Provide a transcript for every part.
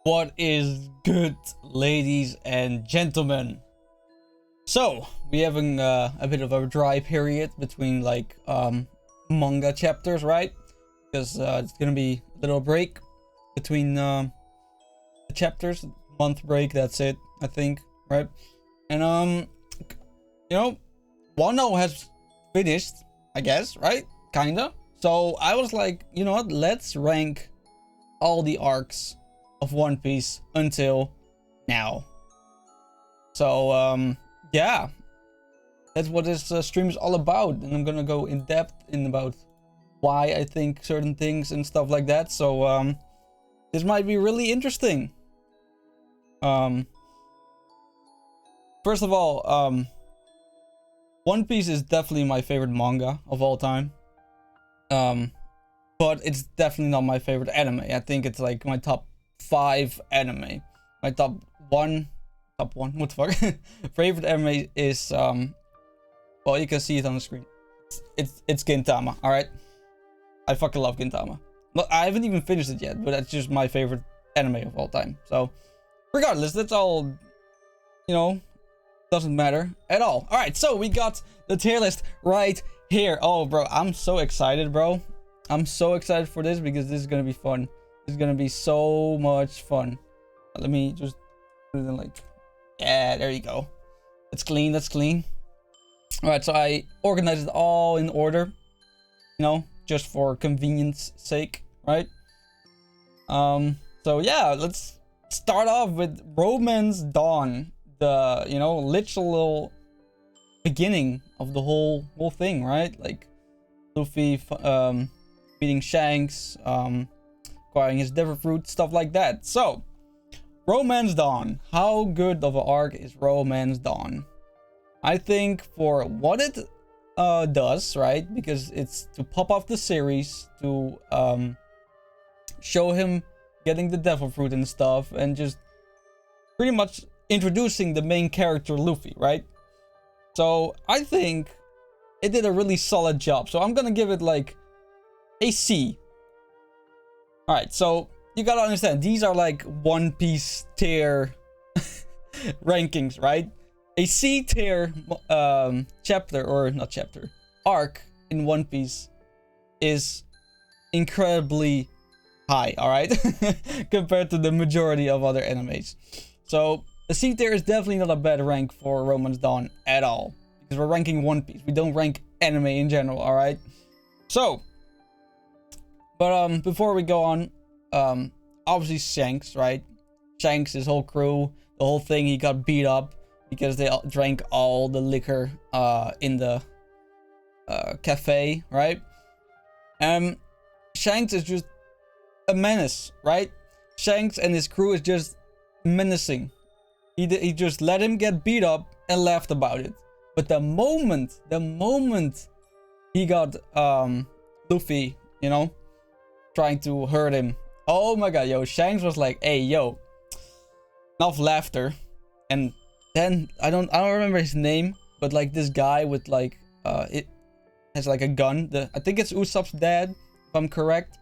What is good, ladies and gentlemen? So, we're having a bit of a dry period between like manga chapters, right? Because it's gonna be a little break between the chapters, month break, that's it, I think, right? And you know, Wano has finished, I guess, right? Kinda. So I was like, you know what, let's rank all the arcs of One Piece until now. So yeah, that's what this stream is all about, and I'm gonna go in depth in about why I think certain things and stuff like that. So this might be really interesting. First of all, One Piece is definitely my favorite manga of all time. But it's definitely not my favorite anime. I think it's like my top 5 anime. My top one, what the fuck? Favorite anime is, well, you can see it on the screen. It's Gintama, alright? I fucking love Gintama. Look, I haven't even finished it yet, but that's just my favorite anime of all time. So, regardless, that's all, you know, doesn't matter at all. Alright, so we got the tier list right here. Oh, bro, I'm so excited, bro. I'm so excited for this because this is gonna be fun. This is gonna be so much fun. Let me just put it in like, yeah, there you go. That's clean, that's clean. Alright, so I organized it all in order, you know, just for convenience sake, right? So yeah, let's start off with Romance Dawn, the, you know, literal beginning of the whole thing, right? Like Luffy beating Shanks, acquiring his Devil Fruit, stuff like that. So, Romance Dawn. How good of an arc is Romance Dawn? I think for what it does, right? Because it's to pop off the series, to show him getting the Devil Fruit and stuff, and just pretty much introducing the main character Luffy, right? So, I think it did a really solid job. So, I'm gonna give it like a C. Alright, so you gotta understand, these are like One Piece tier rankings, right? A C tier chapter, or not chapter, arc in One Piece is incredibly high, alright? Compared to the majority of other animes. So, a C tier is definitely not a bad rank for Romance Dawn at all. Because we're ranking One Piece. We don't rank anime in general, alright? So, but before we go on, obviously Shanks, right? Shanks, his whole crew, the whole thing, he got beat up because they drank all the liquor in the cafe, right? Shanks is just a menace, right? Shanks and his crew is just menacing. He just let him get beat up and laughed about it. But the moment he got Luffy, you know, trying to hurt him, oh my god, yo, Shanks was like, hey, yo, enough laughter. And then I don't remember his name, but like this guy with like it has like a gun, I think it's Usopp's dad, if I'm correct.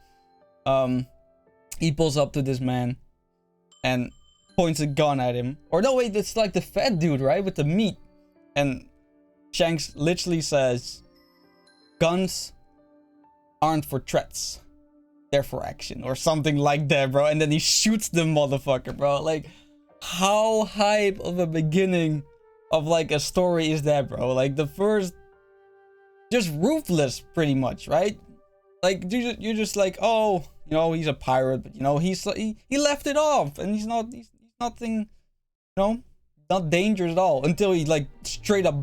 He pulls up to this man and points a gun at him. Or no, wait, it's like the fat dude, right, with the meat. And Shanks literally says, guns aren't for threats, they're for action, or something like that, bro. And then he shoots the motherfucker, bro. Like, how hype of a beginning of like a story is that, bro? Like the first, just ruthless, pretty much, right? Like you're just like, oh, you know, he's a pirate, but you know, he left it off, and he's nothing, you know, not dangerous at all, until he like straight up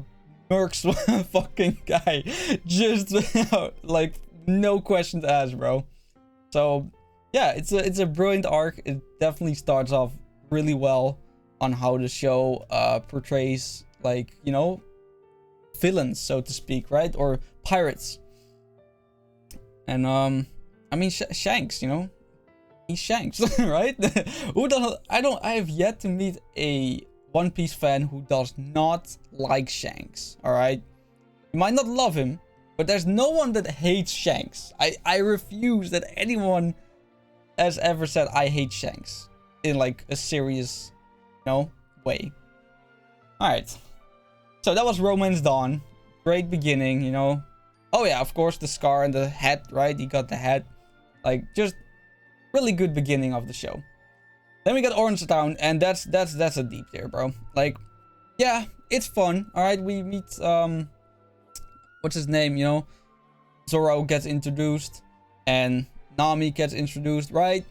murks a fucking guy, just like no questions asked, bro. So yeah, it's a brilliant arc. It definitely starts off really well on how the show portrays, like, you know, villains, so to speak, right? Or pirates. And I mean Shanks, you know, he's Shanks, right? I have yet to meet a One Piece fan who does not like Shanks, all right? You might not love him, but there's no one that hates Shanks. I refuse that anyone has ever said I hate Shanks. in like a serious, you know, way. All right. So that was Romance Dawn. Great beginning, you know. Oh yeah, of course the scar and the hat, right? He got the hat. Like, just really good beginning of the show. Then we got Orange Town, and that's a deep tier, bro. Like, yeah, it's fun. All right, we meet what's his name? You know, Zoro gets introduced, and Nami gets introduced, right?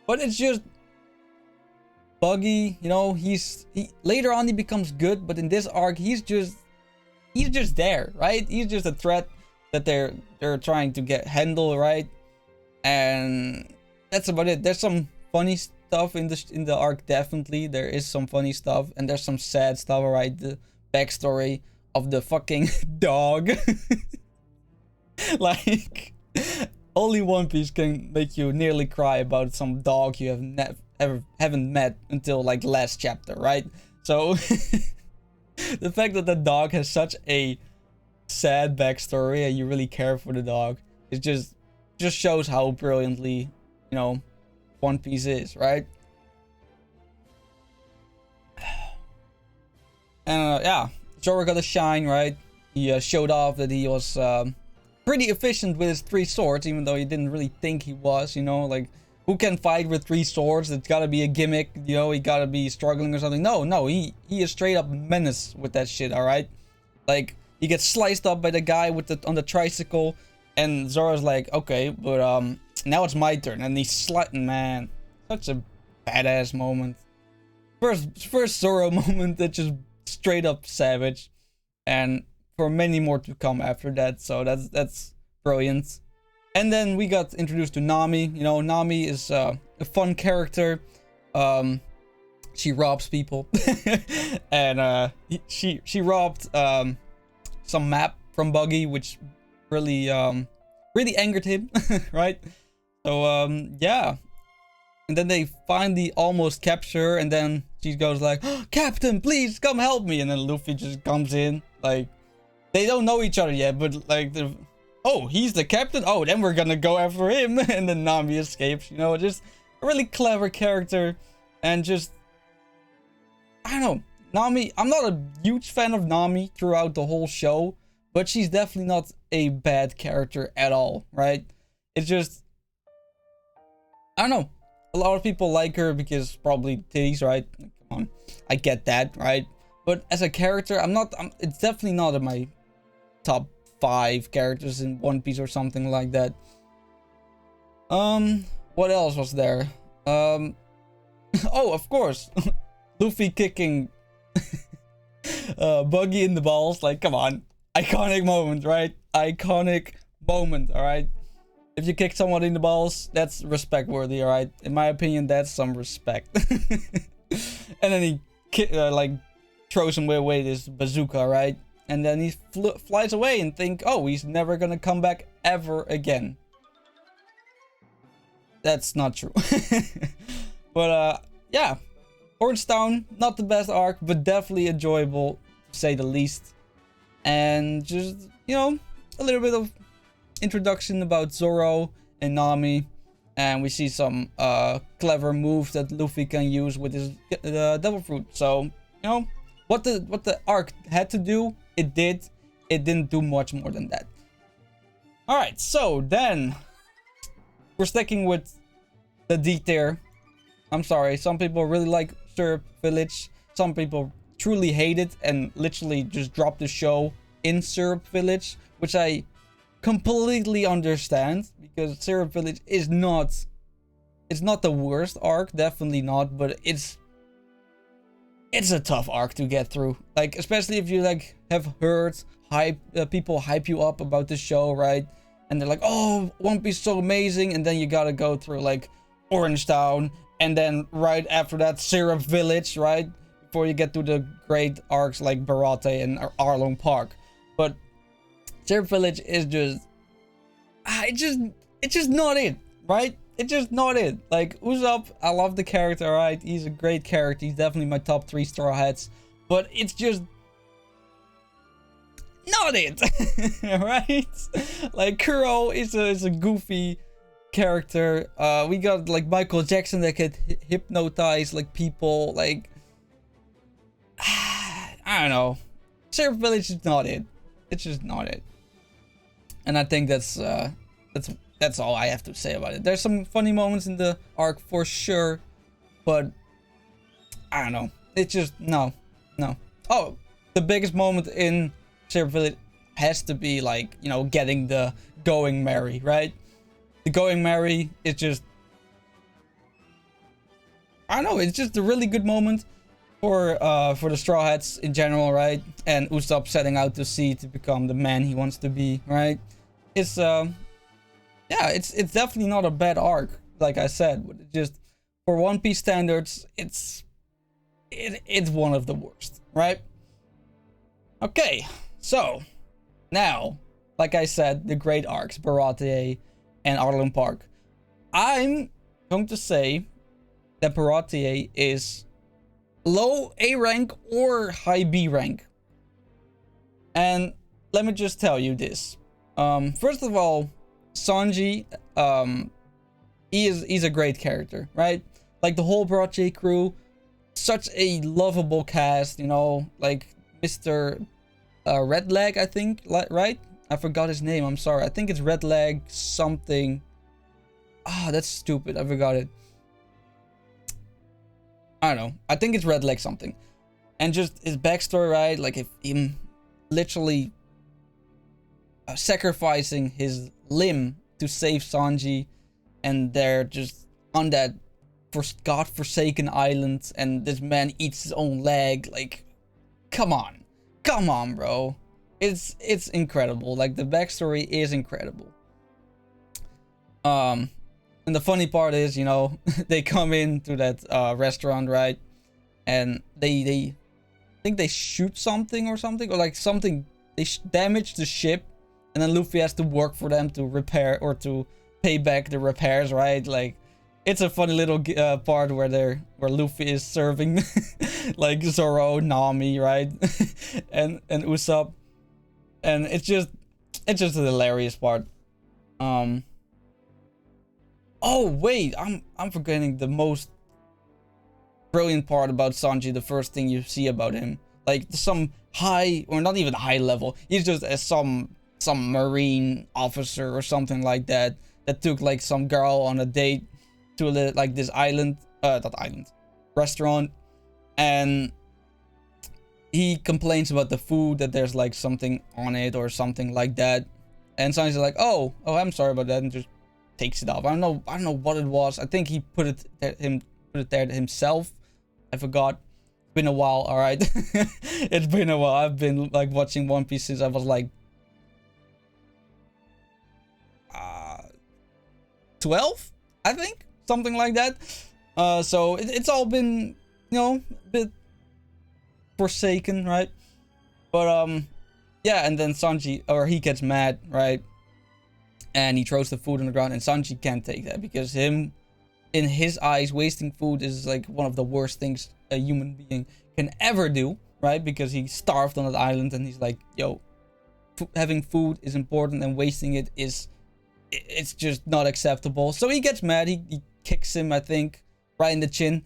But it's just Buggy. You know, he later on he becomes good, but in this arc he's just there, right? He's just a threat that they're trying to handle, right? And that's about it. There's some funny stuff in the arc, definitely. There is some funny stuff, and there's some sad stuff, right? The backstory of the fucking dog. Like, only One Piece can make you nearly cry about some dog you haven't met until like last chapter, right? So the fact that the dog has such a sad backstory and you really care for the dog, it just shows how brilliantly, you know, One Piece is, right? And yeah, Zoro got a shine, right? He showed off that he was pretty efficient with his 3 swords, even though he didn't really think he was, you know, like, who can fight with 3 swords? It's gotta be a gimmick, you know, he gotta be struggling or something. No, he is straight up menace with that shit, alright? Like, he gets sliced up by the guy with on the tricycle, and Zoro's like, okay, but now it's my turn, and he's sliding, man. Such a badass moment. First Zoro moment that just straight up savage, and for many more to come after that, so that's brilliant. And then we got introduced to Nami. You know, Nami is a fun character. She robs people, and she robbed some map from Buggy, which really angered him, right? So yeah, and then they finally almost capture her, and then she goes like, oh, Captain, please come help me, and then Luffy just comes in. Like, they don't know each other yet, but like, oh, he's the captain? Oh, then we're gonna go after him. And then Nami escapes, you know, just a really clever character. And just, I don't know, Nami, I'm not a huge fan of Nami throughout the whole show, but she's definitely not a bad character at all, right? It's just, I don't know, a lot of people like her because probably titties, right? Come on, I get that, right? But as a character, it's definitely not in my top 5 characters in One Piece or something like that. What else was there? Oh, of course, Luffy kicking Buggy in the balls. Like, come on, iconic moment, right? Iconic moment. All right, if you kick someone in the balls, that's respect worthy. All right, in my opinion, that's some respect. And then he like throws him away this bazooka, right? And then he flies away and think, oh, he's never gonna come back ever again. That's not true. But yeah, Orange Town, not the best arc, but definitely enjoyable, to say the least. And just, you know, a little bit of introduction about Zoro and Nami. And we see some clever moves that Luffy can use with his Devil Fruit. So, you know, what the arc had to do, it did. It didn't do much more than that. Alright, so then we're sticking with the D tier. I'm sorry, some people really like Syrup Village. Some people truly hate it and literally just drop the show in Syrup Village, which I completely understand, because Syrup Village is not, it's not the worst arc, definitely not, but it's a tough arc to get through. Like, especially if you like have heard people hype you up about the show, right? And they're like, oh, One Piece is so amazing, and then you gotta go through like Orange Town, and then right after that Syrup Village, right? Before you get to the great arcs like Baratie and Arlong Park. But Syrup Village is just, it's just not it, right? It's just not it. Like, Usopp, I love the character, right? He's a great character. He's definitely my top 3 Straw Hats. But it's just not it, right? Like, Kuro is a goofy character. We got like Michael Jackson that could hypnotize like people. Like I don't know. Sheriff Village is not it. It's just not it. And I think that's all I have to say about it. There's some funny moments in the arc for sure, but I don't know. It's just no. Oh, the biggest moment in Sheriff Village has to be like, you know, getting the Going Merry, right? The Going Merry is just, I don't know, it's just a really good moment for the Straw Hats in general, right? And Usopp setting out to sea to become the man he wants to be, right? It's yeah, it's definitely not a bad arc, like I said, but it just for One Piece standards, it's one of the worst, right? Okay, so now, like I said, the great arcs, Baratie and Arlong Park. I'm going to say that Baratie is low A rank or high B rank. And let me just tell you this. First of all, Sanji, he's a great character, right? Like the whole Baratie crew, such a lovable cast, you know, like Mr. Red Leg, I think, right? I forgot his name, I'm sorry. I think it's Red Leg something. Ah, that's stupid, I forgot it. I don't know, I think it's Red Leg something. And just his backstory, right? Like if him literally sacrificing his limb to save Sanji, and they're just on that godforsaken island, and this man eats his own leg. Like, come on, bro. It's incredible. Like the backstory is incredible. And the funny part is, you know, they come into that restaurant, right? And they think they shoot something or like something. They damage the ship, and then Luffy has to work for them to repair or to pay back the repairs, right? Like, it's a funny little part where Luffy is serving like Zoro, Nami, right? and Usopp, and it's just a hilarious part. Oh wait, I'm forgetting the most brilliant part about Sanji. The first thing you see about him, like some high or not even high level. He's just some marine officer or something like that took like some girl on a date to like this restaurant, and he complains about the food, that there's like something on it or something like that, and Sanji's like, oh, I'm sorry about that, and just takes it off. I don't know what it was. I think he put it there himself. I forgot. It's been a while, all right. It's been a while. I've been like watching One Piece since I was like 12, I think, something like that. So it's all been, you know, a bit forsaken, right? But yeah, and then Sanji, or he gets mad, right? And he throws the food on the ground, and Sanji can't take that because in his eyes, wasting food is like one of the worst things a human being can ever do, right? Because he starved on that island, and he's like, yo, having food is important, and wasting it it's just not acceptable. So he gets mad. He kicks him, I think, right in the chin.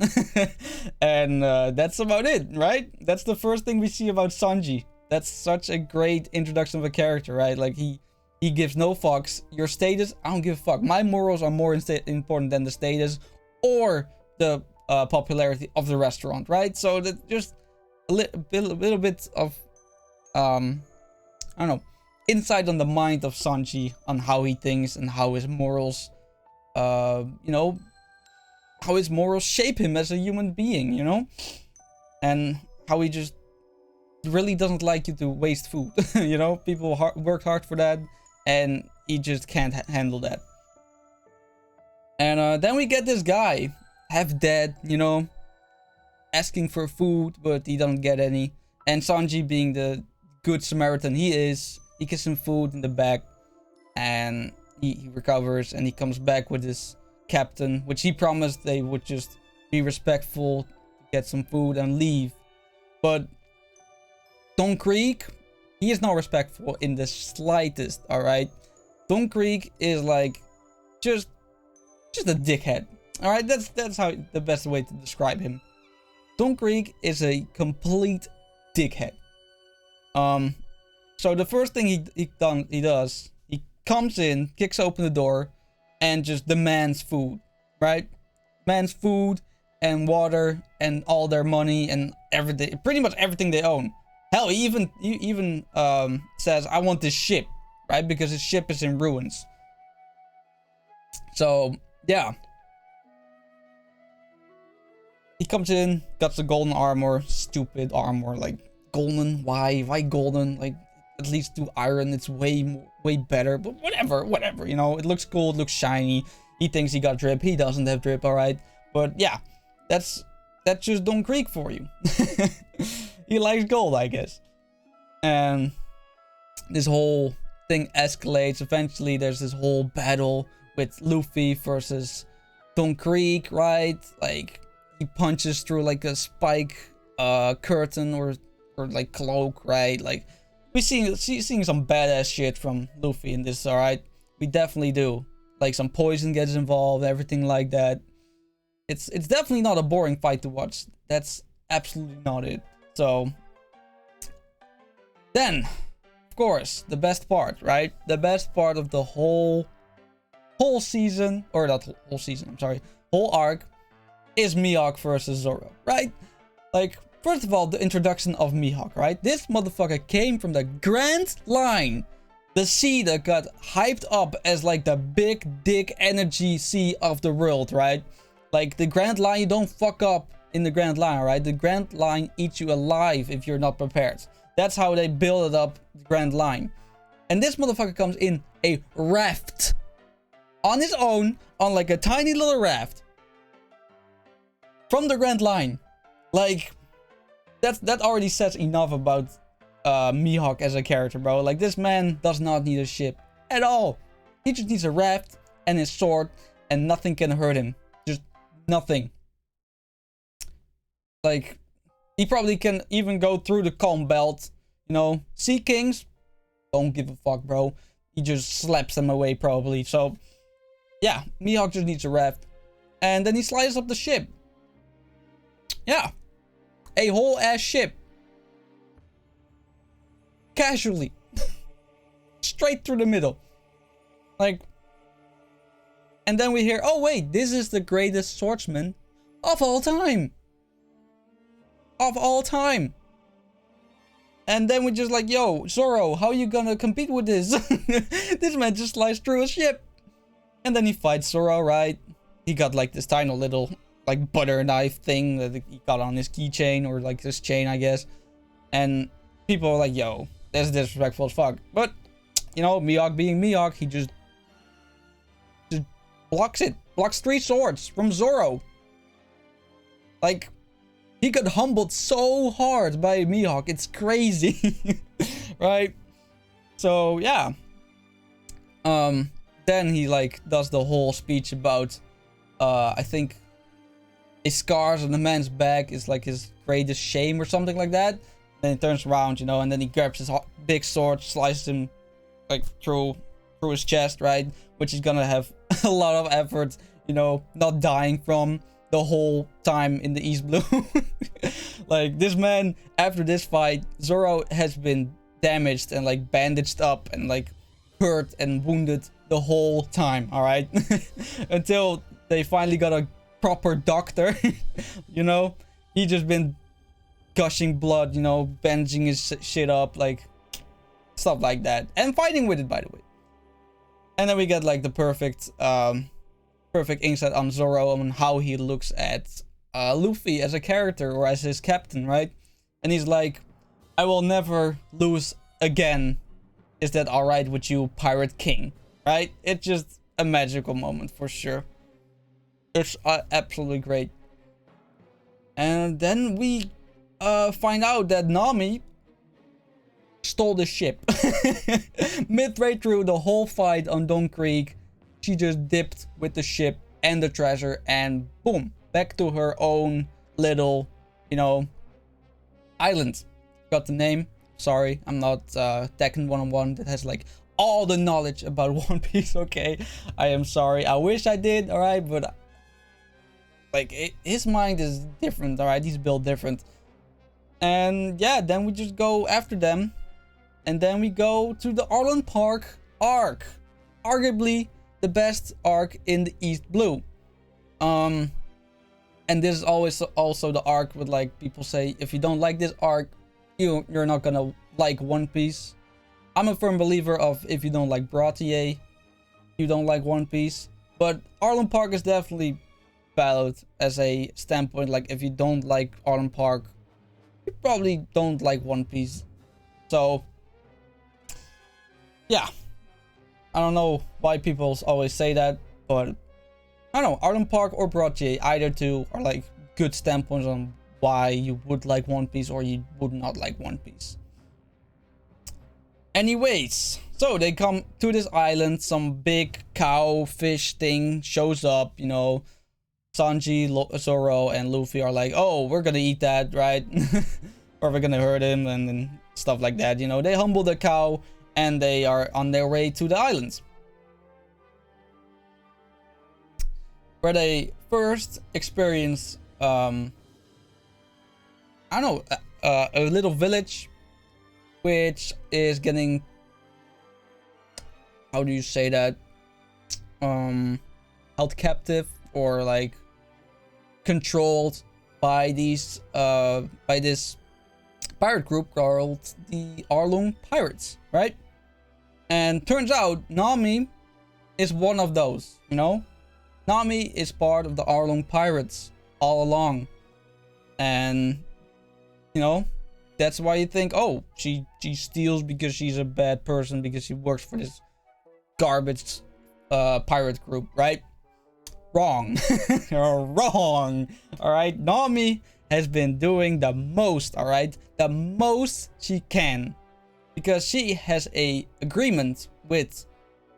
And that's about it, right? That's the first thing we see about Sanji. That's such a great introduction of a character, right? Like he gives no fucks. Your status, I don't give a fuck. My morals are more important than the status or the popularity of the restaurant, right? So that just a little bit of I don't know, insight on the mind of Sanji, on how he thinks and how his morals, you know, how his morals shape him as a human being, you know, and how he just really doesn't like you to waste food. You know, people work hard for that, and he just can't handle that. And then we get this guy, half dead, you know, asking for food, but he doesn't get any. And Sanji, being the good Samaritan he is, he gets some food in the back, and he recovers, and he comes back with his captain, which he promised they would just be respectful, get some food, and leave. But Don Krieg, he is not respectful in the slightest, alright? Don Krieg is like, just just a dickhead. All right, that's how the best way to describe him. Don Krieg is a complete dickhead. So the first thing he does, he comes in, kicks open the door, and just demands food, right? Demands food and water and all their money and everything, pretty much everything they own. Hell, he even says, "I want this ship," right? Because his ship is in ruins. So yeah. He comes in, got the golden armor, stupid armor, like golden. Why golden? Like at least do iron. It's way better. But whatever. You know, it looks cool. It looks shiny. He thinks he got drip. He doesn't have drip. All right. But yeah, that's just Don Krieg for you. He likes gold, I guess. And this whole thing escalates. Eventually, there's this whole battle with Luffy versus Don Krieg, right? Like. He punches through like a spike curtain or like cloak, right? Like we seeing some badass shit from Luffy in this, alright? We definitely do. Like some poison gets involved, everything like that. It's definitely not a boring fight to watch. That's absolutely not it. So then, of course, the best part, right? The best part of the whole season, or not whole season, I'm sorry, whole arc. Is Mihawk versus Zoro, right? Like, first of all, the introduction of Mihawk, right? This motherfucker came from the Grand Line. The sea that got hyped up as like the big dick energy sea of the world, right? Like the Grand Line, you don't fuck up in the Grand Line, right? The Grand Line eats you alive if you're not prepared. That's how they build it up, the Grand Line. And this motherfucker comes in a raft. On his own, on like a tiny little raft. From the Grand Line. Like, that already says enough about Mihawk as a character, bro. Like, this man does not need a ship at all. He just needs a raft and his sword, and nothing can hurt him. Just nothing. Like, he probably can even go through the calm belt. You know, Sea Kings, don't give a fuck, bro. He just slaps them away, probably. So, yeah, Mihawk just needs a raft. And then he slices up the ship. Yeah, a whole ass ship. Casually. Straight through the middle. Like, and then we hear, oh wait, this is the greatest swordsman of all time. Of all time. And then we're just like, yo, Zoro, how are you gonna compete with this? This man just sliced through a ship. And then he fights Zoro, right? He got like this tiny little like butter knife thing that he got on his keychain, or like this chain, I guess. And people are like, yo, that's disrespectful as fuck. But, you know, Mihawk being Mihawk, he just blocks it. Blocks 3 swords from Zoro. Like, he got humbled so hard by Mihawk. It's crazy. Right? So, yeah. Then he, like, does the whole speech about, I think, his scars on the man's back is like his greatest shame or something like that. Then he turns around, you know, and then he grabs his big sword, slices him like through his chest, right? Which is gonna have a lot of effort, you know, not dying from the whole time in the East Blue. Like, this man, after this fight, Zoro has been damaged and like bandaged up and like hurt and wounded the whole time, alright? Until they finally got a proper doctor. You know, he just been gushing blood, you know, bandaging his shit up, like stuff like that, and fighting with it, by the way. And then we get like the perfect insight on Zoro on how he looks at Luffy as a character, or as his captain, right? And he's like, I will never lose again. Is that alright with you, Pirate King? Right? It's just a magical moment for sure. It's absolutely great. And then we find out that Nami stole the ship. Midway through the whole fight on Don Krieg, she just dipped with the ship and the treasure, and boom, back to her own little, you know, island. Got the name. Sorry, I'm not Tekken 101 that has like all the knowledge about One Piece. Okay, I am sorry. I wish I did. All right, but like his mind is different. All right, he's built different. And yeah, then we just go after them, and then we go to the Arlong Park arc, arguably the best arc in the East Blue. And this is always also the arc with, like, people say if you don't like this arc, you're not gonna like One Piece. I'm a firm believer of if you don't like Baratie, you don't like One Piece. But Arlong Park is definitely valid as a standpoint. Like, if you don't like Arlong Park, you probably don't like One Piece. So yeah, I don't know why people always say that, but I don't know, Arlong Park or Baratie, either two are like good standpoints on why you would like One Piece or you would not like One Piece. Anyways, so they come to this island, some big cow fish thing shows up, you know. Sanji, Zoro, and Luffy are like, oh, we're gonna eat that, right? Or we're gonna hurt him, and then stuff like that, you know. They humble the cow, and they are on their way to the islands, where they first experience, I don't know, a little village, which is getting, how do you say that, held captive, or like controlled by these by this pirate group called the Arlong Pirates, right? And turns out Nami is one of those, you know. Nami is part of the Arlong Pirates all along, and you know, that's why you think, oh, she steals because she's a bad person, because she works for this garbage pirate group, right? Wrong. You're wrong. All right, Nami has been doing the most, all right, the most she can, because she has a agreement with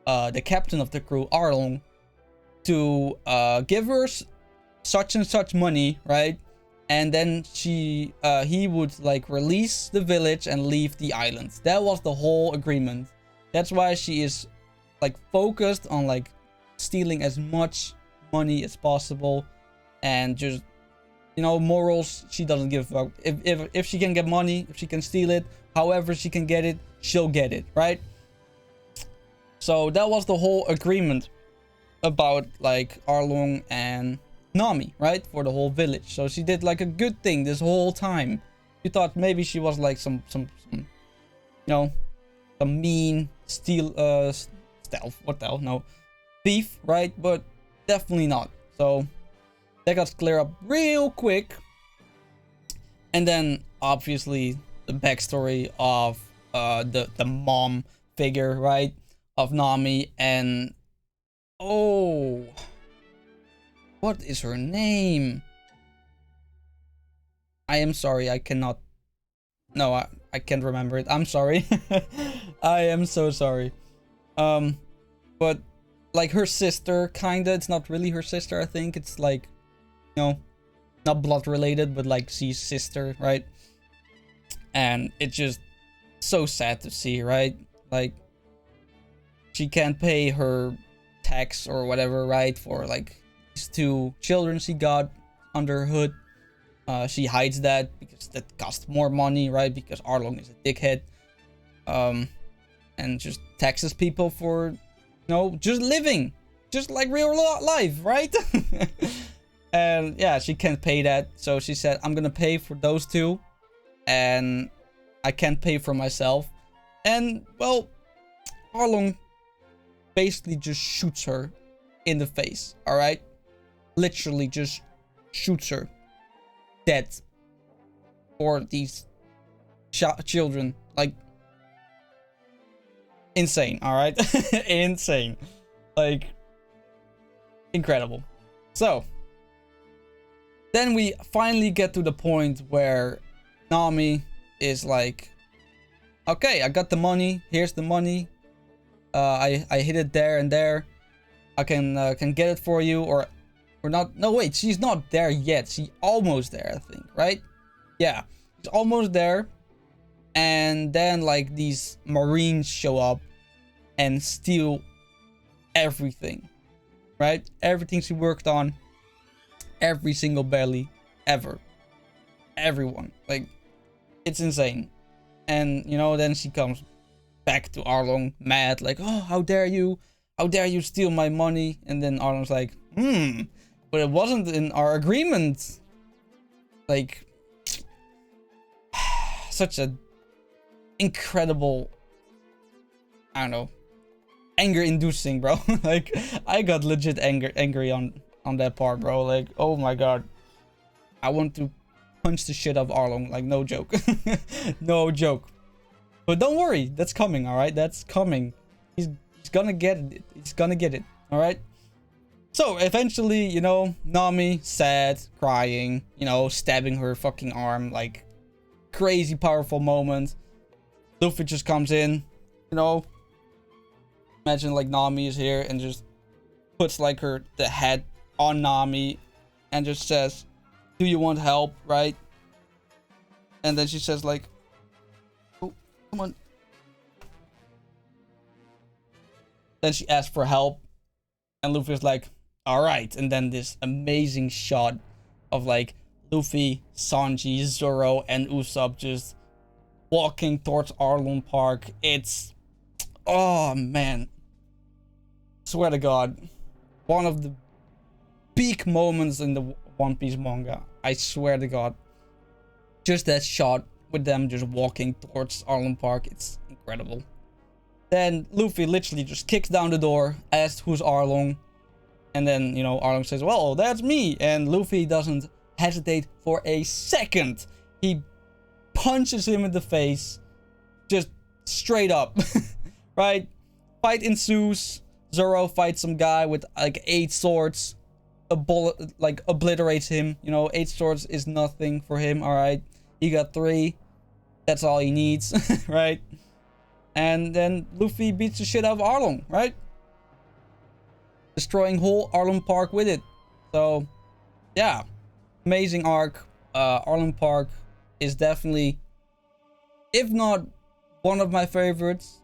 the captain of the crew, Arlong, to give her such and such money, right? And then he would like release the village and leave the island. That was the whole agreement. That's why she is like focused on like stealing as much money as possible, and just, you know, morals, she doesn't give a fuck. If she can get money, if she can steal it, however she can get it, she'll get it, right? So that was the whole agreement about like Arlong and Nami, right? For the whole village. So she did like a good thing this whole time. You thought maybe she was like some you know, some mean stealth, what the hell, no, thief, right? But definitely not. So that got cleared up real quick. And then obviously the backstory of the mom figure, right, of Nami, and oh, what is her name? I am sorry, I cannot. No, I can't remember it. I'm sorry. I am so sorry. But like her sister, kinda. It's not really her sister, I think. It's like, you know, not blood related, but like she's sister, right? And it's just so sad to see, right? Like, she can't pay her tax or whatever, right? For like these two children she got under her hood. She hides that because that costs more money, right? Because Arlong is a dickhead. And just taxes people for, you know, just living. Just like real life, right? And yeah, she can't pay that. So she said, I'm gonna pay for those two. And I can't pay for myself. And, well, Arlong basically just shoots her in the face, alright? Literally just shoots her dead for these children. Like, insane, alright? Insane. Like, incredible. So, then we finally get to the point where Nami is like, okay, I got the money. Here's the money. I hid it there and there. I can get it for you, or not. No, wait, she's not there yet. She's almost there, I think, right? Yeah, she's almost there. And then like these Marines show up, and steal everything, right? Everything she worked on, every single belly ever, everyone. Like, it's insane. And you know, then she comes back to Arlong mad, like, oh, how dare you steal my money? And then Arlong's like, but it wasn't in our agreement. Like, such a incredible, I don't know, anger inducing, bro. Like, I got legit angry on that part, bro. Like, oh my god, I want to punch the shit out of Arlong. Like, no joke. No joke. But don't worry, that's coming, all right? That's coming. He's gonna get it. He's gonna get it, all right? So eventually, you know, Nami, sad, crying, you know, stabbing her fucking arm, like, crazy powerful moment. Luffy just comes in, you know, imagine like Nami is here and just puts like the head on Nami and just says, do you want help, right? And then she says like, oh, come on. Then she asks for help and Luffy's like, all right. And then this amazing shot of like Luffy, Sanji, Zoro, and Usopp just walking towards Arlong Park. It's, oh man, swear to God, one of the peak moments in the One Piece manga. I swear to God, just that shot with them just walking towards Arlong Park, it's incredible. Then Luffy literally just kicks down the door, asks who's Arlong, and then, you know, Arlong says, well, that's me. And Luffy doesn't hesitate for a second. He punches him in the face, just straight up. Right? Fight ensues. Zoro fights some guy with like 8 swords. A bullet like obliterates him. You know, 8 swords is nothing for him. All right, he got 3. That's all he needs. Right? And then Luffy beats the shit out of Arlong. Right? Destroying whole Arlong Park with it. So yeah, amazing arc. Arlong Park is definitely, if not one of my favorites,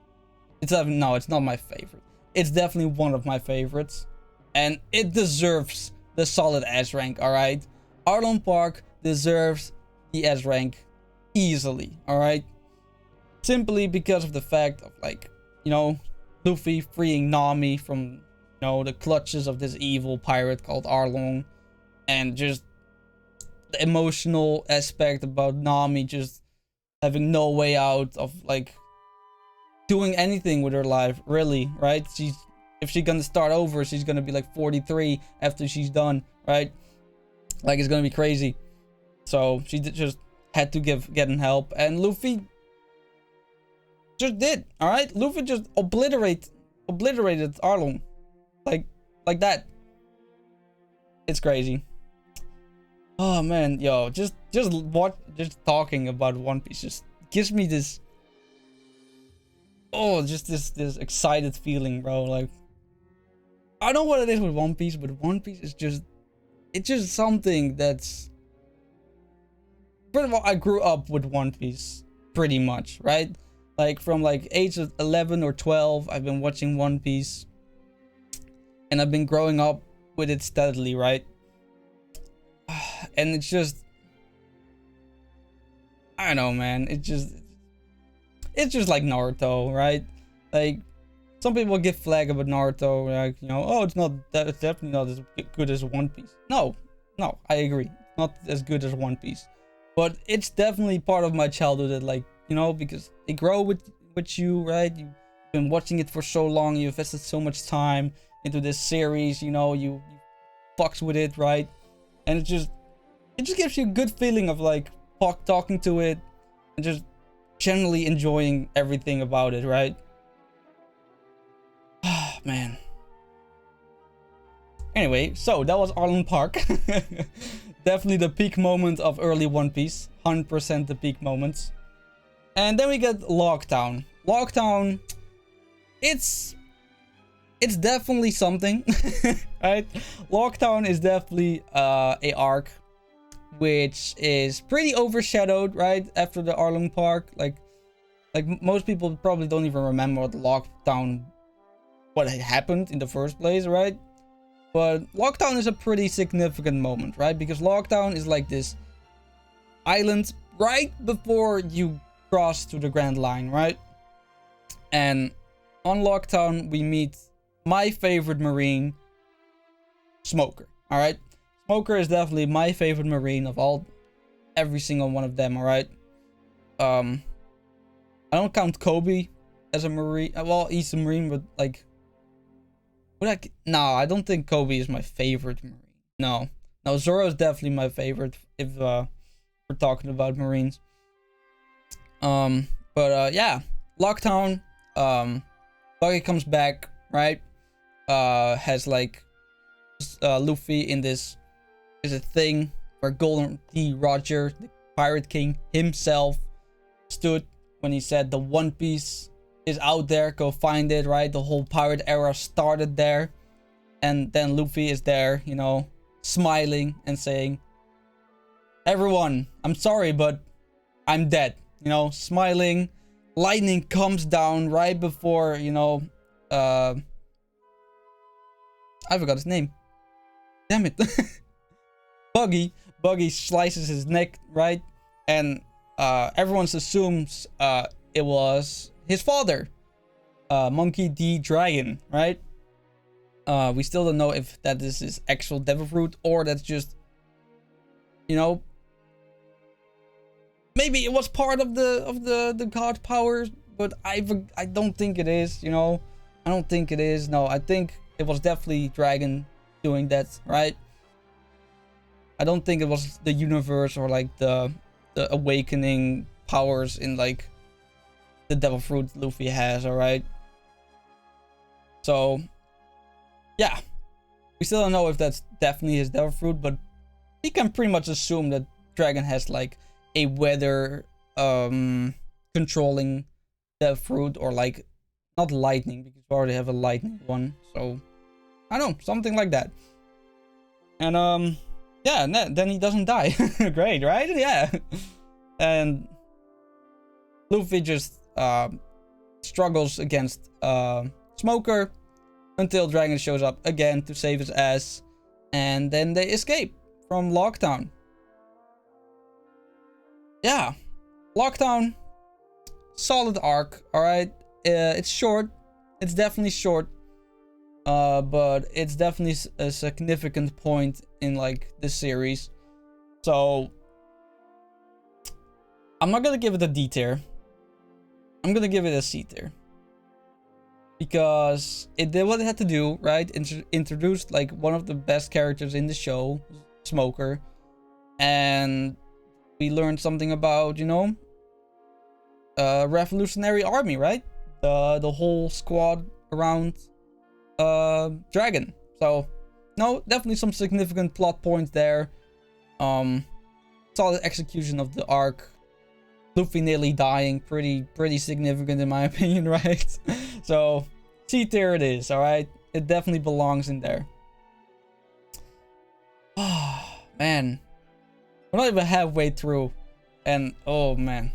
it's not my favorite. It's definitely one of my favorites, and it deserves the solid S rank. All right, Arlong Park deserves the S rank easily. All right, simply because of the fact of, like, you know, Luffy freeing Nami from, you know, the clutches of this evil pirate called Arlong, and just the emotional aspect about Nami just having no way out of like doing anything with her life, really, right? If she's gonna start over, she's gonna be like 43 after she's done, right? Like, it's gonna be crazy. So she just had to get in help, and Luffy just did, all right? Luffy just obliterated Arlong, like that. It's crazy. Oh man, yo, just talking about One Piece just gives me this, oh, just this excited feeling, bro. Like, I don't know what it is with One Piece, but One Piece is just, it's just something that's, first of all, I grew up with One Piece pretty much, right? Like, from like age of 11 or 12, I've been watching One Piece, and I've been growing up with it steadily, right? And it's just, I don't know, man. It's just like Naruto, right? Like, some people get flack about Naruto, like, you know, oh, it's definitely not as good as One Piece. No, I agree, not as good as One Piece, but it's definitely part of my childhood. That, like, you know, because they grow with you, right? You've been watching it for so long, you invested so much time into this series, you know, you fucks with it, right? And it just gives you a good feeling of like talking to it and just generally enjoying everything about it, right? Ah, man. Anyway, so that was Arlong Park. Definitely the peak moment of early One Piece. 100% the peak moments. And then we get Loguetown. Loguetown, it's definitely something, right? Loguetown is definitely a arc which is pretty overshadowed, right? After the Arlong Park, like most people probably don't even remember what Loguetown what had happened in the first place, right? But Loguetown is a pretty significant moment, right? Because Loguetown is like this island right before you cross to the Grand Line, right? And on Loguetown, we meet my favorite Marine, Smoker, alright? Smoker is definitely my favorite Marine of every single one of them, alright? I don't count Kobe as a Marine. Well, he's a Marine, but like... No, I don't think Kobe is my favorite Marine. No, Zoro is definitely my favorite if we're talking about Marines. Yeah, Loguetown. Buggy comes back, right? Has like Luffy in this is a thing where Golden D. Roger, the Pirate King himself, stood when he said the One Piece is out there, go find it, right? The whole pirate era started there. And then Luffy is there, you know, smiling and saying, everyone, I'm sorry, but I'm dead. You know, smiling. Lightning comes down right before, you know, I forgot his name. Damn it. Buggy slices his neck, right? And everyone assumes it was his father, Monkey D. Dragon, right? We still don't know if that is his actual devil fruit or that's just, you know, maybe it was part of the god powers, but I don't think it is, you know. I don't think it is. No, I think it was definitely Dragon doing that, right? I don't think it was the universe or like the awakening powers in like the devil fruit Luffy has, alright? So, yeah. We still don't know if that's definitely his devil fruit, but we can pretty much assume that Dragon has like a weather controlling devil fruit, or like, not lightning, because we already have a lightning one, so I don't know, something like that. And yeah, then he doesn't die. Great, right? Yeah. And Luffy just struggles against Smoker until Dragon shows up again to save his ass, and then they escape from Loguetown. Yeah, Loguetown, solid arc, alright? It's short, it's definitely short, but it's definitely a significant point in like the series. So I'm not gonna give it a D tier. I'm gonna give it a C tier. Because it did what it had to do, right? Introduced like one of the best characters in the show, Smoker. And we learned something about, you know, Revolutionary Army, right? The whole squad around Dragon. So, no, definitely some significant plot points there. Solid execution of the arc. Luffy nearly dying, pretty significant in my opinion, right? So, C tier it is, alright? It definitely belongs in there. Oh, man. We're not even halfway through. And, oh, man.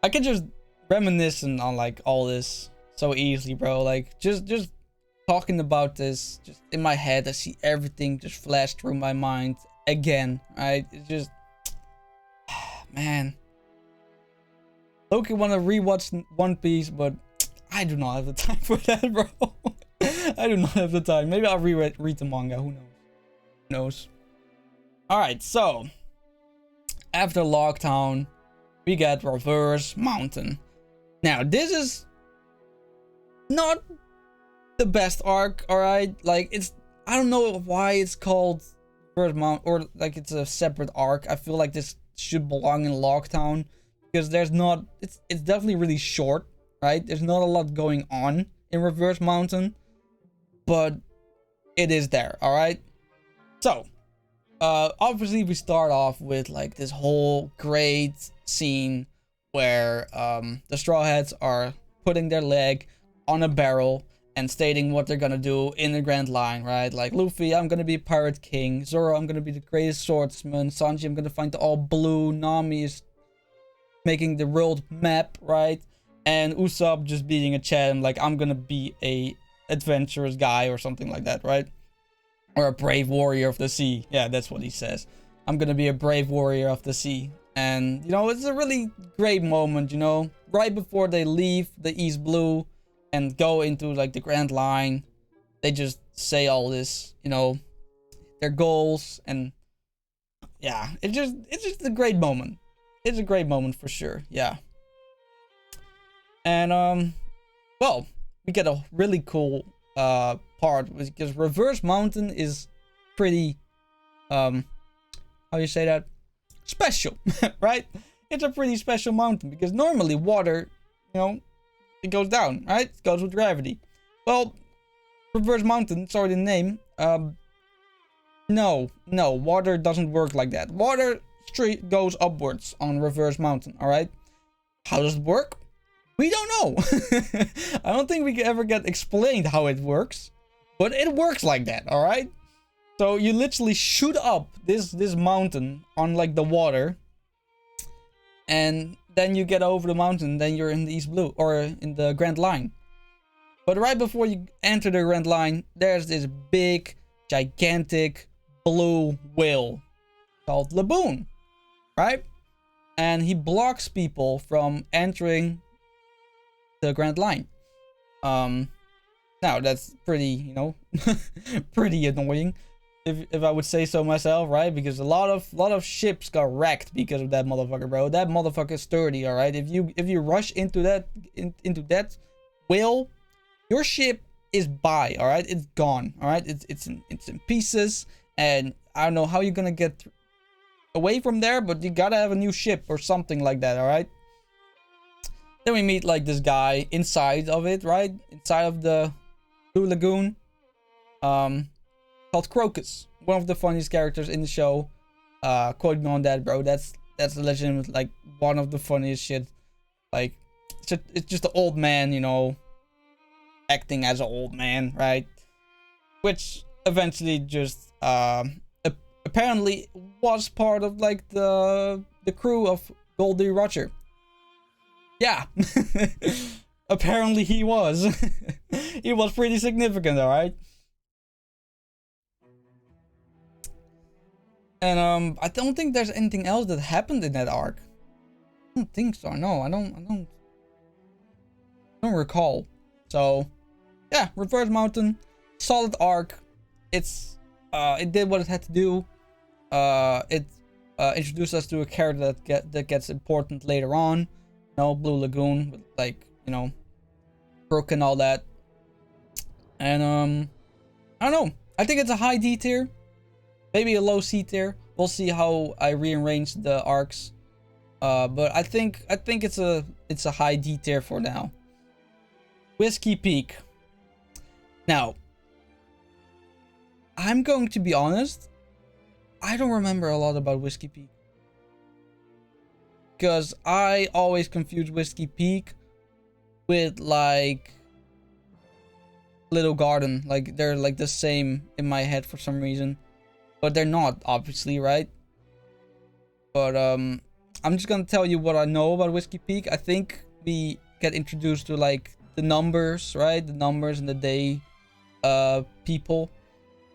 I can just reminisce on, like, all this so easily, bro. Like, just talking about this, just in my head, I see everything just flash through my mind again, right? It's just, man. Loki want to rewatch One Piece, but I do not have the time for that, bro. I do not have the time. Maybe I'll read the manga. Who knows? Who knows? Alright, so after Loguetown, we get Reverse Mountain. Now, this is not the best arc, alright? Like, it's, I don't know why it's called Reverse Mountain, or like it's a separate arc. I feel like this should belong in Loguetown, because there's not, it's definitely really short, right? There's not a lot going on in Reverse Mountain, but it is there, alright? So, obviously we start off with like this whole great scene where the Straw Hats are putting their leg on a barrel and stating what they're gonna do in the Grand Line, right? Like, Luffy, I'm gonna be Pirate King. Zoro, I'm gonna be the greatest swordsman. Sanji, I'm gonna find the all blue. Nami is making the world map, right? and Usopp just being a champ, like, I'm gonna be a adventurous guy or something like that, right? Or a brave warrior of the sea. Yeah, that's what he says. I'm gonna be a brave warrior of the sea. And, you know, it's a really great moment, you know? Right before they leave the East Blue and go into, like, the Grand Line, they just say all this, you know, their goals, and yeah, it's just a great moment. It's a great moment for sure, yeah. And, well, we get a really cool, part, because Reverse Mountain is pretty, how do you say that? Special, right? It's a pretty special mountain, because normally water, you know, it goes down, right? It goes with gravity. Well, Reverse Mountain, sorry the name, no, water doesn't work like that. Water straight goes upwards on Reverse Mountain, alright? How does it work? We don't know. I don't think we can ever get explained how it works, but it works like that, alright? So you literally shoot up this mountain on, like, the water, and then you get over the mountain, then you're in the East Blue, or in the Grand Line. But right before you enter the Grand Line, there's this big, gigantic blue whale called Laboon, right? And he blocks people from entering the Grand Line. Now that's pretty, you know, pretty annoying, if I would say so myself, right? Because a lot of ships got wrecked because of that motherfucker, bro. That motherfucker is sturdy, all right? If you rush into that whale, your ship is by, all right? It's gone, all right? It's in pieces, and I don't know how you're gonna get away from there, but you gotta have a new ship or something like that, all right? Then we meet, like, this guy inside of it, right? Inside of the Blue Lagoon, called Crocus. One of the funniest characters in the show. Quote me on that, bro. That's a legitimate, like, one of the funniest shit. Like, it's just an old man, you know, acting as an old man, right? Which eventually just apparently was part of, like, the crew of Goldie Roger. Yeah. Apparently he was. He was pretty significant, alright? And I don't think there's anything else that happened in that arc. I don't think so. No, I don't recall. So yeah, Reverse Mountain, solid arc. It did what it had to do. It introduced us to a character that gets important later on. You know, Blue Lagoon, with, like, you know, Brook and all that. And I don't know. I think it's a high D tier, maybe a low C tier. We'll see how I rearrange the arcs. But I think it's a high D tier for now. Whisky Peak. Now, I'm going to be honest. I don't remember a lot about Whisky Peak, because I always confuse Whisky Peak with, like, Little Garden. Like, they're, like, the same in my head for some reason. But they're not, obviously, right? But, I'm just gonna tell you what I know about Whisky Peak. I think we get introduced to, like, the numbers, right? The numbers and the day, people.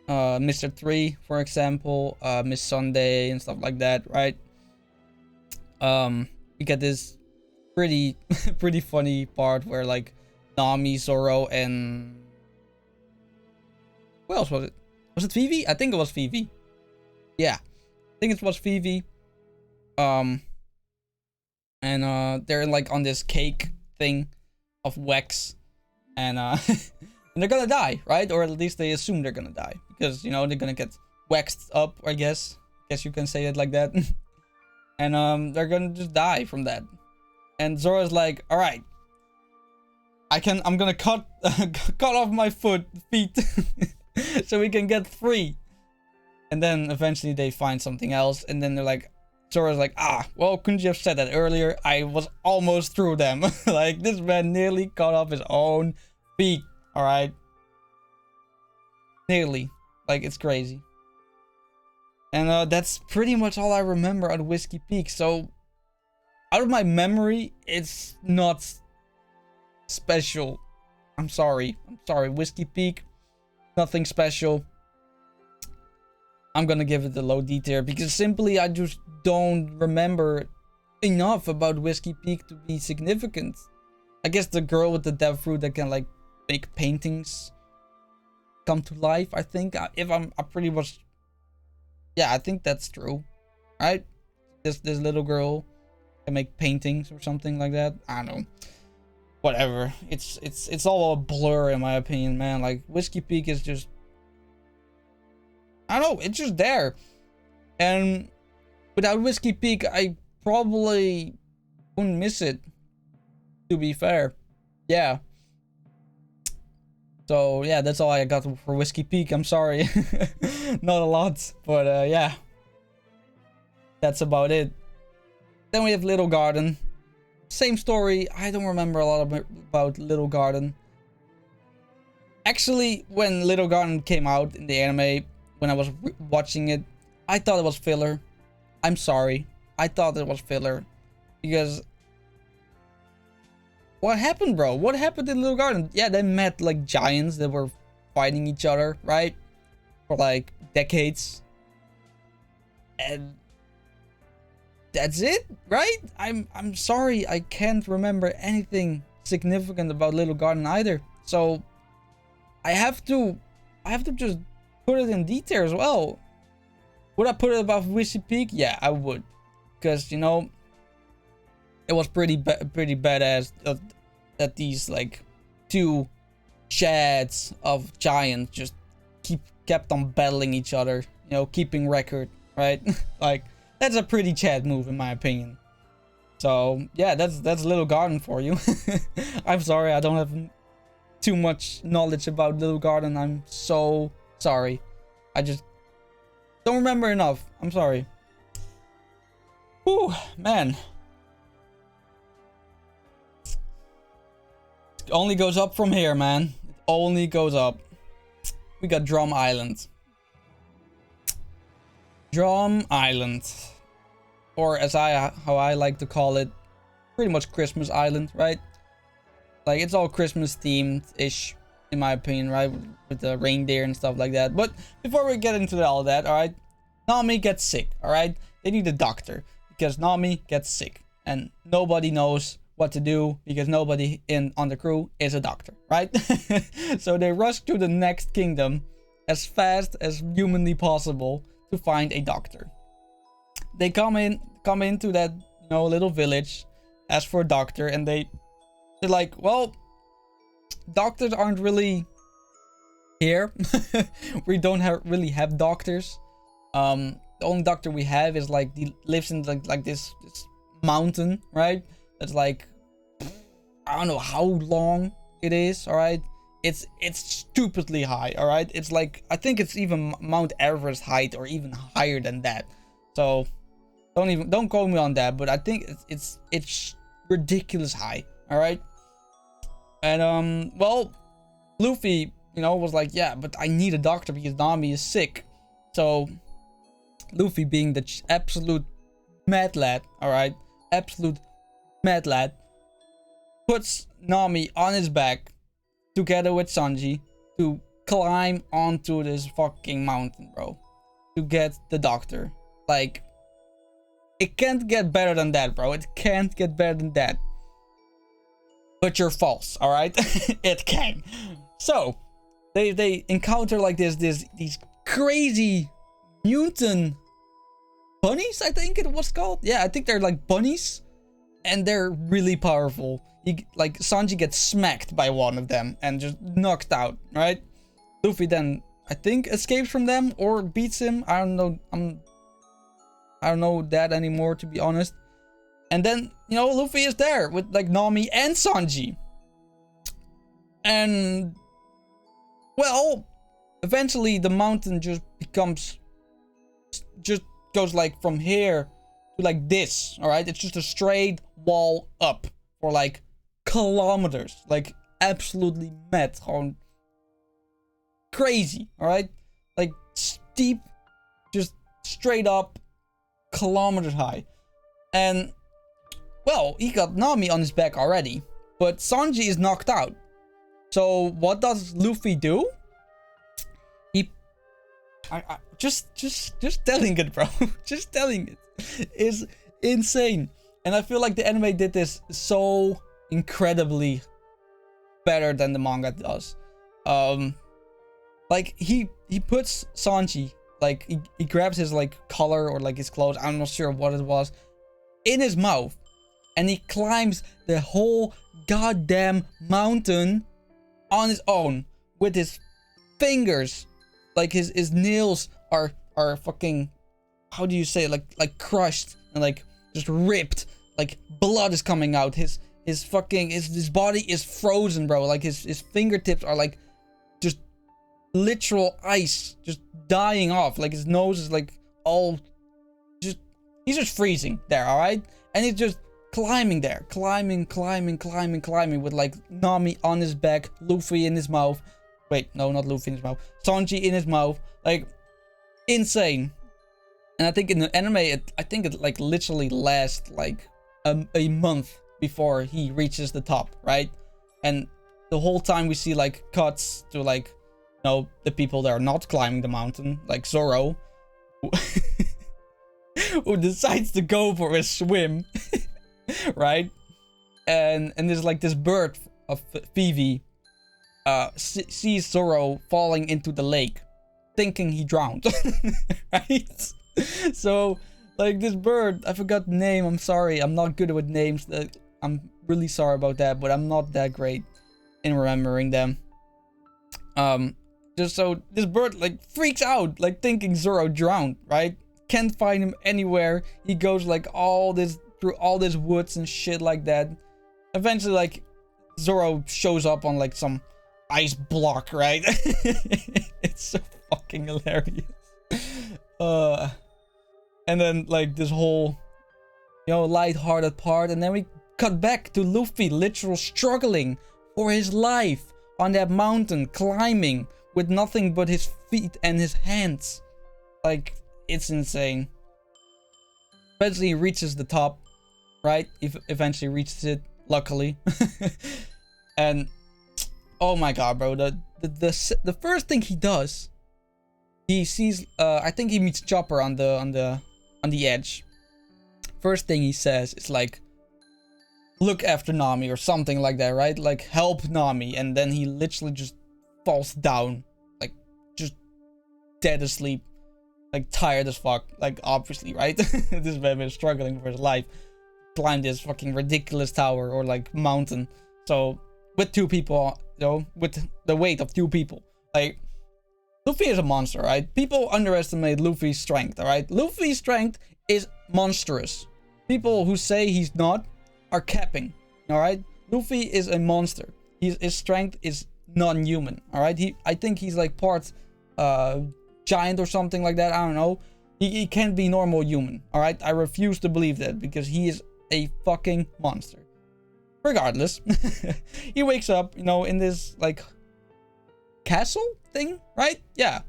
Mr. 3, for example. Miss Sunday and stuff like that, right? We get this pretty funny part where, like, Nami, Zoro, and who else was it? Was it Vivi? I think it was Vivi. Yeah, I think it was Vivi. And they're, like, on this cake thing of wax, and and they're gonna die, right? Or at least they assume they're gonna die, because, you know, they're gonna get waxed up, I guess you can say it like that. And they're gonna just die from that. And Zoro's like, all right, I'm gonna cut off my feet so we can get free. And then eventually they find something else, and then they're like, Zoro's like, well, couldn't you have said that earlier? I was almost through them. Like, this man nearly cut off his own feet, all right? Nearly. Like, it's crazy. And that's pretty much all I remember at Whisky Peak. So, out of my memory, it's not special. I'm sorry. Whisky Peak, nothing special. I'm gonna give it a low D tier because simply I just don't remember enough about Whisky Peak to be significant. I guess the girl with the death fruit that can like make paintings come to life, I think. If I'm pretty much, yeah, I think that's true, right? This little girl can make paintings or something like that. I don't know. Whatever. It's all a blur in my opinion, man. Like Whisky Peak is just, I don't know, it's just there. And without Whisky Peak, I probably wouldn't miss it, to be fair. Yeah. So yeah, that's all I got for Whisky Peak. I'm sorry. Not a lot, but yeah. That's about it. Then we have Little Garden. Same story. I don't remember a lot about Little Garden. Actually, when Little Garden came out in the anime, when I was watching it, I thought it was filler. I'm sorry. I thought it was filler. Because what happened, bro? What happened in Little Garden? Yeah, they met like giants that were fighting each other, right? For like decades. And that's it, right? I'm sorry, I can't remember anything significant about Little Garden either. So I have to just put it in detail as well. Would I put it above Whisky Peak? Yeah, I would, because you know it was pretty badass that these like two shads of giants just kept on battling each other. You know, keeping record, right? Like. That's a pretty Chad move in my opinion. So yeah, that's Little Garden for you. I'm sorry, I don't have too much knowledge about Little Garden. I'm so sorry. I just don't remember enough. I'm sorry. Whew, man. It only goes up from here, man. It only goes up. We got Drum Island. Drum Island, or as how I like to call it, pretty much Christmas Island, right? Like it's all Christmas themed ish in my opinion, right? With the reindeer and stuff like that. But before we get into all that, all right, Nami gets sick, all right? They need a doctor because Nami gets sick and nobody knows what to do because nobody on the crew is a doctor, right? So they rush to the next kingdom as fast as humanly possible to find a doctor. They come into that, you know, little village, ask for a doctor, and they're like, well, doctors aren't really here. We don't really have doctors. The only doctor we have is like lives in like this mountain, right? That's like, I don't know how long it is, all right? It's stupidly high, all right? It's like, I think it's even Mount Everest height or even higher than that. So don't quote me on that, but I think it's ridiculous high, all right? And well, Luffy, you know, was like, yeah, but I need a doctor because Nami is sick. So Luffy, being the absolute mad lad, all right, absolute mad lad, puts Nami on his back together with Sanji to climb onto this fucking mountain, bro, to get the doctor. Like, it can't get better than that, bro. It can't get better than that. But you're false, all right? It can. So they encounter like these crazy mutant bunnies, I think it was called. Yeah, I think they're like bunnies, and they're really powerful. Like Sanji gets smacked by one of them and just knocked out, right? Luffy then, I think, escapes from them or beats him. I don't know. I don't know that anymore, to be honest. And then, you know, Luffy is there with like Nami and Sanji. And well, eventually the mountain just goes like from here to like this, all right? It's just a straight wall up for like kilometers, like absolutely mad, gewoon crazy, all right? Like steep, just straight up, kilometers high. And well, he got Nami on his back already, But Sanji is knocked out. So what does Luffy do? He... just telling it, bro. Just telling it is insane. And I feel like the anime did this so incredibly better than the manga does. Like he puts Sanji, like he grabs his like collar or like his clothes, I'm not sure what it was, in his mouth, and he climbs the whole goddamn mountain on his own with his fingers. Like his nails are fucking, how do you say it? like crushed and like just ripped, like blood is coming out. His body is frozen, bro. Like his fingertips are like just literal ice, just dying off. Like his nose is like all just, he's just freezing there, all right? And he's just climbing there, climbing with like Nami on his back, Luffy in his mouth. Wait, no, not Luffy in his mouth. Sanji in his mouth. Like, insane. And I think in the anime, I think it like literally lasts like a month before he reaches the top, right? And the whole time we see like cuts to like, you know, the people that are not climbing the mountain, like Zoro, who decides to go for a swim, right? And there's like this bird of Vivi sees Zoro falling into the lake, thinking he drowned, right? So, like, this bird, I forgot the name, I'm sorry, I'm not good with names, I'm really sorry about that, but I'm not that great in remembering them. Just so, this bird, like, freaks out, like, thinking Zoro drowned, right? Can't find him anywhere, he goes, like, through all this woods and shit like that. Eventually, like, Zoro shows up on, like, some ice block, right? It's so fucking hilarious. And then like this whole, you know, light-hearted part, and then we cut back to Luffy literal struggling for his life on that mountain, climbing with nothing but his feet and his hands. Like, it's insane. Eventually he reaches the top, right? He eventually reaches it, luckily. And oh my god, bro, the first thing he does, he sees, I think he meets Chopper on the edge. First thing he says is like, look after Nami or something like that, right? Like, help Nami. And then he literally just falls down, like, just dead asleep, like, tired as fuck, like, obviously, right? This man is struggling for his life, climb this fucking ridiculous tower or like mountain. So with two people, you know, with the weight of two people, like, Luffy is a monster, right? People underestimate Luffy's strength, alright? Luffy's strength is monstrous. People who say he's not are capping, alright? Luffy is a monster. His strength is non-human, alright? I think he's like part giant or something like that, I don't know. He can't be normal human, alright? I refuse to believe that because he is a fucking monster. Regardless, he wakes up, you know, in this like castle thing, right? Yeah,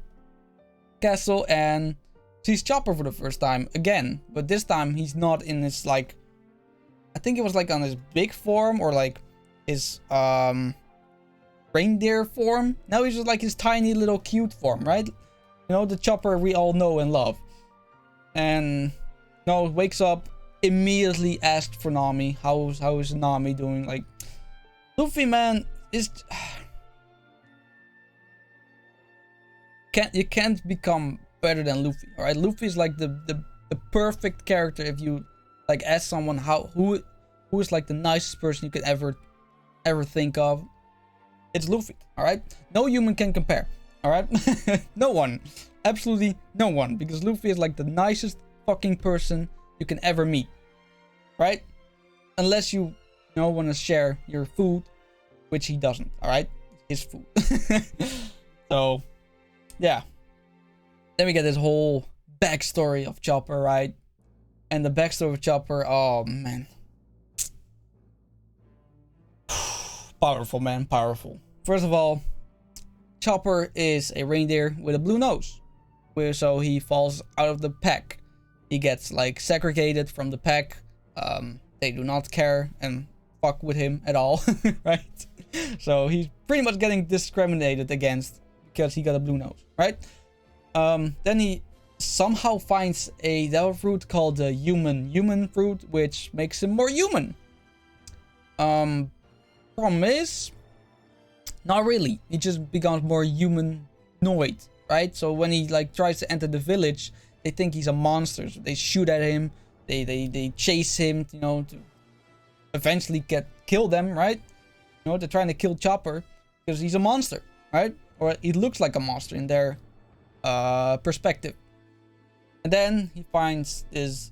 castle, and sees Chopper for the first time again, but this time he's not in his like, I think it was like on his big form or like his reindeer form. Now he's just like his tiny little cute form, right? You know, the Chopper we all know and love. And you know, wakes up, immediately asked for Nami. How is Nami doing? Like, Luffy, man, is you can't become better than Luffy, all right? Luffy is like the perfect character if you like ask someone who is like the nicest person you could ever think of. It's Luffy, all right? No human can compare, all right? No one, absolutely no one, because Luffy is like the nicest fucking person you can ever meet, right? Unless you know, want to share your food, which he doesn't, all right? His food. So yeah, then we get this whole backstory of Chopper, right? And the backstory of Chopper, oh man, powerful, man, powerful. First of all, Chopper is a reindeer with a blue nose, so he falls out of the pack. He gets like segregated from the pack. They do not care, and fuck with him at all, right? So he's pretty much getting discriminated against because he got a blue nose, right? Then he somehow finds a devil fruit called the human fruit, which makes him more human. Problem is, not really. He just becomes more humanoid, right? So when he like tries to enter the village, they think he's a monster. So they shoot at him. They chase him, you know, to eventually kill them, right? You know, they're trying to kill Chopper because he's a monster, right? Or he looks like a monster in their perspective. And then he finds this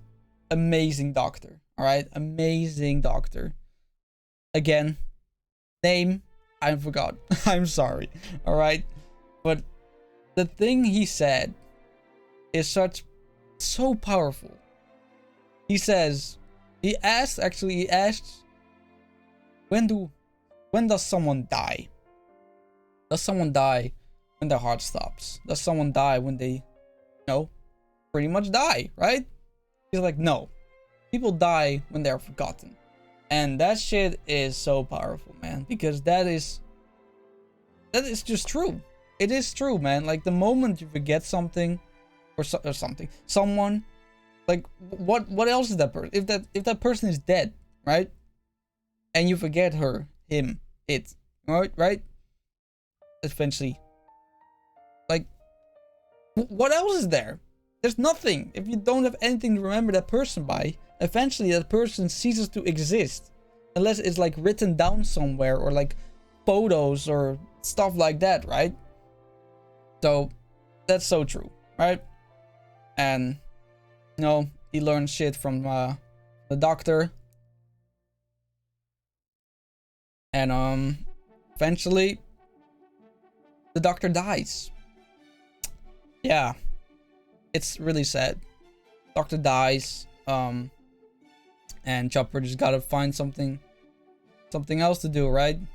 amazing doctor, all right? Amazing doctor. Again, name, I forgot. I'm sorry, all right? But the thing he said is so powerful. He says, he asked, when does someone die? Does someone die when their heart stops? Does someone die when they, you know, pretty much die, right? He's like, no. People die when they're forgotten. And that shit is so powerful, man. Because that is just true. It is true, man. Like, the moment you forget something, or someone, like, what else is that person? If that person is dead, right? And you forget her, him, it, right? Eventually. Like, what else is there? There's nothing. If you don't have anything to remember that person by, eventually that person ceases to exist. Unless it's like written down somewhere, or like photos or stuff like that, right? So that's so true, right? And you know, he learns shit from the doctor. And eventually the doctor dies. Yeah. It's really sad. Doctor dies. And Chopper just gotta find something else to do, right? And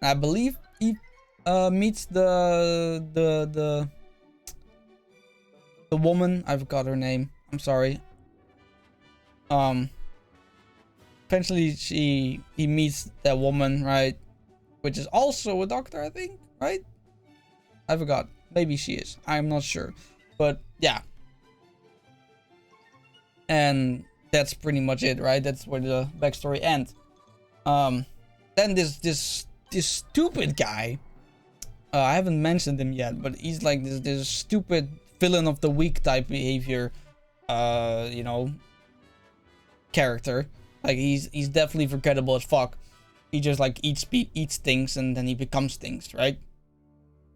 I believe he meets the woman. I forgot her name. I'm sorry. Eventually he meets that woman, right? Which is also a doctor, I think, right? I forgot. Maybe she is. I'm not sure. But yeah. And that's pretty much it, right? That's where the backstory ends. Then this stupid guy. I haven't mentioned him yet, but he's like this stupid villain of the week type behavior, you know, character. Like he's definitely forgettable as fuck. He just like eats things and then he becomes things, right?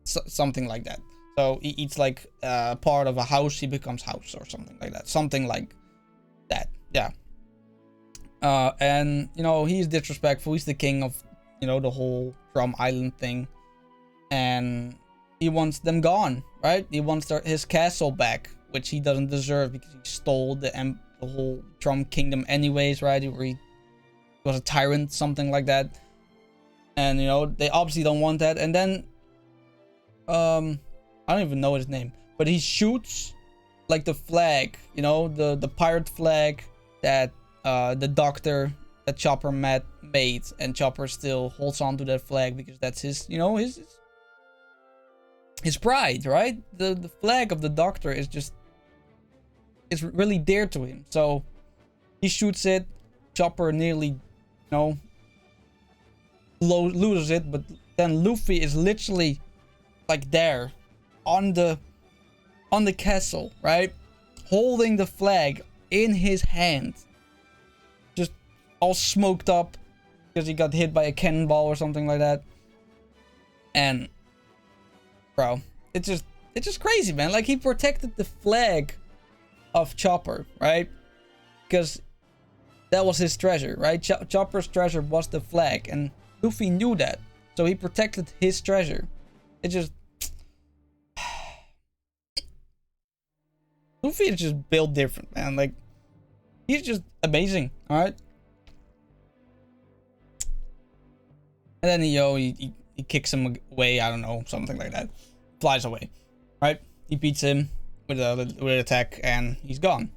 Something like that. So he eats like part of a house, he becomes house or something like that. Something like that. Yeah. And you know, he's disrespectful. He's the king of, you know, the whole Drum Island thing, and he wants them gone, right? He wants his castle back, which he doesn't deserve because he stole the whole Drum Kingdom anyways, right? He was a tyrant, something like that. And you know, they obviously don't want that. And then I don't even know his name, but he shoots like the flag, you know, the pirate flag that the doctor that Chopper made, and Chopper still holds on to that flag because that's his, you know, his pride, right? The flag of the doctor is really dear to him. So he shoots it. Chopper nearly, you know, loses it, but then Luffy is literally like there on the castle, right? Holding the flag in his hand. Just all smoked up because he got hit by a cannonball or something like that. And bro, it's just crazy, man. Like, he protected the flag of Chopper, right? Because that was his treasure, right? Chopper's treasure was the flag, and Luffy knew that, so he protected his treasure. It just Luffy is just built different, man. Like, he's just amazing, all right? And then he kicks him away, I don't know, something like that. Flies away, right? He beats him with an attack, and he's gone.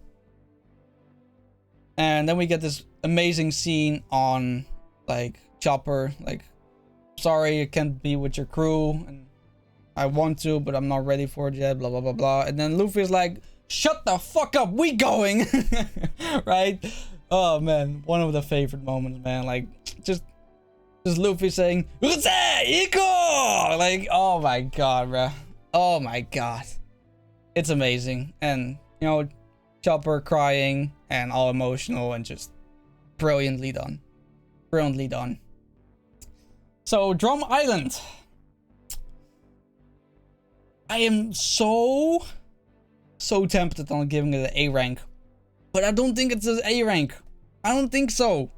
And then we get this amazing scene on like Chopper, like, sorry, I can't be with your crew, and I want to, but I'm not ready for it yet, blah blah blah blah. And then Luffy's like, shut the fuck up, we going. Right? Oh man, one of the favorite moments, man. Like, just Luffy saying, Iko! Like, oh my god, bro. Oh my god. It's amazing. And, you know, Chopper crying and all emotional and just brilliantly done. Brilliantly done. So, Drum Island. I am so tempted on giving it an A rank. But I don't think it's an A rank. I don't think so.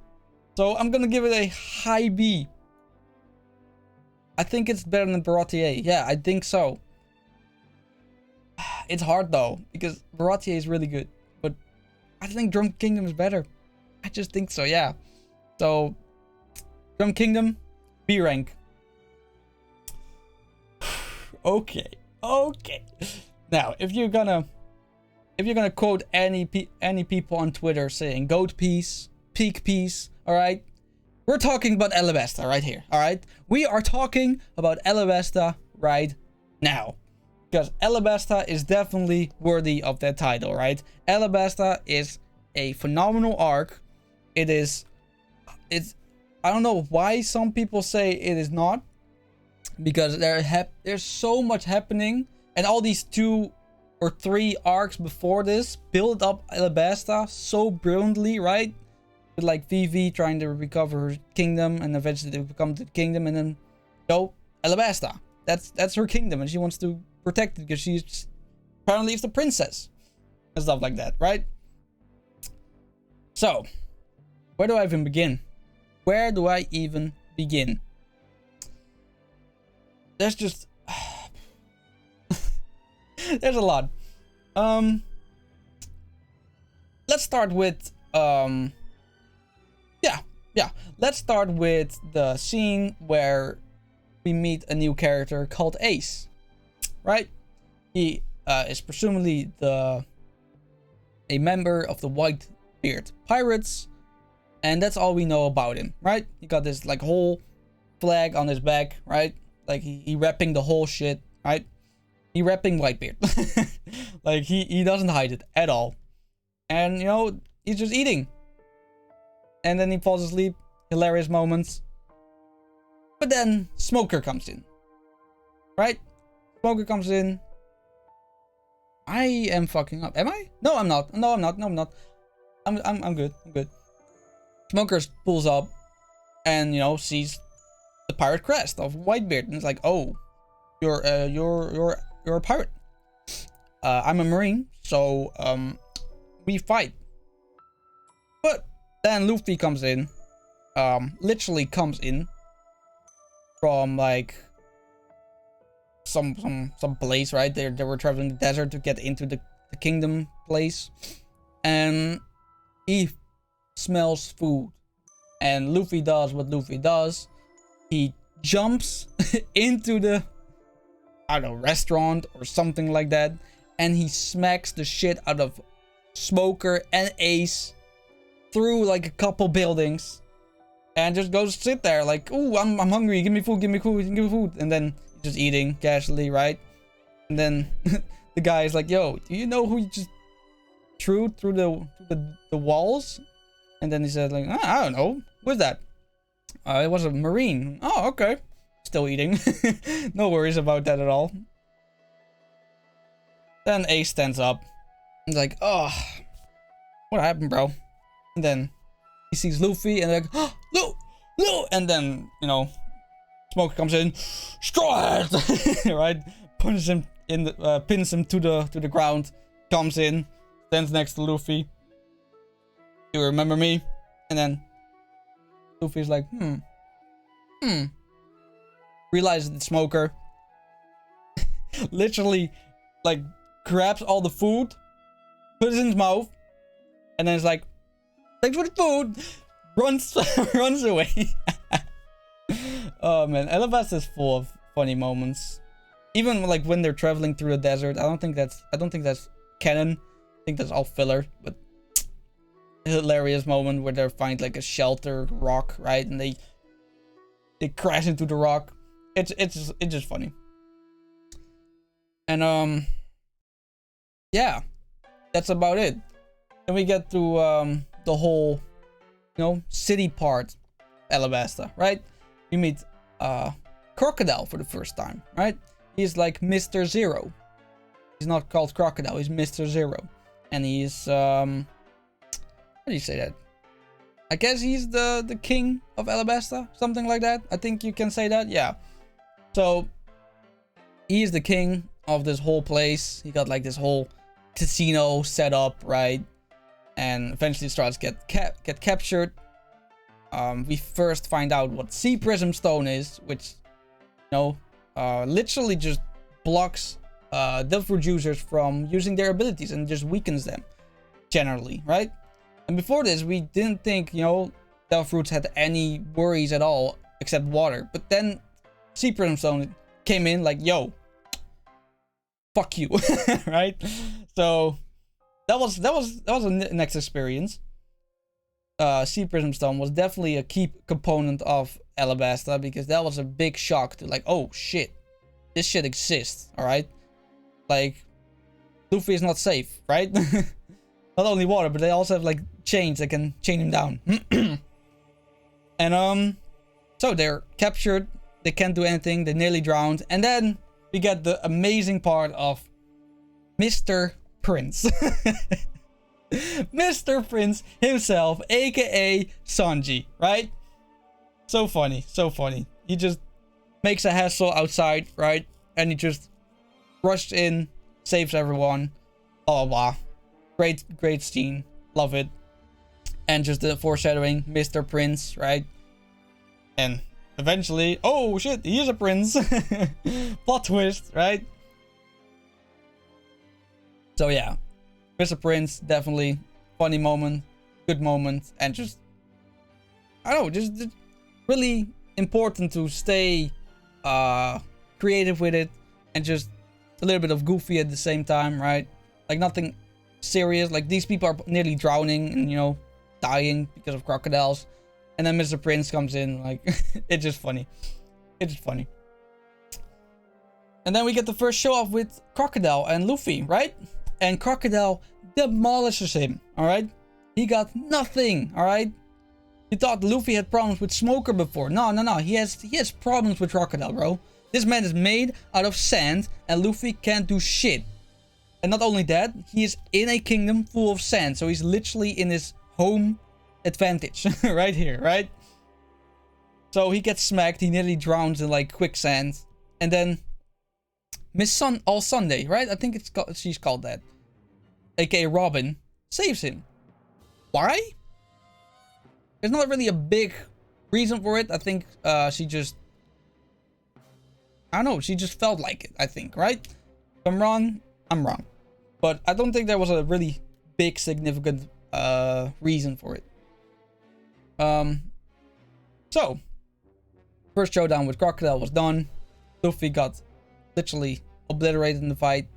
So, I'm gonna give it a high B. I think it's better than Baratie. Yeah, I think so. It's hard though, because Baratie is really good. But I think Drum Kingdom is better. I just think so, yeah. So, Drum Kingdom, B rank. Okay. Now, if you're gonna quote any people on Twitter saying goat piece, peak piece, all right, we're talking about Alabasta right here, all right. We are talking about Alabasta right now, because Alabasta is definitely worthy of that title, right? Alabasta is a phenomenal arc. It's I don't know why some people say it is not, because there's so much happening, and all these 2 or 3 arcs before this build up Alabasta so brilliantly, right? With like Vivi trying to recover her kingdom and eventually they become the kingdom, and then Alabasta. That's her kingdom, and she wants to protect it because she's apparently is the princess and stuff like that, right? So, where do I even begin? Where do I even begin? There's just there's a lot. Let's start with let's start with the scene where we meet a new character called Ace, right? He is presumably a member of the Whitebeard Pirates, and that's all we know about him, right? He got this like whole flag on his back, right? Like he repping the whole shit, right? He repping Whitebeard. Like he doesn't hide it at all. And you know, he's just eating. And then he falls asleep. Hilarious moments. But then Smoker comes in. Right? Smoker comes in. I am fucking up. Am I? No, I'm not. No, I'm not. No, I'm not. I'm good. I'm good. Smoker pulls up and, you know, sees the pirate crest of Whitebeard, and it's like, oh, you're a pirate. I'm a marine, so we fight. But then Luffy comes in, literally comes in from like some place, right? They were traveling the desert to get into the kingdom place, and he smells food, and Luffy does what Luffy does. He jumps into the, I don't know, restaurant or something like that, and he smacks the shit out of Smoker and Ace through like a couple buildings, and just goes to sit there like, ooh, I'm hungry, give me food, and then he's just eating casually, right? And then the guy is like, yo, do you know who you just threw through the walls? And then he said like, I don't know, who's that? It was a marine. Oh, okay. Still eating. No worries about that at all. Then Ace stands up. He's like, oh, what happened, bro? And then he sees Luffy and like, oh, Lu! And then, you know, Smoker comes in, straw hat, right? Punches him in the, pins him to the ground. Comes in, stands next to Luffy. You remember me? And then Luffy's like, realizes the Smoker. Literally, like, grabs all the food, puts it in his mouth, and then it's like, thanks for the food, runs away. Oh man, Alabasta is full of funny moments. Even like when they're traveling through the desert, I don't think that's canon. I think that's all filler, but hilarious moment where they find like a shelter rock, right? And they crash into the rock. It's just funny. And yeah, that's about it. Then we get to the whole, you know, city part, Alabasta, right? We meet Crocodile for the first time, right? He's like Mr. Zero. He's not called Crocodile, he's Mr. Zero. And he's how do you say that? I guess he's the king of Alabasta, something like that. I think you can say that, yeah. So he's the king of this whole place. He got like this whole casino set up, right? And eventually starts get captured. We first find out what Sea Prism Stone is, which, you know, literally just blocks the fruit users from using their abilities and just weakens them generally, right? And before this, we didn't think, you know, Delph Fruits had any worries at all except water. But then Sea Prism Stone came in like, yo, fuck you, right? So that was a next experience. Sea Prism Stone was definitely a key component of Alabasta, because that was a big shock to like, oh shit, this shit exists, alright? Like, Luffy is not safe, right? Not only water, but they also have like chains that can chain him down. And so they're captured, they can't do anything, they nearly drowned, and then we get the amazing part of Mr. Prince. Mr. Prince himself, aka Sanji, right? So funny, so funny. He just makes a hassle outside, right? And he just rushed in, saves everyone. Blah, blah, blah. Great scene. Love it. And just the foreshadowing, Mr. Prince, right? And eventually, oh shit, he is a prince. Plot twist, right? So yeah, Mr. Prince, definitely funny moment, good moment, and just, I don't know, just really important to stay creative with it, and just a little bit of goofy at the same time, right? Like nothing serious, like these people are nearly drowning and, you know, dying because of crocodiles, and then Mr. Prince comes in, like, it's just funny. It's just funny. And then we get the first show off with Crocodile and Luffy, right? And Crocodile demolishes him, alright? He got nothing, alright? You thought Luffy had problems with Smoker before. No. He has problems with Crocodile, bro. This man is made out of sand, and Luffy can't do shit. And not only that, he is in a kingdom full of sand. So he's literally in his home advantage. Right here, right? So he gets smacked. He nearly drowns in like quicksand. And then Miss All Sunday, right? I think she's called that. AKA Robin, saves him. Why? There's not really a big reason for it. I think she just, I don't know, she just felt like it, I think, right? If I'm wrong, I'm wrong. But I don't think there was a really big, significant reason for it. So, first showdown with Crocodile was done. Luffy got literally obliterated in the fight.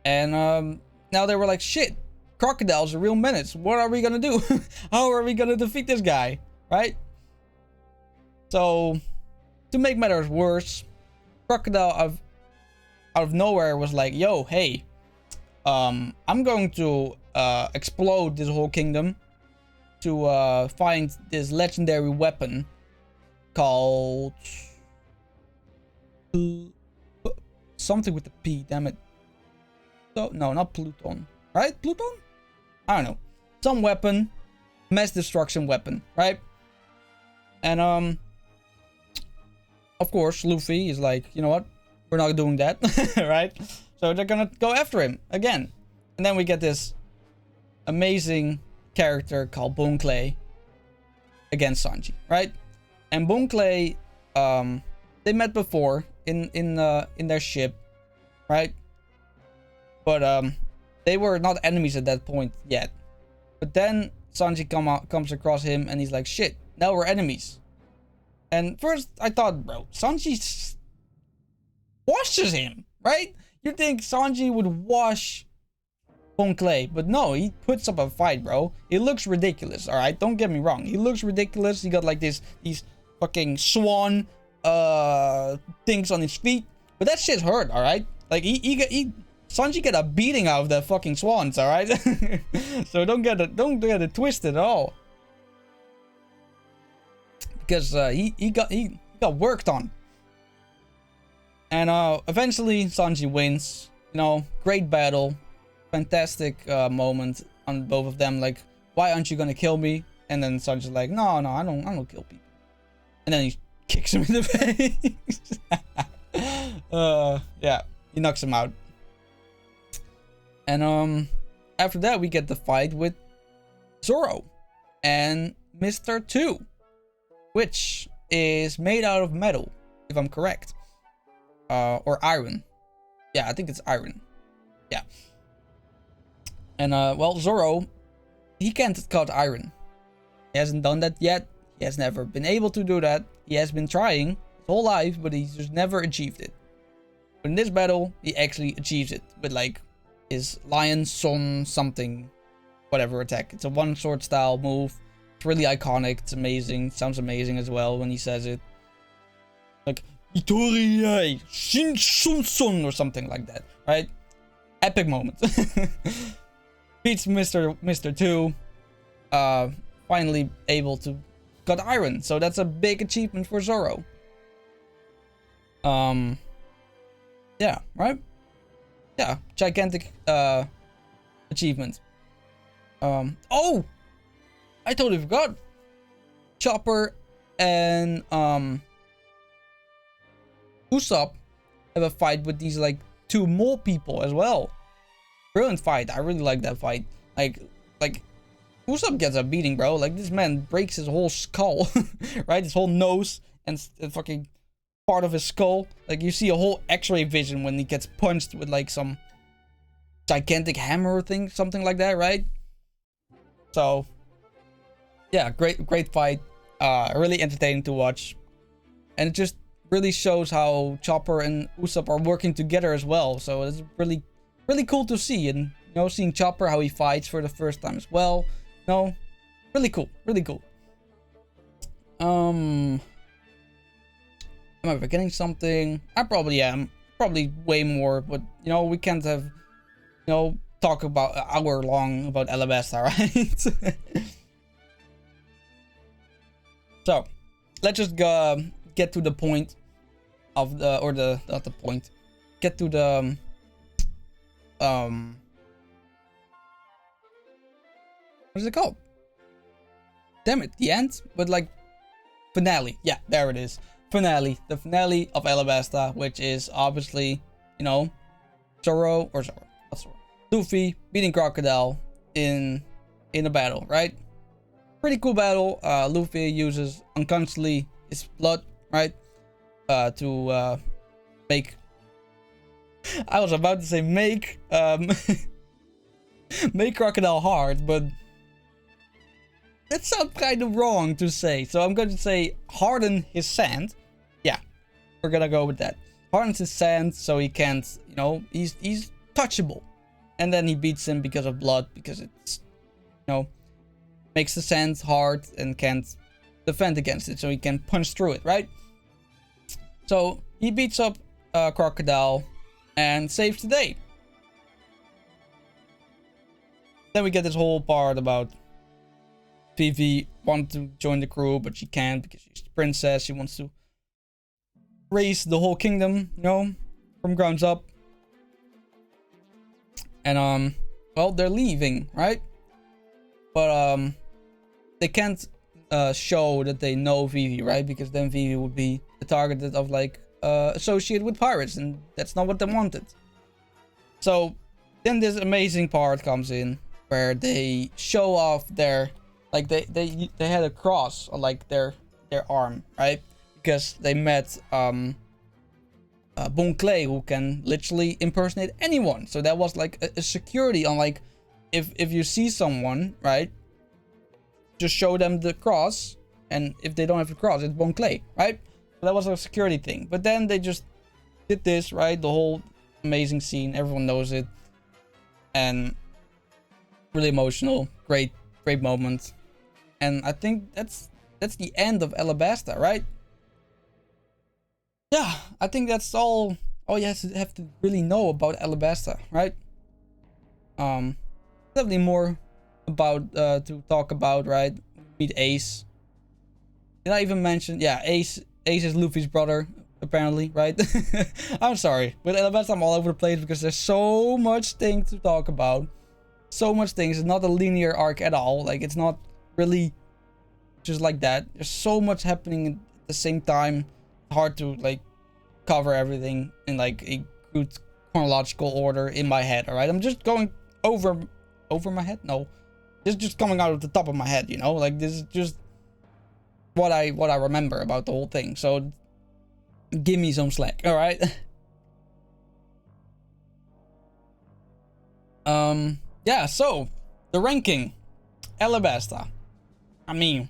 And now they were like, shit, Crocodile's a real menace. What are we gonna do? How are we gonna defeat this guy? Right? So, to make matters worse, Crocodile out of nowhere was like, yo, hey, I'm going to explode this whole kingdom to find this legendary weapon called something with the P, damn it. So, no, not Pluton. Right? Pluton? I don't know. Some weapon. Mass destruction weapon, right? And of course, Luffy is like, you know what? We're not doing that, right? So they're gonna go after him again. And then we get this amazing character called Bone Clay against Sanji, right? And Bone Clay, they met before in their ship, right? But they were not enemies at that point yet. But then Sanji comes across him and he's like, shit, now we're enemies. And first I thought, bro, Sanji washes him, right? You think Sanji would wash Bon Clay. But no, he puts up a fight, bro. It looks ridiculous, alright? Don't get me wrong. He looks ridiculous. He got like these fucking swan things on his feet. But that shit's hurt, alright? Like, Sanji get a beating out of the fucking swans, alright? So don't get it twisted at all. Because he got worked on. And eventually Sanji wins. You know, great battle. Fantastic moment on both of them. Like, why aren't you gonna kill me? And then Sanji's like, no, I don't kill people. And then he kicks him in the face. Yeah, he knocks him out. And after that we get the fight with Zoro and Mr. 2, which is made out of metal, if I'm correct. Or iron. Yeah, I think it's iron. Yeah. And well, Zoro, he can't cut iron. He hasn't done that yet. He has never been able to do that. He has been trying his whole life, but he's just never achieved it. But in this battle, he actually achieves it with like his Lion Sun something, whatever attack. It's a one sword style move. It's really iconic. It's amazing. Sounds amazing as well when he says it. Like Itori Shin Sun or something like that, right? Epic moment. Beats Mr. 2. Finally able to cut iron. So that's a big achievement for Zoro. Yeah, right? Yeah, gigantic achievement. Oh! I totally forgot. Chopper and Usopp have a fight with these like 2 more people as well. Brilliant fight. I really like that fight. Like Usopp gets a beating, bro. Like, this man breaks his whole skull, right? His whole nose and fucking part of his skull. Like, you see a whole X-ray vision when he gets punched with like some gigantic hammer thing, something like that, right? So, yeah, great fight. Really entertaining to watch, and it just really shows how Chopper and Usopp are working together as well. So it's really cool to see, and you know, seeing Chopper how he fights for the first time as well. No, really cool. Am I forgetting something? I probably am. Probably way more, but you know, we can't have, you know, talk about an hour long about Alabasta, right? So, let's just get to the point of the, or the, not the point. Get to the, what is it called? Damn it, the end? But like, finale. Yeah, there it is. Finale. The finale of Alabasta, which is obviously, you know, Luffy beating Crocodile in a battle, right? Pretty cool battle. Luffy uses unconsciously his blood, right? To make... I was about to say make make Crocodile hard, but that sounds kind of wrong to say. So I'm going to say harden his sand. Yeah, we're gonna go with that. Hardens his sand so he can't, you know, he's touchable. And then he beats him because of blood, because it's, you know, makes the sand hard and can't defend against it, so he can punch through it, right? So he beats up Crocodile and saves the day. Then we get this whole part about Vivi wanting to join the crew, but she can't because she's the princess. She wants to raise the whole kingdom, you know, from grounds up. And well, they're leaving, right? But they can't show that they know Vivi, right? Because then Vivi would be targeted of like associated with pirates, and that's not what they wanted. So then this amazing part comes in where they show off their, like, they had a cross on like their arm, right? Because they met Bon Clay, who can literally impersonate anyone. So that was like a security on, like, if you see someone, right, just show them the cross, and if they don't have the cross, it's Bon Clay, right? So that was a security thing. But then they just did this, right? The whole amazing scene, everyone knows it. And really emotional. Great moment. And I think that's the end of Alabasta, right? Yeah, I think that's all you have to really know about Alabasta, right? Definitely more about to talk about, right? Meet Ace. Did I even mention? Yeah, Ace is Luffy's brother, apparently, right? I'm sorry. With Alabasta, I'm all over the place because there's so much things to talk about. So much things. It's not a linear arc at all. Like, it's not really just like that. There's so much happening at the same time. Hard to, like, cover everything in, like, a good chronological order in my head, alright? I'm just going over my head? No. This is just coming out of the top of my head, you know? Like, this is just what I remember about the whole thing. So give me some slack, alright? Yeah, so the ranking. Alabasta. I mean,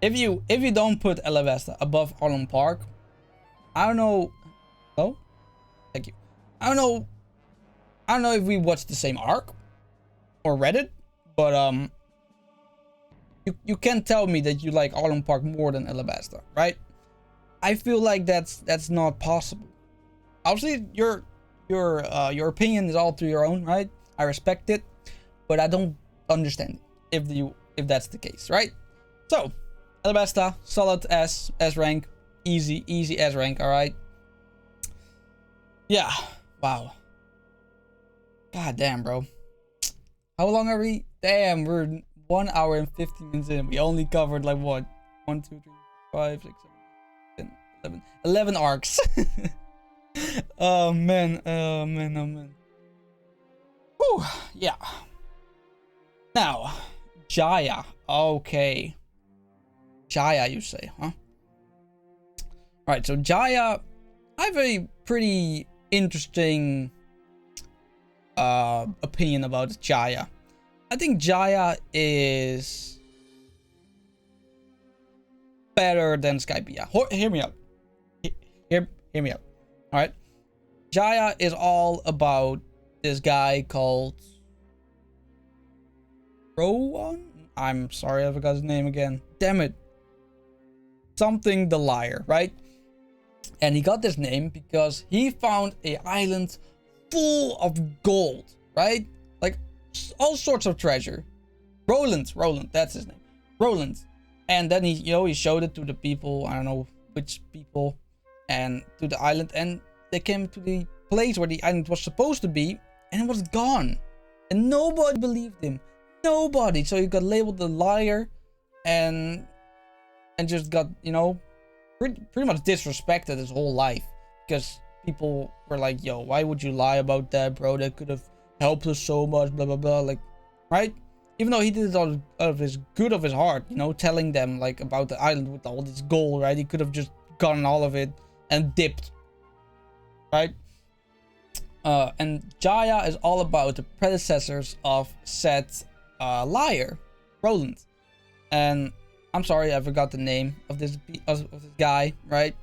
if you don't put Alabasta above Arlong Park, I don't know. Oh, thank you. I don't know if we watched the same arc or read it, but you can't tell me that you like Arlong Park more than Alabasta, right? I feel like that's not possible. Obviously, your opinion is all to your own, right? I respect it, but I don't understand if that's the case, right? So, Alabasta, solid S rank, easy S rank, all right. Yeah, wow. God damn, bro. How long are we? Damn, we're 1 hour and 15 minutes in. We only covered like what? 1, 2, 3, 5, 6, 7, 10, 11 arcs. Oh man. Whew, yeah. Now, Jaya. Okay. Jaya, you say, huh? Alright, so Jaya, I have a pretty interesting opinion about Jaya. I think Jaya is better than Skypiea. Hear me out. Hear me out. Alright. Jaya is all about this guy called Rowan? I'm sorry, I forgot his name again. Damn it. Something the Liar, right? And he got this name because he found an island full of gold, right? Like all sorts of treasure. Roland, that's his name. Roland. And then he showed it to the people, I don't know which people, and to the island, and they came to the place where the island was supposed to be, and it was gone. And nobody believed him. Nobody. So he got labeled the liar and just got, pretty much disrespected his whole life, because people were like, yo, why would you lie about that, bro? That could have helped us so much, blah blah blah, like, right? Even though he did it out of his good of his heart, telling them like about the island with all this gold, right? He could have just gotten all of it and dipped, right? And Jaya is all about the predecessors of said liar, Roland. And I'm sorry, I forgot the name of this guy, right?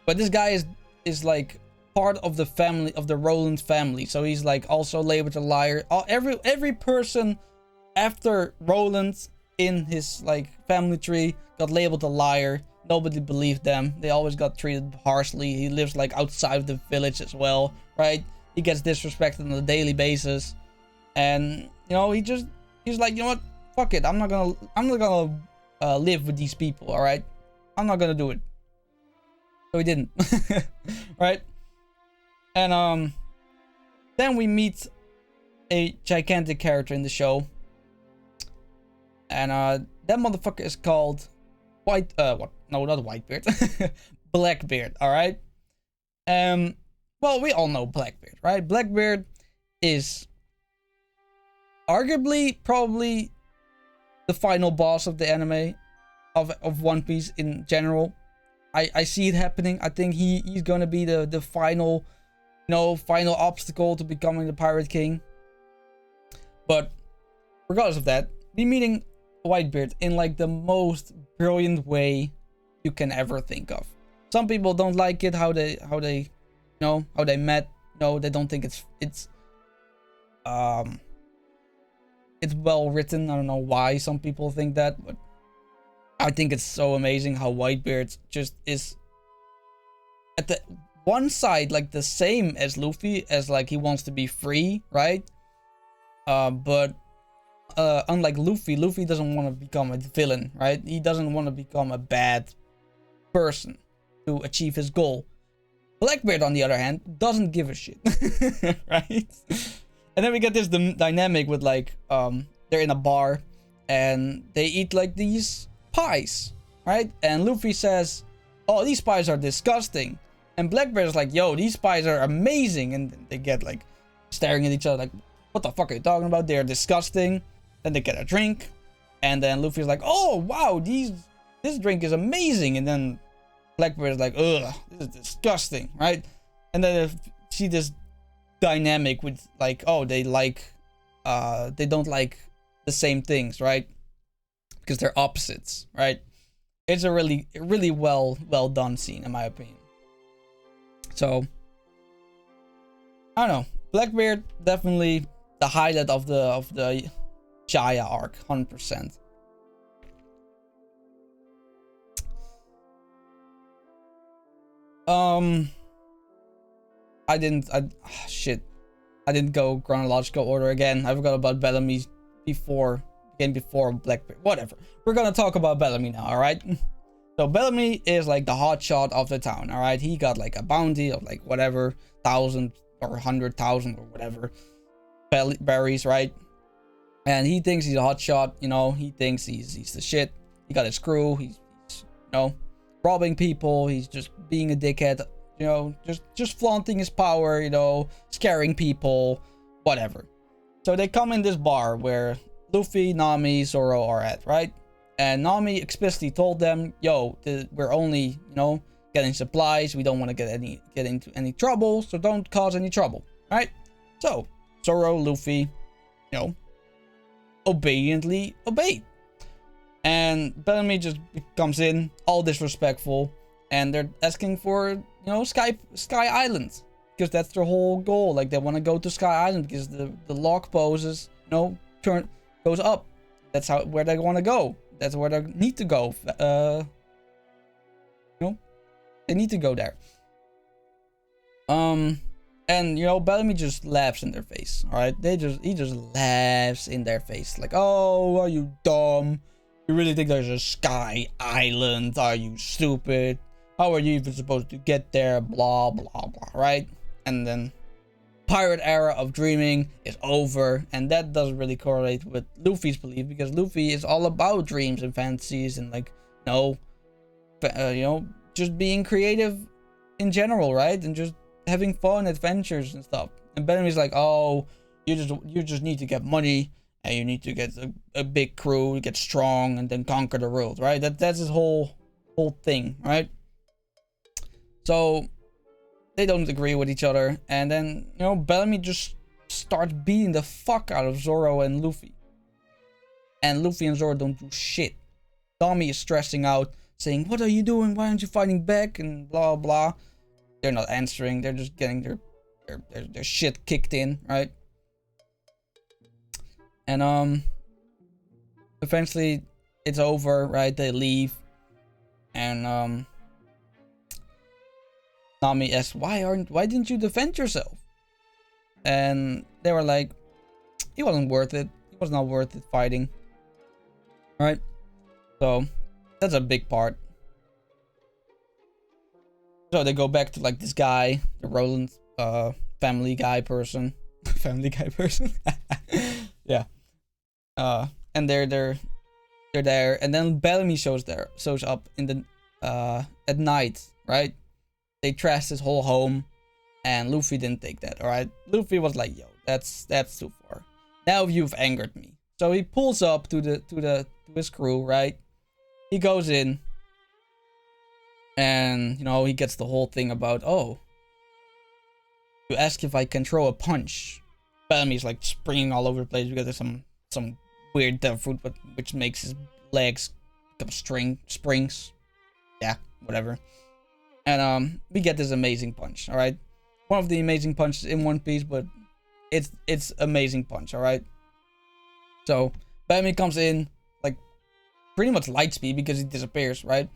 But this guy is like part of the family of the Roland family, so he's like also labeled a liar. Every person after Roland in his like family tree got labeled a liar. Nobody believed them. They always got treated harshly. He lives like outside of the village as well, right? He gets disrespected on a daily basis, and he's like, you know what? Fuck it. I'm not gonna live with these people. All right, I'm not gonna do it. So he didn't, right? And then we meet a gigantic character in the show, and that motherfucker is called White. What? No, not Whitebeard. Blackbeard. All right. Well, we all know Blackbeard, right? Blackbeard is arguably probably the final boss of the anime of One Piece in general. I see it happening. I think he's gonna be the final, final obstacle to becoming the Pirate King. But regardless of that, we're meeting Whitebeard in like the most brilliant way you can ever think of. Some people don't like it how they met. They don't think it's it's well written. I don't know why some people think that, but I think it's so amazing how Whitebeard just is at the one side like the same as Luffy, as like he wants to be free, right? But unlike Luffy, Luffy doesn't want to become a villain, right? He doesn't want to become a bad person to achieve his goal. Blackbeard, on the other hand, doesn't give a shit, right? And then we get this dynamic with like, they're in a bar and they eat like these pies, right? And Luffy says, oh, these pies are disgusting. And Blackbeard is like, yo, these pies are amazing. And they get like staring at each other like, what the fuck are you talking about? They're disgusting. Then they get a drink. And then Luffy's like, oh, wow, this drink is amazing. And then Blackbeard is like, ugh, this is disgusting, right? And then see this dynamic with like, oh, they don't like the same things, right? Because they're opposites, right? It's a really well done scene, in my opinion. So I don't know, Blackbeard definitely the highlight of the Jaya arc, 100%. I didn't go chronological order again. I forgot about Bellamy before Blackbeard. Whatever. We're gonna talk about Bellamy now, alright? So Bellamy is like the hotshot of the town, alright? He got like a bounty of like whatever, 1,000 or 100,000 or whatever berries, right? And he thinks he's a hotshot, you know, he thinks he's the shit. He got his crew, he's you know, robbing people, he's just being a dickhead, you know, just flaunting his power, you know, scaring people, whatever. So they come in this bar where Luffy, Nami, Zoro are at, right? And Nami explicitly told them, yo, we're only, you know, getting supplies. We don't want to get into any trouble, so don't cause any trouble, right? So Zoro, Luffy, you know, obediently obeyed. And Bellamy just comes in, all disrespectful, and they're asking for, you know, Sky Island, because that's their whole goal. Like, they want to go to Sky Island because the log poses, you know, goes up. That's where they want to go. That's where they need to go. You know, they need to go there. And you know, Bellamy just laughs in their face. All right, he just laughs in their face, like, oh, are you dumb? You really think there's a Sky Island? Are you stupid? How are you even supposed to get there? Blah blah blah. Right? And then pirate era of dreaming is over, and that doesn't really correlate with Luffy's belief, because Luffy is all about dreams and fantasies and, like, you know, just being creative in general, right? And just having fun, adventures and stuff. And Bellamy's like, oh, you just need to get money, and you need to get a big crew, get strong, and then conquer the world, right? That's his whole thing, right? So they don't agree with each other, and then, you know, Bellamy just starts beating the fuck out of Zoro and Luffy. And Luffy and Zoro don't do shit. Nami is stressing out, saying, what are you doing? Why aren't you fighting back? And blah blah. They're not answering. They're just getting their shit kicked in, right? And eventually it's over, right? They leave, and Nami asks, why didn't you defend yourself? And they were like, he wasn't worth it. He was not worth it fighting. Right? So that's a big part. So they go back to, like, this guy, the Roland family guy person. Family guy person. Yeah. And they're there, and then Bellamy shows up in the at night, right? They trashed his whole home, and Luffy didn't take that, alright? Luffy was like, yo, that's too far. Now you've angered me. So he pulls up to his crew, right? He goes in, and, you know, he gets the whole thing about, oh, you ask if I can throw a punch. Bellamy's like springing all over the place because there's some weird devil fruit, which makes his legs become springs. Yeah, whatever. And we get this amazing punch, all right? One of the amazing punches in One Piece, but it's amazing punch, all right? So Bambi comes in like pretty much light speed because he disappears, right?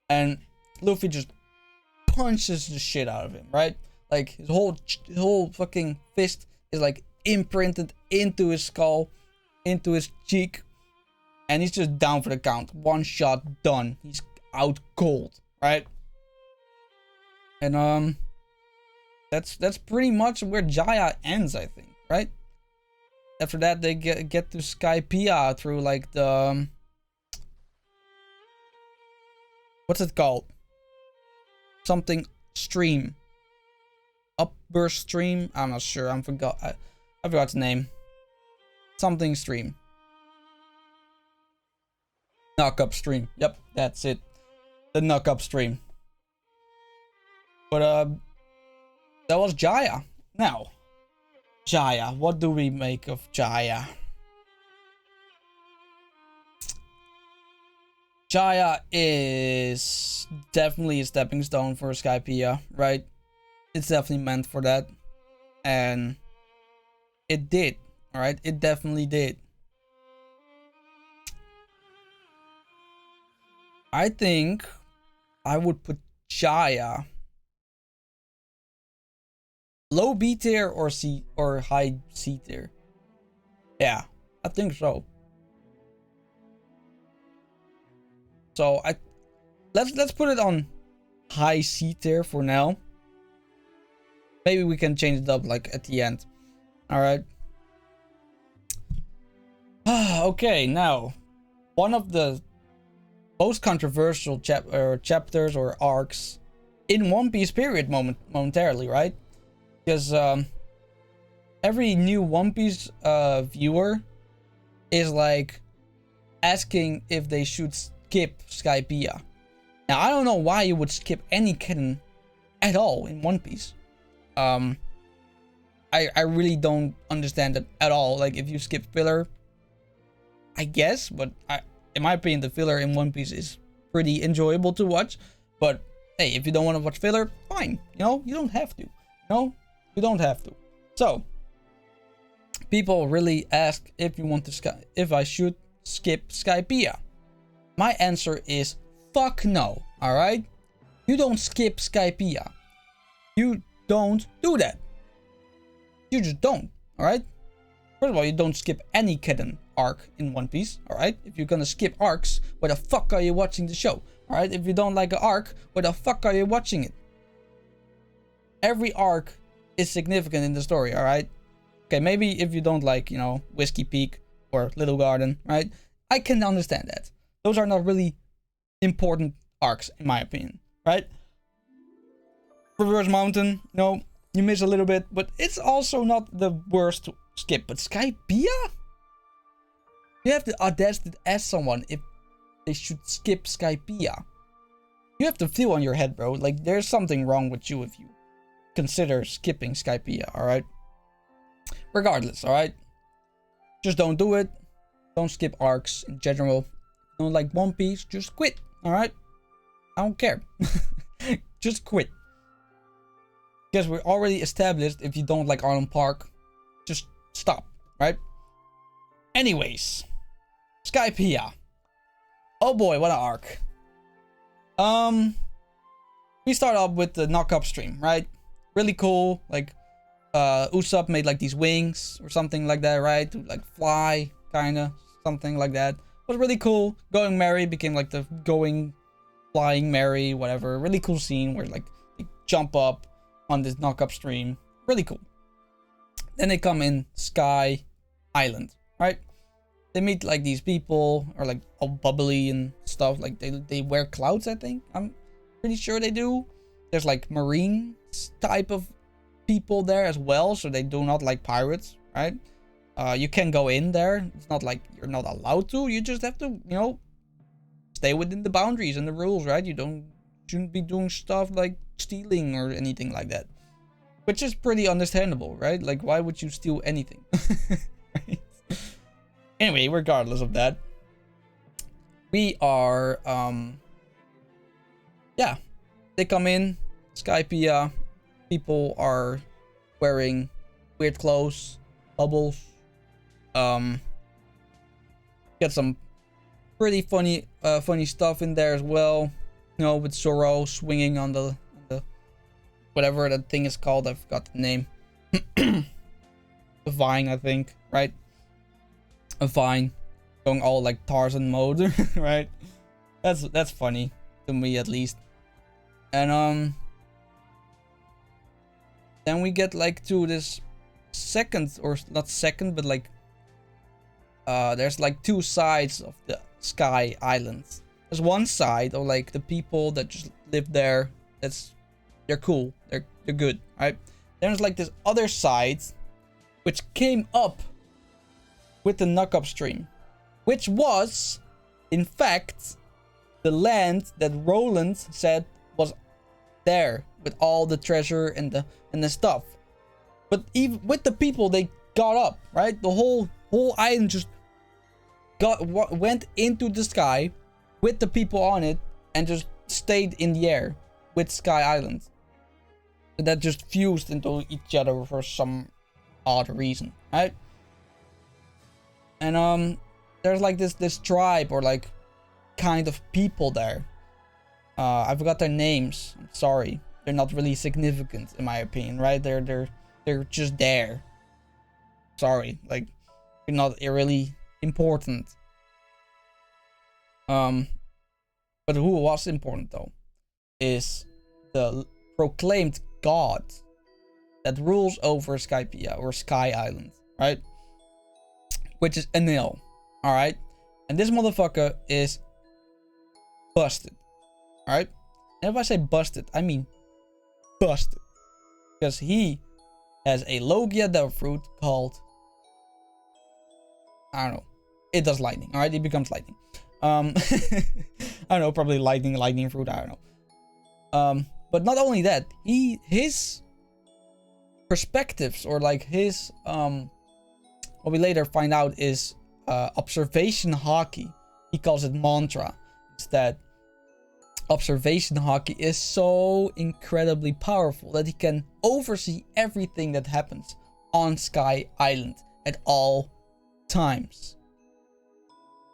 And Luffy just punches the shit out of him, right? Like his whole fucking fist is like imprinted into his skull, into his cheek, and he's just down for the count. One shot, done. He's out cold, right? And that's pretty much where Jaya ends, I think, right? After that, they get to Skypiea through like the what's it called? Something stream. Upburst stream? I'm not sure. I forgot the name. Something stream. Knock up stream. Yep, that's it. The knock up stream. But that was Jaya. Now, Jaya. What do we make of Jaya? Jaya is definitely a stepping stone for Skypiea, right? It's definitely meant for that. And it did, alright? It definitely did. I think I would put Jaya low B tier or C or high C tier. Yeah, I think so. So let's put it on high C tier for now. Maybe we can change it up like at the end. All right. Okay, now one of the most controversial chapters or arcs in One Piece period momentarily, right? Because every new One Piece viewer is like asking if they should skip Skypiea. Now I don't know why you would skip any canon at all in One Piece. I really don't understand that at all. Like if you skip filler, I guess, but in my opinion, the filler in One Piece is pretty enjoyable to watch. But hey, if you don't want to watch filler, fine. You know, you don't have to. You don't have to. So people really ask if you want to if I should skip Skypiea. My answer is fuck no. All right, you don't skip Skypiea. You don't do that. You just don't. All right. First of all, you don't skip any canon arc in One Piece. All right. If you're gonna skip arcs, why the fuck are you watching the show? All right. If you don't like an arc, why the fuck are you watching it? Every arc is significant in the story. All right. Okay. Maybe if you don't like, you know, Whisky Peak or Little Garden, right? I can understand that. Those are not really important arcs in my opinion, right? Reverse Mountain, no, you miss a little bit, but it's also not the worst to skip. But Skypiea? You have the audacity to ask someone if they should skip Skypiea. You have to feel on your head, bro. Like, there's something wrong with you if you consider skipping Skypiea, alright? Regardless, alright? Just don't do it. Don't skip arcs in general. You don't like One Piece, just quit, alright? I don't care. Just quit. Because we're already established, if you don't like Arlong Park, just stop, right? Anyways, Skypiea. Oh boy, what an arc. We start off with the knock-up stream, right? Really cool. Like, Usopp made like these wings or something like that, right? To like fly, kinda, something like that. It was really cool. Going Merry became like the going, flying Merry, whatever. Really cool scene where like they jump up on this knock-up stream. Really cool. Then they come in Sky Island, right? They meet like these people are like all bubbly and stuff. Like they wear clouds, I think. I'm pretty sure they do. There's like marine type of people there as well, so they do not like pirates, right? You can go in there. It's not like you're not allowed to. You just have to, you know, stay within the boundaries and the rules, right? You shouldn't be doing stuff like stealing or anything like that, which is pretty understandable, right? Like, why would you steal anything? Right? Anyway, regardless of that, we are yeah, they come in Skypiea. People are wearing weird clothes, bubbles. Get some pretty funny stuff in there as well. You know, with Zoro swinging on the whatever that thing is called. I forgot the name. A vine, I think, right? A vine, going all like Tarzan mode, right? That's funny to me at least. And then we get like to this second, or not second, but like there's like two sides of the Sky Island. There's one side of like the people that just live there. They're cool. They're good, right? Then there's like this other side, which came up with the knock-up stream, which was, in fact, the land that Roland said was there with all the treasure and the stuff. But even with the people, they got up, right? The whole island just went into the sky with the people on it and just stayed in the air with Sky Island. That just fused into each other for some odd reason, right? And there's like this tribe or like kind of people there. I forgot their names. I'm sorry. They're not really significant in my opinion, right? They're just there. Sorry, like they're not really important. But who was important though is the proclaimed god that rules over Skypiea or Sky Island, right? Which is Enel, alright? And this motherfucker is busted, alright? And if I say busted, I mean busted. Because he has a Logia devil fruit called, I don't know, it does lightning, alright? It becomes lightning. I don't know, probably lightning fruit, I don't know. But not only that, his perspectives, or like his what we later find out is observation hockey. He calls it mantra. It's that observation hockey is so incredibly powerful that he can oversee everything that happens on Sky Island at all times.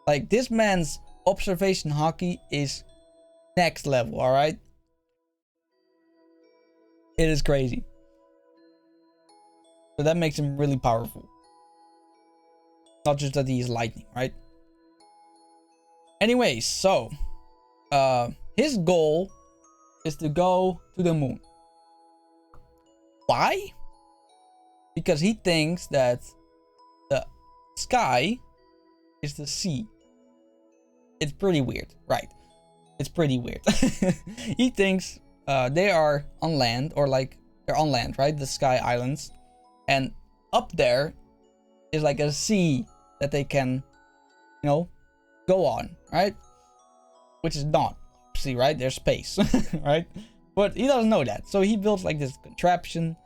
Like, this man's observation hockey is next level, alright? It is crazy. So that makes him really powerful. Not just that he is lightning, right? Anyways, so his goal is to go to the moon. Why? Because he thinks that the sky is the sea. It's pretty weird, right? It's pretty weird. He thinks they are on land, or like they're on land, right? The Sky Islands. And up there is like a sea that they can, you know, go on, right? Which is not sea, right? There's space, right? But he doesn't know that. So he builds like this contraption,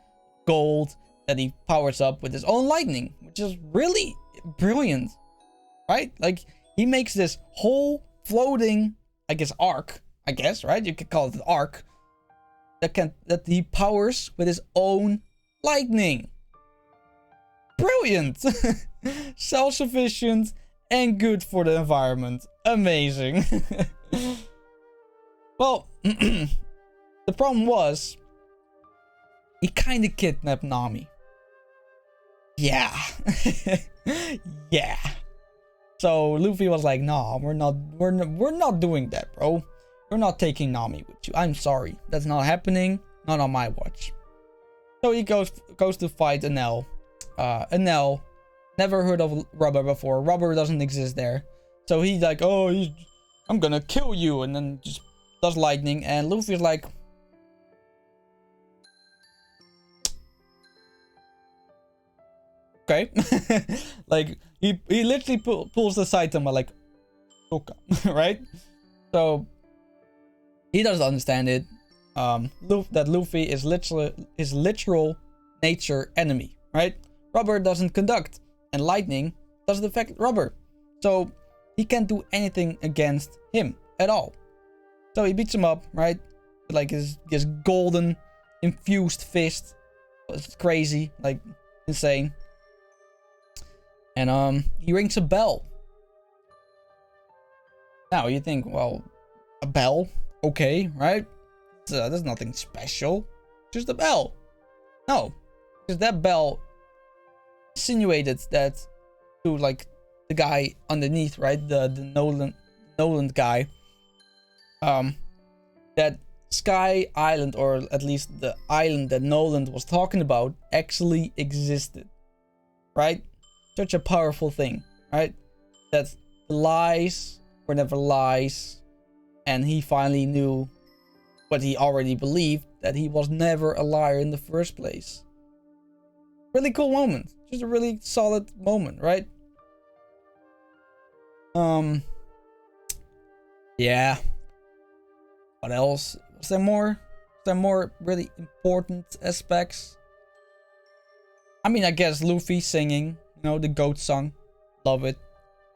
gold, that he powers up with his own lightning, which is really brilliant, right? Like, he makes this whole floating, I guess, arc, I guess, right? You could call it an arc that he powers with his own lightning. Brilliant. Self-sufficient and good for the environment. Amazing. Well, the problem was he kind of kidnapped Nami. Yeah. Yeah. So Luffy was like, "Nah, we're not doing that, bro. We're not taking Nami with you. I'm sorry. That's not happening. Not on my watch." So he goes to fight Enel. Enel, never heard of Rubber before. Rubber doesn't exist there. So he's like, "Oh, I'm gonna kill you," and then just does lightning. And Luffy's like, okay. Like, he literally pulls the Saitama like, okay, right? So he doesn't understand it. That Luffy is his literal nature enemy, right? Rubber doesn't conduct, and lightning doesn't affect Rubber. So he can't do anything against him at all. So he beats him up, right? With like his golden infused fist. It's crazy, like insane. And he rings a bell. Now you think, well, a bell, okay, right? There's nothing special, just a bell. No, because that bell insinuated that to like the guy underneath, right? The Nolan guy. That Sky Island, or at least the island that Nolan was talking about, actually existed, right? Such a powerful thing, right? That lies were never lies, and he finally knew what he already believed, that he was never a liar in the first place. Really cool moment. Just a really solid moment, right? Yeah. What else? Was there more? Was there more really important aspects? I mean, I guess Luffy singing, you know, the goat song. Love it.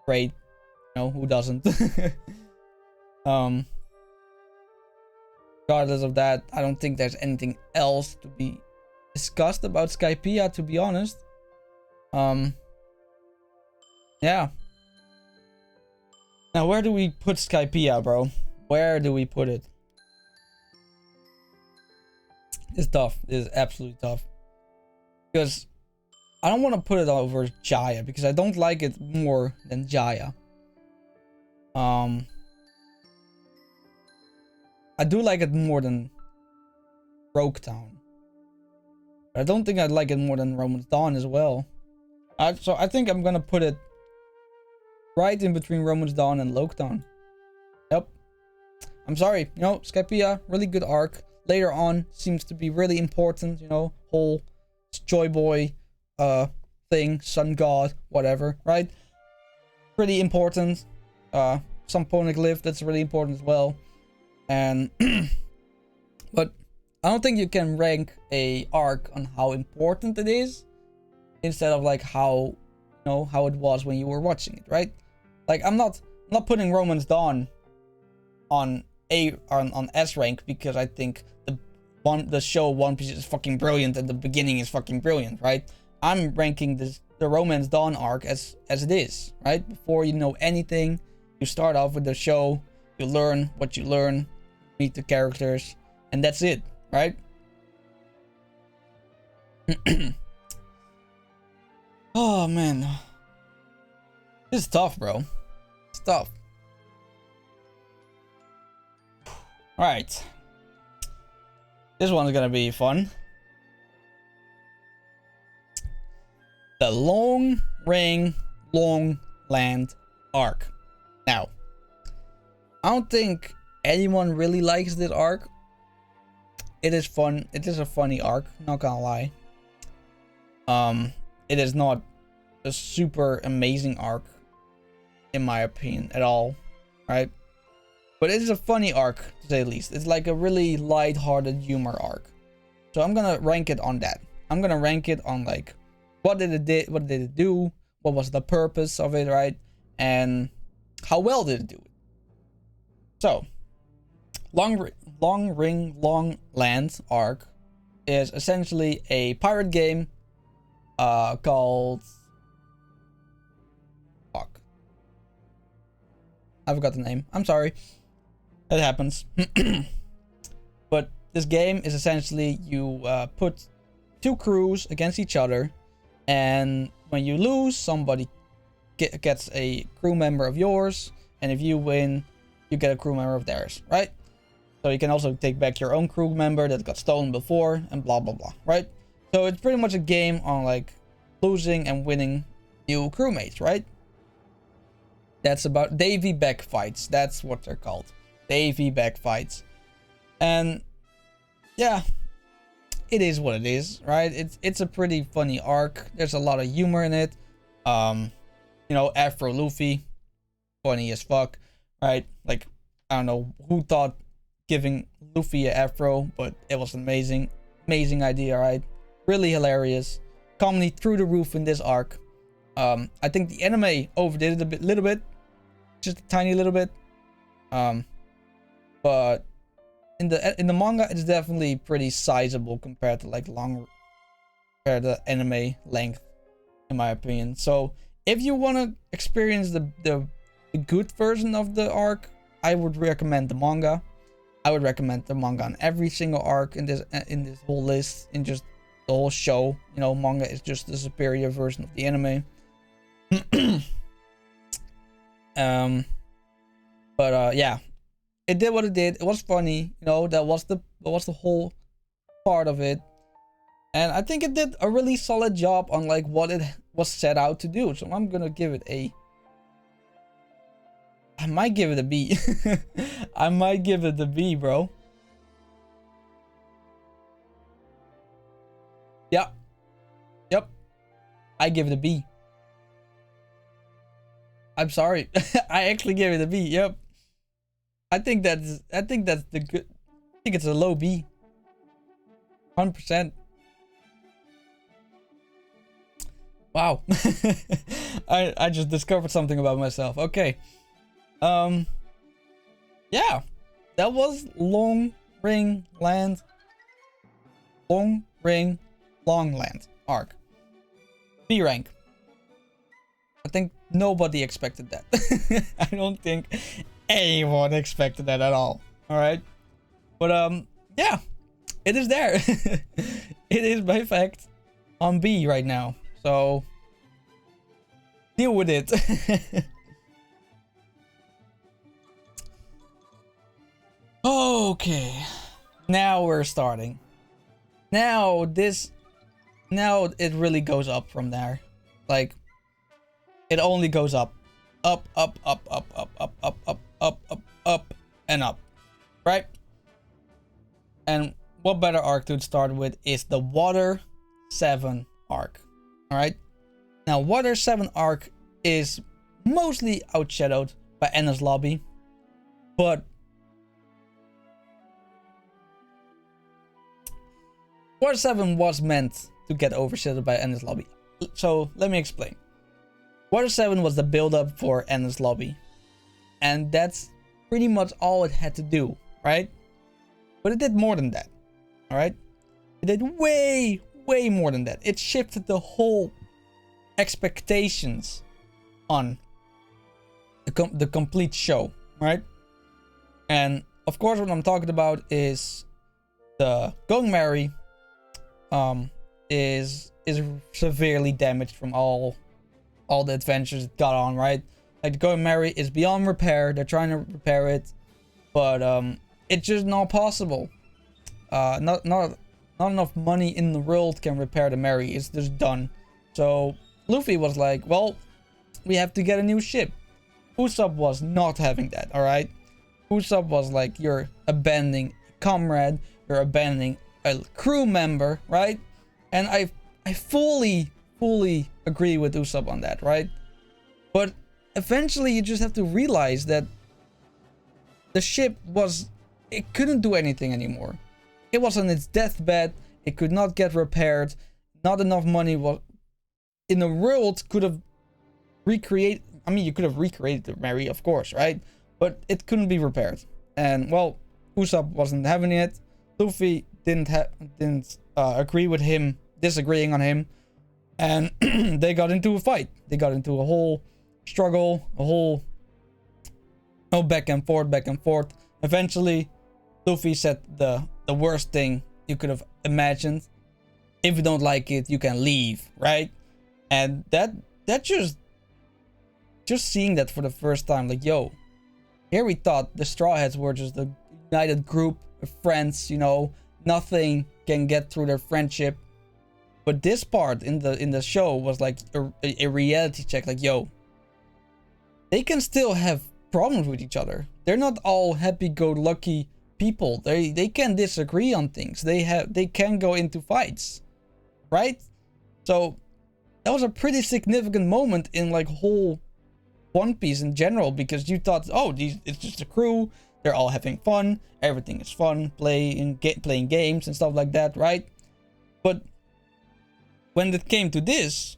Great. You know, who doesn't? Regardless of that, I don't think there's anything else to be discussed about Skypiea, to be honest. Yeah. Now, where do we put Skypiea, bro? Where do we put it? It's tough. It's absolutely tough. Because I don't want to put it over Jaya, because I don't like it more than Jaya. I do like it more than Loguetown. I don't think I'd like it more than Romance Dawn as well. So I think I'm gonna put it right in between Romance Dawn and Loguetown. Yep. I'm sorry, you know, Skypiea, really good arc. Later on, seems to be really important, you know, whole Joy Boy thing, Sun God, whatever, right? Pretty important. Some poneglyph, that's really important as well. And but I don't think you can rank a arc on how important it is, instead of like how, you know, how it was when you were watching it, right? Like I'm not putting Romance Dawn on S rank, because I think the show One Piece is fucking brilliant and the beginning is fucking brilliant, right? I'm ranking the Romance Dawn arc as it is, right? Before you know anything, you start off with the show, you learn what you learn, meet the characters, and that's it, right? Oh man, this is tough, bro. It's tough. All right, this one's gonna be fun. The Long Ring, Long Land arc. Now, I don't think anyone really likes this arc. It is fun. It is a funny arc, not gonna lie. It is not a super amazing arc, in my opinion, at all, right? But it is a funny arc, to say the least. It's like a really light-hearted humor arc. So I'm gonna rank it on that. I'm gonna rank it on like, what did it do? What was the purpose of it, right? And how well did it do it? So, Long Ring, Long Land arc is essentially a pirate game called... Fuck. I forgot the name. I'm sorry. It happens. But this game is essentially you put two crews against each other, and when you lose, somebody gets a crew member of yours, and if you win, you get a crew member of theirs, right? So you can also take back your own crew member that got stolen before, and blah blah blah, right? So it's pretty much a game on like losing and winning new crewmates, right? That's about Davy back fights. That's what they're called. Davy back fights. And yeah, it is what it is, right? It's a pretty funny arc. There's a lot of humor in it. You know, Afro Luffy, funny as fuck, right? Like, I don't know who thought giving Luffy an afro, but it was an amazing idea, right? Really hilarious. Comedy through the roof in this arc. I think the anime overdid it a little bit, just a tiny little bit. But in the manga, it's definitely pretty sizable compared to like compared to anime length, in my opinion. So if you want to experience the the good version of the arc, I would recommend the manga. I would recommend the manga on every single arc in this whole list, in just the whole show. You know, manga is just the superior version of the anime. Yeah, it did what it did. It was funny, you know. That was the whole part of it, and I think it did a really solid job on like what it was set out to do. So I'm gonna give it a. I might give it a B. I might give it a B, bro. Yeah. Yep. I give it a B. I'm sorry. I actually gave it a B. Yep. I think that's the good. I think it's a low B. 100%. Wow. I just discovered something about myself. Okay. Yeah. That was Long Ring Land arc. B rank. I think nobody expected that. I don't think anyone expected that at all. Alright. But yeah. It is there. It is by fact on B right now. So deal with it. Okay. Now we're starting. Now it really goes up from there. Like, it only goes up. Up, up, up, up, up, up, up, up, up, up, up, and up. Right? And what better arc to start with is the Water 7 arc. Alright? Now, Water 7 arc is mostly outshadowed by Enies Lobby. But Water 7 was meant to get overshadowed by Enies Lobby. So, let me explain. Water 7 was the build-up for Enies Lobby. And that's pretty much all it had to do, right? But it did more than that, alright? It did way more than that. It shifted the whole expectations on the complete show, right? And, of course, what I'm talking about is the Going Merry is severely damaged from all the adventures it got on, right? Like, the Going Merry is beyond repair. They're trying to repair it, but it's just not possible. Not enough money in the world can repair the Merry. It's just done. So Luffy was like, well, we have to get a new ship. Usopp was not having that, alright? Usopp was like, you're abandoning a comrade, you're abandoning a crew member, right? And I fully agree with Usopp on that, right? But eventually you just have to realize that the ship it couldn't do anything anymore. It was on its deathbed. It could not get repaired. Not enough money was in the world could have recreated. I mean, you could have recreated the Merry, of course, right? But it couldn't be repaired. And well, Usopp wasn't having it. Luffy didn't agree with him, disagreeing on him, and they got into a fight. They got into a whole struggle, a whole back and forth. Eventually, Luffy said the worst thing you could have imagined. If you don't like it, you can leave, right? And that just seeing that for the first time, like, yo, here we thought the Straw Hats were just a united group of friends, you know, nothing can get through their friendship. But this part in the show was like a reality check, like, yo, they can still have problems with each other. They're not all happy-go-lucky people. They can disagree on things. They can go into fights, right? So that was a pretty significant moment in like whole One Piece in general, because you thought, oh, it's just a crew. They're all having fun. Everything is fun. Playing games and stuff like that, right? But when it came to this,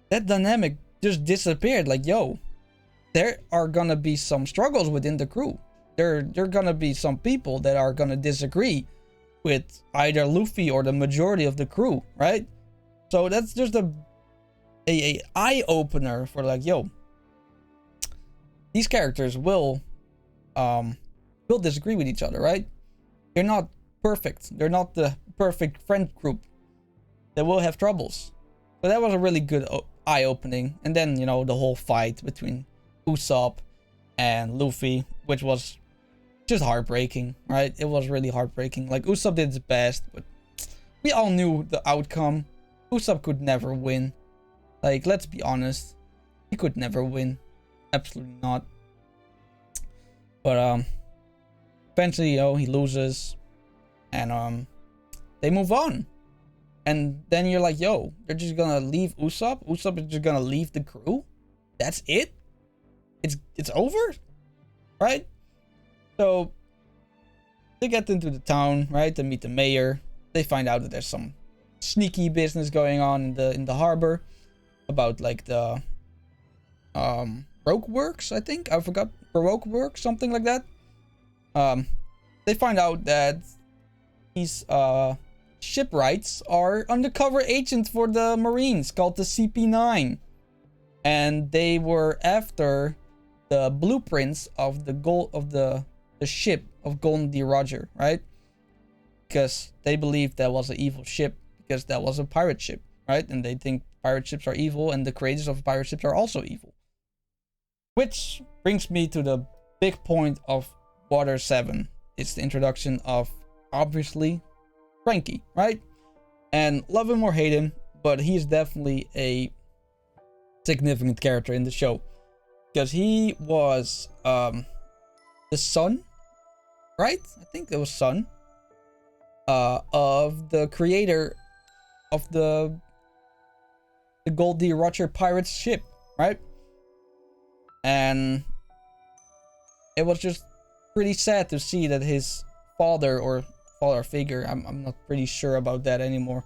that dynamic just disappeared. Like, yo, there are gonna be some struggles within the crew. There are gonna be some people that are gonna disagree with either Luffy or the majority of the crew, right? So that's just a eye opener for like, yo, these characters will disagree with each other, right? They're not perfect. They're not the perfect friend group. They will have troubles. So that was a really good eye-opening. And then, you know, the whole fight between Usopp and Luffy, which was just heartbreaking, right? It was really heartbreaking. Like, Usopp did his best, but we all knew the outcome. Usopp could never win. Like, let's be honest. He could never win. Absolutely not. But, eventually, you know, he loses. And, they move on. And then you're like, yo, they're just gonna leave Usopp? Usopp is just gonna leave the crew? That's it? It's over? Right? So, they get into the town, right? They meet the mayor. They find out that there's some sneaky business going on in the harbor. About, like, the... Baroque Works, I think? I forgot. Baroque Works? Something like that. They find out that these, shipwrights are undercover agents for the Marines called the CP9. And they were after the blueprints of the ship of Golden D. Roger, right? Because they believe that was an evil ship because that was a pirate ship, right? And they think pirate ships are evil and the creators of pirate ships are also evil. Which brings me to the big point of Water 7. It's the introduction of, obviously, Frankie, right? And love him or hate him, but he's definitely a significant character in the show. Because he was the son, right? I think it was son of the creator of the Gold D. Roger pirates ship, right? And it was just pretty sad to see that his father or father figure, I'm not pretty sure about that anymore.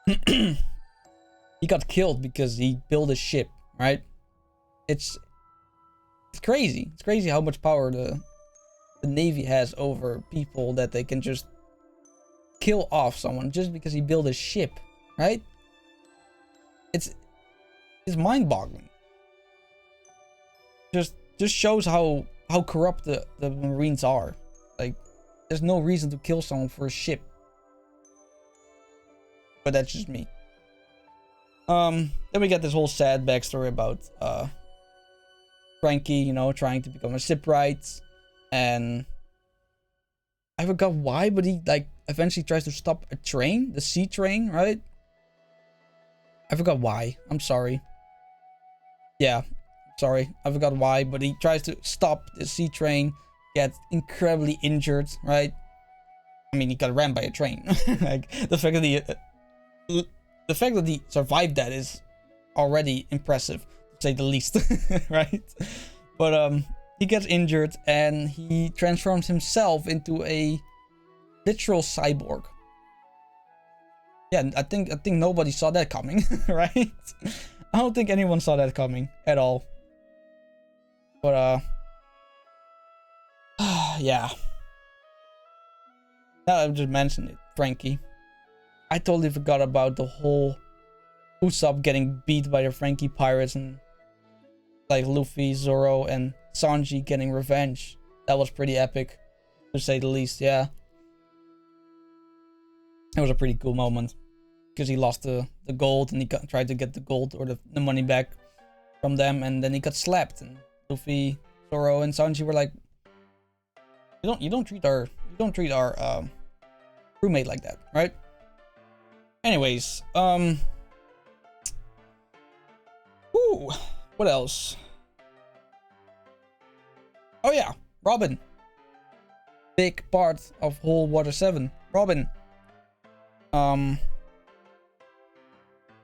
He got killed because he built a ship, right? It's crazy. It's crazy how much power the Navy has over people, that they can just kill off someone just because he built a ship, right? It's mind-boggling. Just shows how corrupt the Marines are. Like, there's no reason to kill someone for a ship. But that's just me. Then we get this whole sad backstory about Frankie, you know, trying to become a shipwright. And I forgot why, but he, like, eventually tries to stop a train, the sea train, right? I forgot why. I'm sorry. Yeah, sorry. I forgot why, but he tries to stop the sea train, gets incredibly injured, right? I mean, he got rammed by a train. Like, the fact that he survived that is already impressive, to say the least, right? But he gets injured and he transforms himself into a literal cyborg. Yeah, I think nobody saw that coming, right? I don't think anyone saw that coming at all. But yeah. Now I've just mentioned it, Frankie. I totally forgot about the whole Usopp getting beat by the Frankie pirates and like Luffy, Zoro, and Sanji getting revenge. That was pretty epic, to say the least. Yeah, it was a pretty cool moment because he lost the gold and he tried to get the gold or the money back from them, and then he got slapped. And Luffy, Zoro, and Sanji were like, "You don't treat our crewmate like that, right?" Anyways, ooh, what else? Oh yeah, Robin. Big part of whole Water 7. Robin.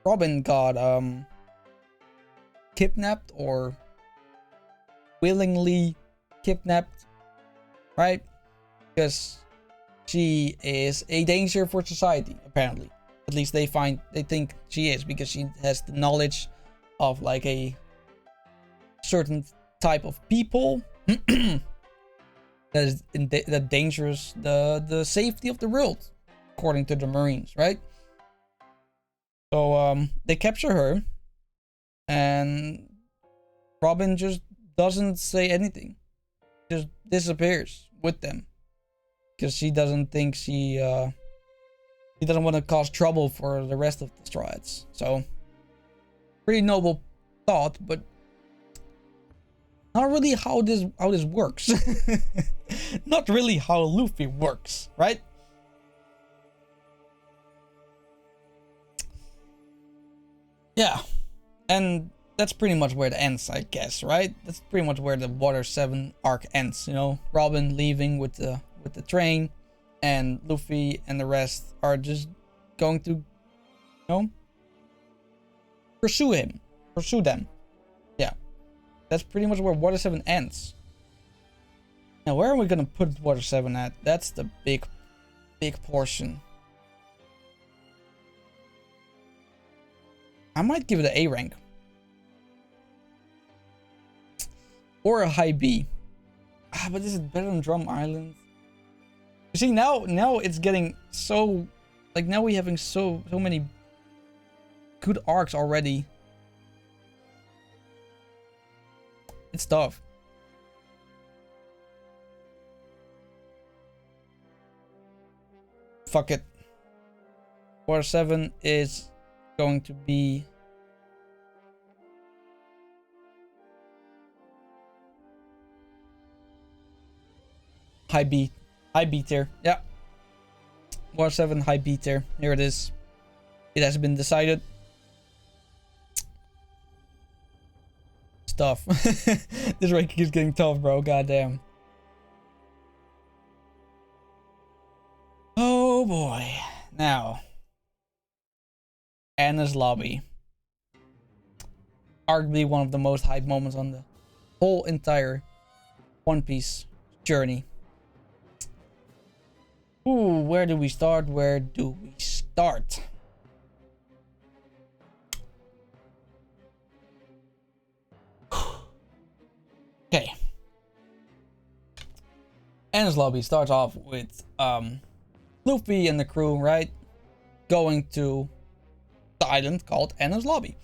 Robin got kidnapped or willingly kidnapped, right? Because she is a danger for society, apparently. At least they think she is, because she has the knowledge of like a certain type of people that dangerous the safety of the world, according to the Marines, right? So they capture her, and Robin just doesn't say anything. Just disappears with them. Because she doesn't think she doesn't want to cause trouble for the rest of the Straw Hats. So, pretty noble thought, but not really how this works. Not really how Luffy works, right? Yeah, and that's pretty much where it ends, I guess, right? That's pretty much where the Water 7 arc ends. You know, Robin leaving with the train, and Luffy and the rest are just going to, you know, pursue them. Yeah, that's pretty much where Water 7 ends. Now, where are we gonna put Water 7 at? That's the big portion. I might give it an A rank. Or a high B. But is it better than Drum Island? You see, now it's getting so... Like, now we're having so many good arcs already. It's tough. Fuck it. Water 7 is going to be... high B tier. Yeah. Water 7 high B tier. Here it is. It has been decided. It's tough. This rank keeps getting tough, bro. Goddamn. Oh boy. Now, Enies Lobby. Arguably one of the most hype moments on the whole entire One Piece journey. Ooh, where do we start? Where do we start? Okay. Enies Lobby starts off with Luffy and the crew, right? Going to the island called Enies Lobby.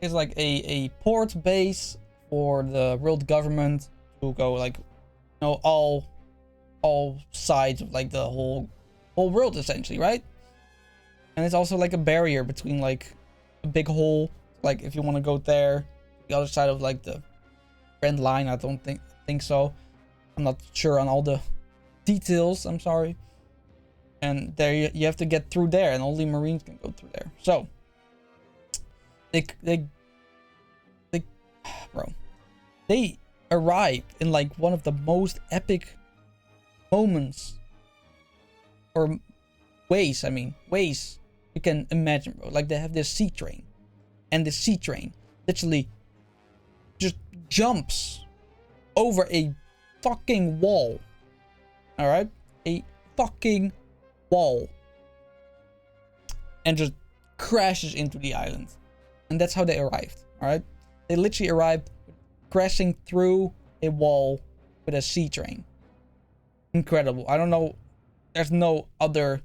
It's like a port base for the world government to go, like, you know, all sides of like the whole world essentially, right? And it's also like a barrier between like a big hole, like if you want to go there, the other side of like the Grand Line. I don't think so. I'm not sure on all the details. I'm sorry. And there you have to get through there, and only Marines can go through there. So they arrive in like one of the most epic moments or ways you can imagine, bro. Like, they have this sea train, and the sea train literally just jumps over a fucking wall. All right, a fucking wall, and just crashes into the island. And that's how they arrived. All right, they literally arrived crashing through a wall with a sea train. Incredible. I don't know. There's no other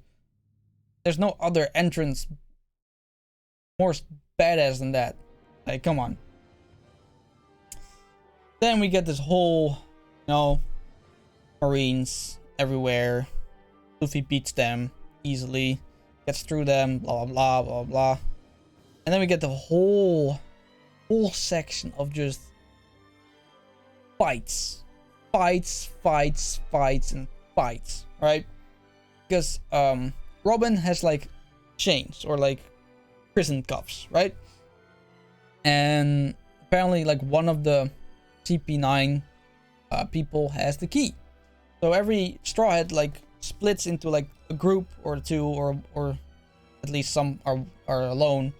entrance more badass than that. Like, come on. Then we get this whole, you know, Marines everywhere. Luffy beats them easily, gets through them, blah blah blah blah blah. And then we get the whole section of just fights, and fights, right? Because Robin has like chains or like prison cuffs, right? And apparently like one of the CP9 people has the key. So every Straw Hat like splits into like a group or two, or at least some are alone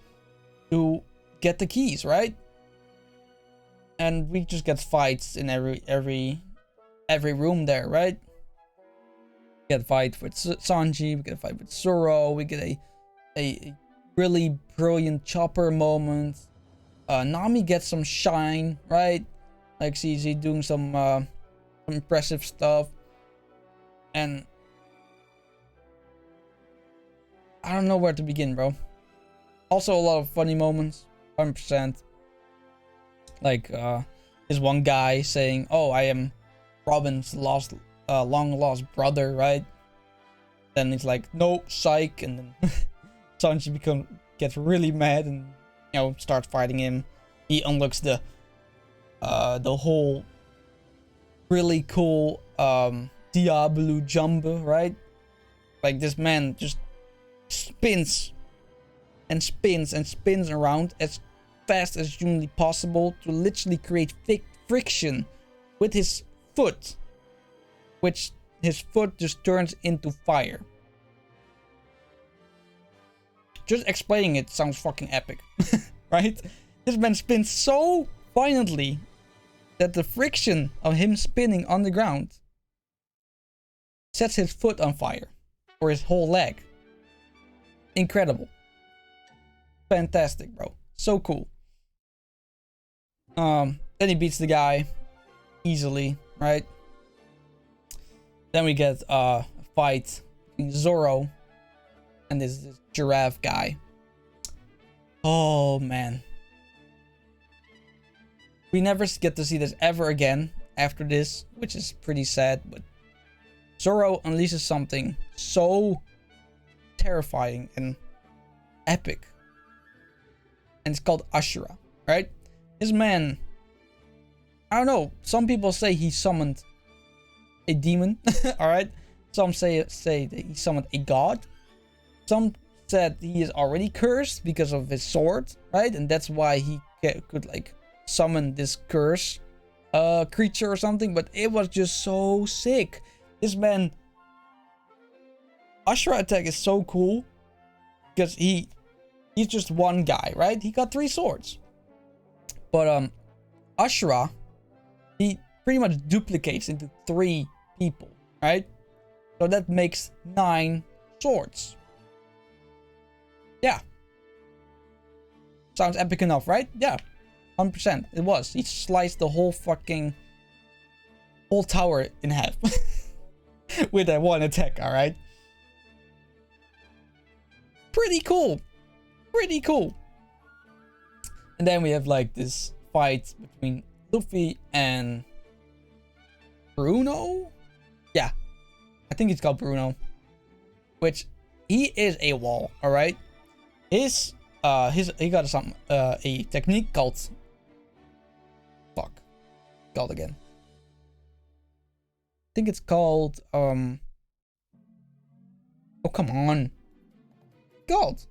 to get the keys, right? And we just get fights in every room there, right? We get a fight with Sanji, we get a fight with Zoro, we get a really brilliant chopper moment. Nami gets some shine, right? Like she's doing some impressive stuff. And I don't know where to begin, bro. Also a lot of funny moments, 100%. Like this one guy saying, "Oh, I am Robin's long lost brother," right? Then he's like, "No, psych," and then Sanji gets really mad and starts fighting him. He unlocks the whole really cool Diablo Jumbo, right? Like this man just spins and spins and spins around as fast as humanly possible to literally create friction with his foot, which his foot just turns into fire. Just explaining it sounds fucking epic, right? This man spins so violently that the friction of him spinning on the ground sets his foot on fire, or his whole leg. Incredible. Fantastic, bro. So cool. Then he beats the guy easily, right? Then we get a fight between Zoro and this giraffe guy. Oh man. We never get to see this ever again after this, which is pretty sad, but Zoro unleashes something so terrifying and epic. And it's called Ashura, right? This man, I don't know, some people say he summoned a demon, alright? Some say that he summoned a god. Some said he is already cursed because of his sword, right? And that's why he could like summon this curse creature or something. But it was just so sick. This man, Ashura attack is so cool because he's just one guy, right? He got 3 swords. But Ashura, he pretty much duplicates into 3 people, right? So that makes 9 swords. Yeah. Sounds epic enough, right? Yeah. 100%. It was. He sliced the whole tower in half. With that one attack, alright? Pretty cool. Pretty cool. And then we have like this fight between Luffy and Bruno? Yeah. I think it's called Bruno. Which, he is a wall, alright? He got some a technique called called again. I think it's called oh come on. Called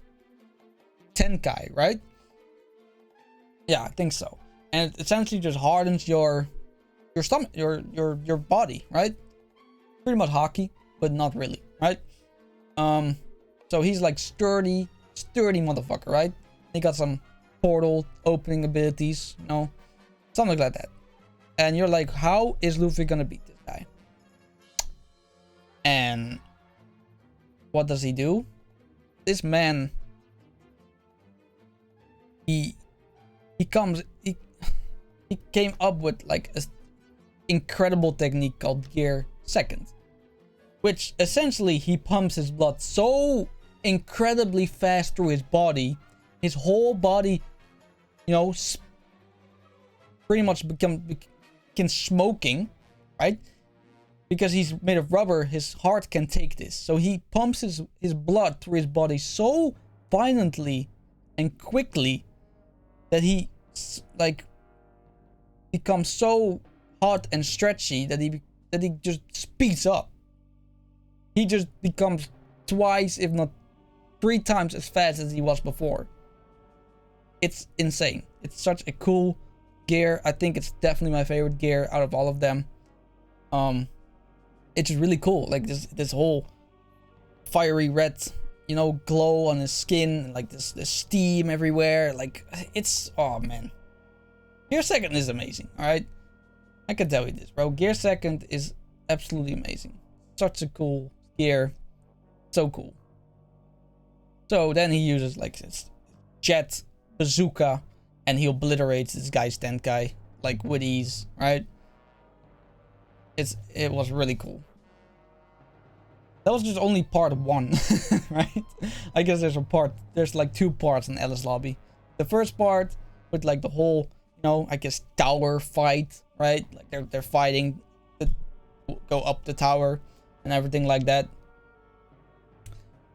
Tenkai, right? Yeah, I think so. And it essentially just hardens your stomach, your body, right? Pretty much hockey, but not really, right? So he's like sturdy motherfucker, right? He got some portal opening abilities, something like that. And you're like, how is Luffy gonna beat this guy? And what does he do? This man, he came up with like an incredible technique called Gear Second, which essentially he pumps his blood so incredibly fast through his body, his whole body, pretty much begins smoking, right? Because he's made of rubber, his heart can take this. So he pumps his blood through his body so violently and quickly that he like becomes so hot and stretchy that he just speeds up. He just becomes twice, if not 3 times as fast as he was before. It's insane. It's such a cool gear. I think it's definitely my favorite gear out of all of them. It's really cool. Like this whole fiery red, glow on his skin, like this steam everywhere. Like it's, oh man. Gear Second is amazing. All right, I can tell you this, bro. Gear Second is absolutely amazing. Such a cool gear. So cool. So then he uses like this jet bazooka and he obliterates this guy's Tenkai like with ease, right? It was really cool. That was just only part 1, right? I guess there's like 2 parts in Enies Lobby. The first part with like the whole, know, I guess tower fight, right? Like they're fighting to go up the tower and everything like that.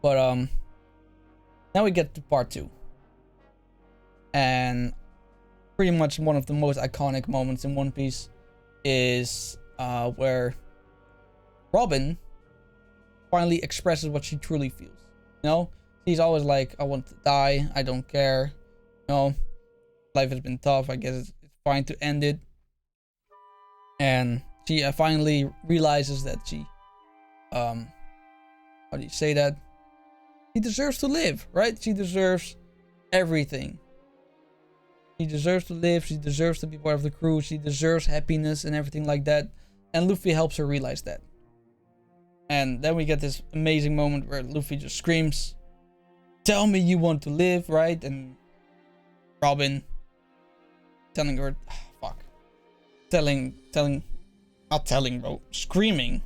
But now we get to part 2. And pretty much one of the most iconic moments in One Piece is where Robin finally expresses what she truly feels. You know, she's always like, I want to die, I don't care. You know, life has been tough, I guess it's fine to end it. And she finally realizes that she, how do you say that? She deserves to live, right? She deserves everything. She deserves to live, she deserves to be part of the crew, she deserves happiness and everything like that. And Luffy helps her realize that. And then we get this amazing moment where Luffy just screams, tell me you want to live, right? And Robin telling her, screaming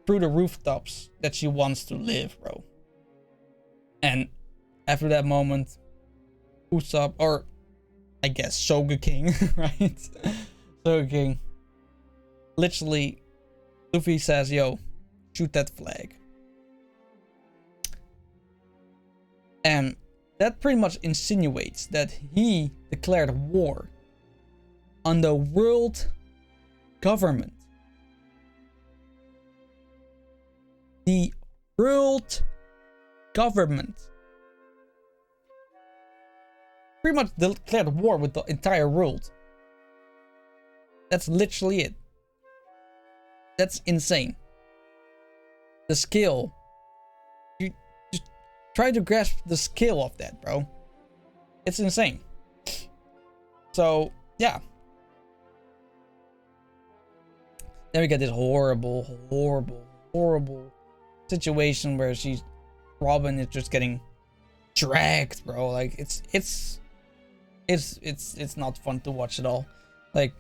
through the rooftops that she wants to live, bro. And after that moment, Usopp, or I guess Soga King, right? Soga King, literally, Luffy says, yo, shoot that flag. And that pretty much insinuates that he declared war on the world government. The world government. Pretty much declared war with the entire world. That's literally it. That's insane. The scale. You just try to grasp the scale of that, bro. It's insane. So, yeah. Then we get this horrible situation where Robin is just getting dragged, bro. Like it's not fun to watch at all. Like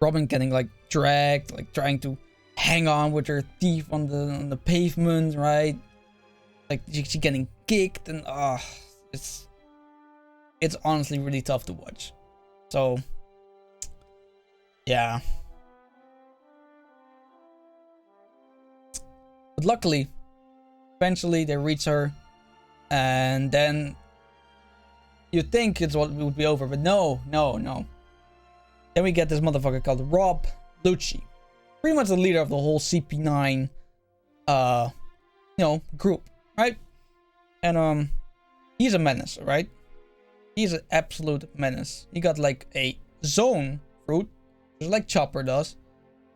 Robin getting like dragged, like trying to hang on with her teeth on the pavement, right? Like she getting kicked, and it's honestly really tough to watch. So yeah. But luckily, eventually they reach her, and then you think it would be over, but no. Then we get this motherfucker called Rob Lucci, pretty much the leader of the whole CP9, group, right? And he's a menace, right? He's an absolute menace. He got like a zone fruit, just like Chopper does,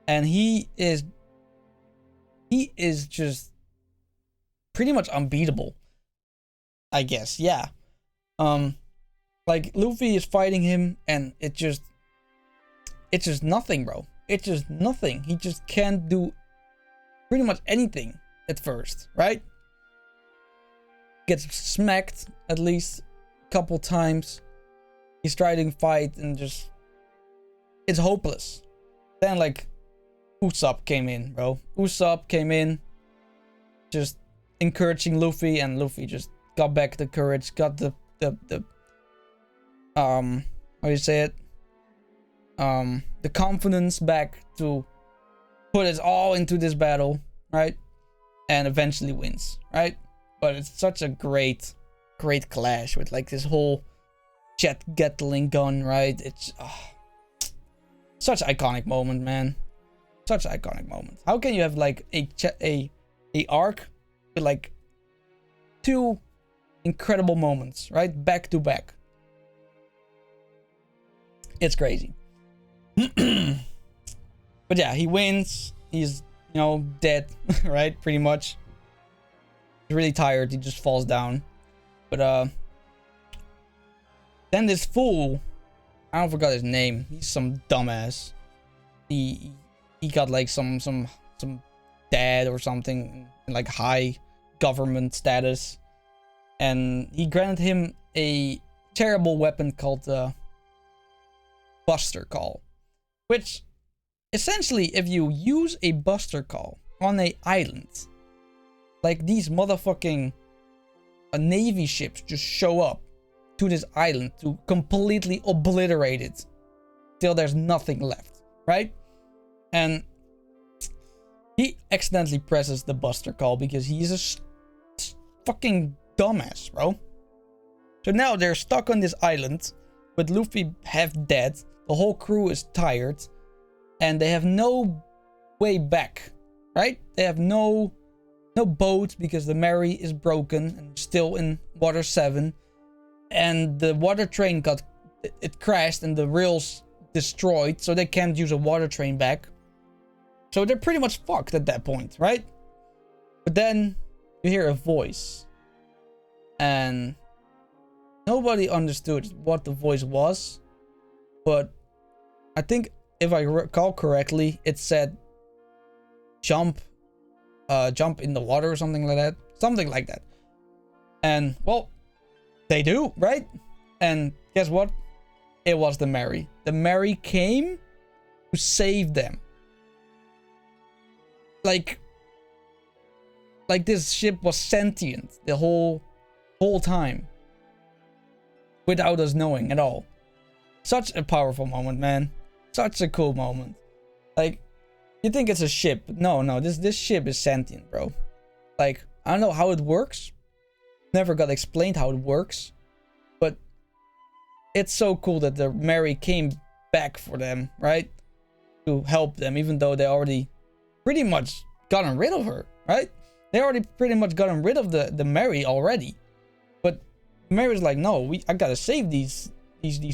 and he is just pretty much unbeatable, I guess. Yeah. Like Luffy is fighting him, and it's just nothing, bro. It's just nothing. He just can't do pretty much anything at first, right? Gets smacked at least a couple times. He's trying to fight, and just it's hopeless. Then like Usopp came in, bro. Usopp came in, just encouraging Luffy, and Luffy just got back the courage, got the how do you say it? The confidence back to put it all into this battle, right? And eventually wins, right? But it's such a great clash with like this whole jet Gatling gun, right? It's such an iconic moment, man. Such an iconic moment. How can you have like a arc with like two incredible moments, right? Back to back. It's crazy. But yeah, he wins. He's, dead, right? Pretty much. He's really tired. He just falls down. But then this fool, I don't forgot his name. He's some dumbass. He got like some dad or something, like high government status, and he granted him a terrible weapon called Buster Call, which essentially, if you use a Buster Call on a island, like these motherfucking navy ships just show up to this island to completely obliterate it, till there's nothing left, right? And he accidentally presses the buster call because he's a fucking dumbass, bro. So now they're stuck on this island with Luffy half dead. The whole crew is tired. And they have no way back, right? They have no boat because the Mary is broken and still in water 7. And the water train it crashed and the rails destroyed. So they can't use a water train back. So they're pretty much fucked at that point, right? But then you hear a voice. And nobody understood what the voice was. But I think if I recall correctly, it said jump in the water or something like that. Something like that. And, well, they do, right? And guess what? It was the Mary. The Mary came to save them. Like this ship was sentient the whole time. Without us knowing at all. Such a powerful moment, man. Such a cool moment. Like, you think it's a ship. No, this ship is sentient, bro. Like, I don't know how it works. Never got explained how it works. But it's so cool that the Mary came back for them, right? To help them, even though they already pretty much gotten rid of her, right? They already pretty much gotten rid of the Mary already. But Mary's like, no, I gotta save these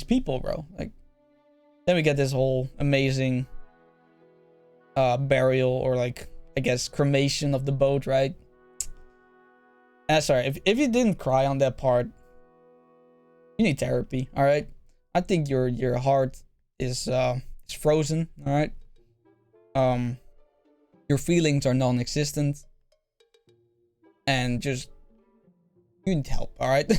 people, bro. Like, then we get this whole amazing burial, or like, I guess, cremation of the boat, right? Sorry, if you didn't cry on that part, you need therapy, all right? I think your heart is frozen, all right? Your feelings are non-existent, and just you need help, all right?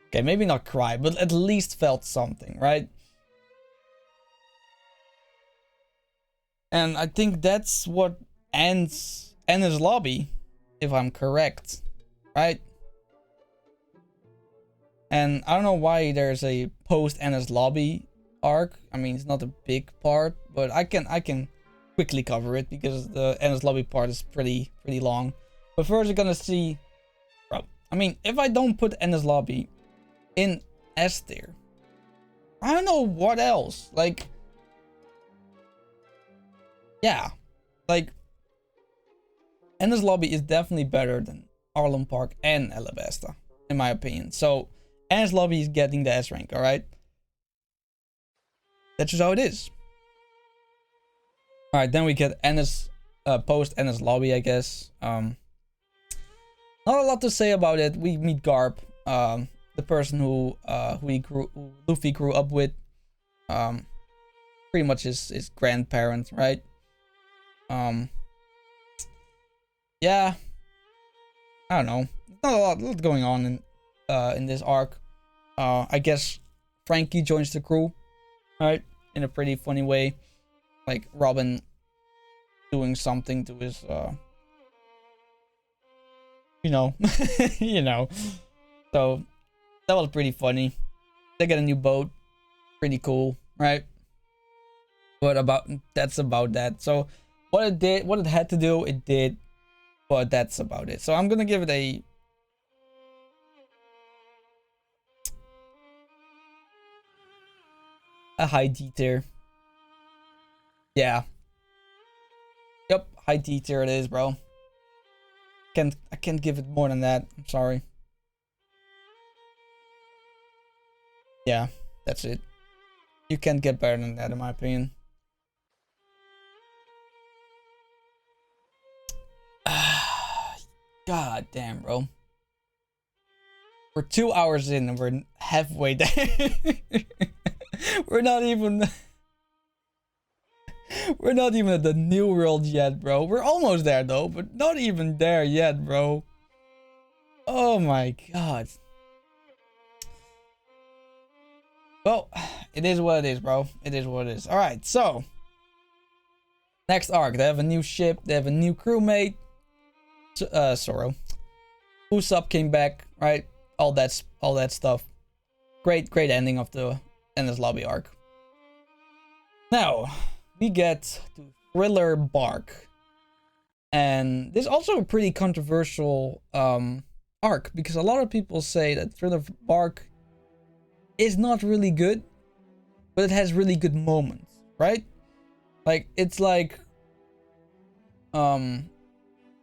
Okay, maybe not cry, but at least felt something, right? And I think that's what ends Enies Lobby, if I'm correct, right? And I don't know why there's a post-Enies Lobby arc. I mean, it's not a big part, but I can quickly cover it because the Enies Lobby part is pretty long. But first, you're gonna see, bro. I mean, if I don't put Enies Lobby in S tier, I don't know what else. Like, yeah, like Enies Lobby is definitely better than Arlong Park and Alabasta, in my opinion. So Enies Lobby is getting the S rank, all right? That's just how it is. All right, then we get post-Enies Lobby, I guess. Not a lot to say about it. We meet Garp, the person who Luffy grew up with. Pretty much his grandparent, right? Yeah, I don't know. Not a lot going on in this arc. I guess Frankie joins the crew, right? In a pretty funny way, like Robin doing something to his, you know. So that was pretty funny. They get a new boat, pretty cool, right? But that's about that. So what it had to do, it did. But that's about it. So I'm gonna give it a high D tier. Yeah. Yep, high D tier it is, bro. I can't give it more than that. I'm sorry. Yeah, that's it. You can't get better than that, in my opinion. God damn, bro. We're 2 hours in and we're halfway there. We're not even at the New World yet, bro. We're almost there though, but not even there yet, bro. Oh my god. Well, it is what it is, bro. It is what it is. Alright, so next arc. They have a new ship, they have a new crewmate. Zoro. Usopp came back, right? All that stuff. Great ending of the Enies Lobby arc. Now, we get to Thriller Bark. And this is also a pretty controversial arc, because a lot of people say that Thriller Bark is not really good, but it has really good moments, right? Like, it's like the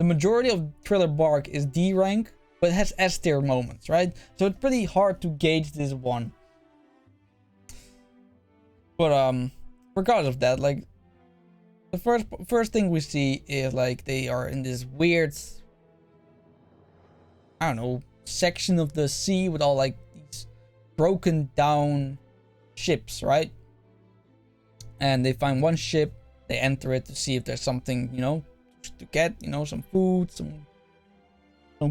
majority of Thriller Bark is D rank, but it has S tier moments, right? So it's pretty hard to gauge this one. But regardless of that, like, the first thing we see is like they are in this weird, I don't know, section of the sea with all like these broken down ships, right? And they find one ship, they enter it to see if there's something, you know, to get, you know, some food, some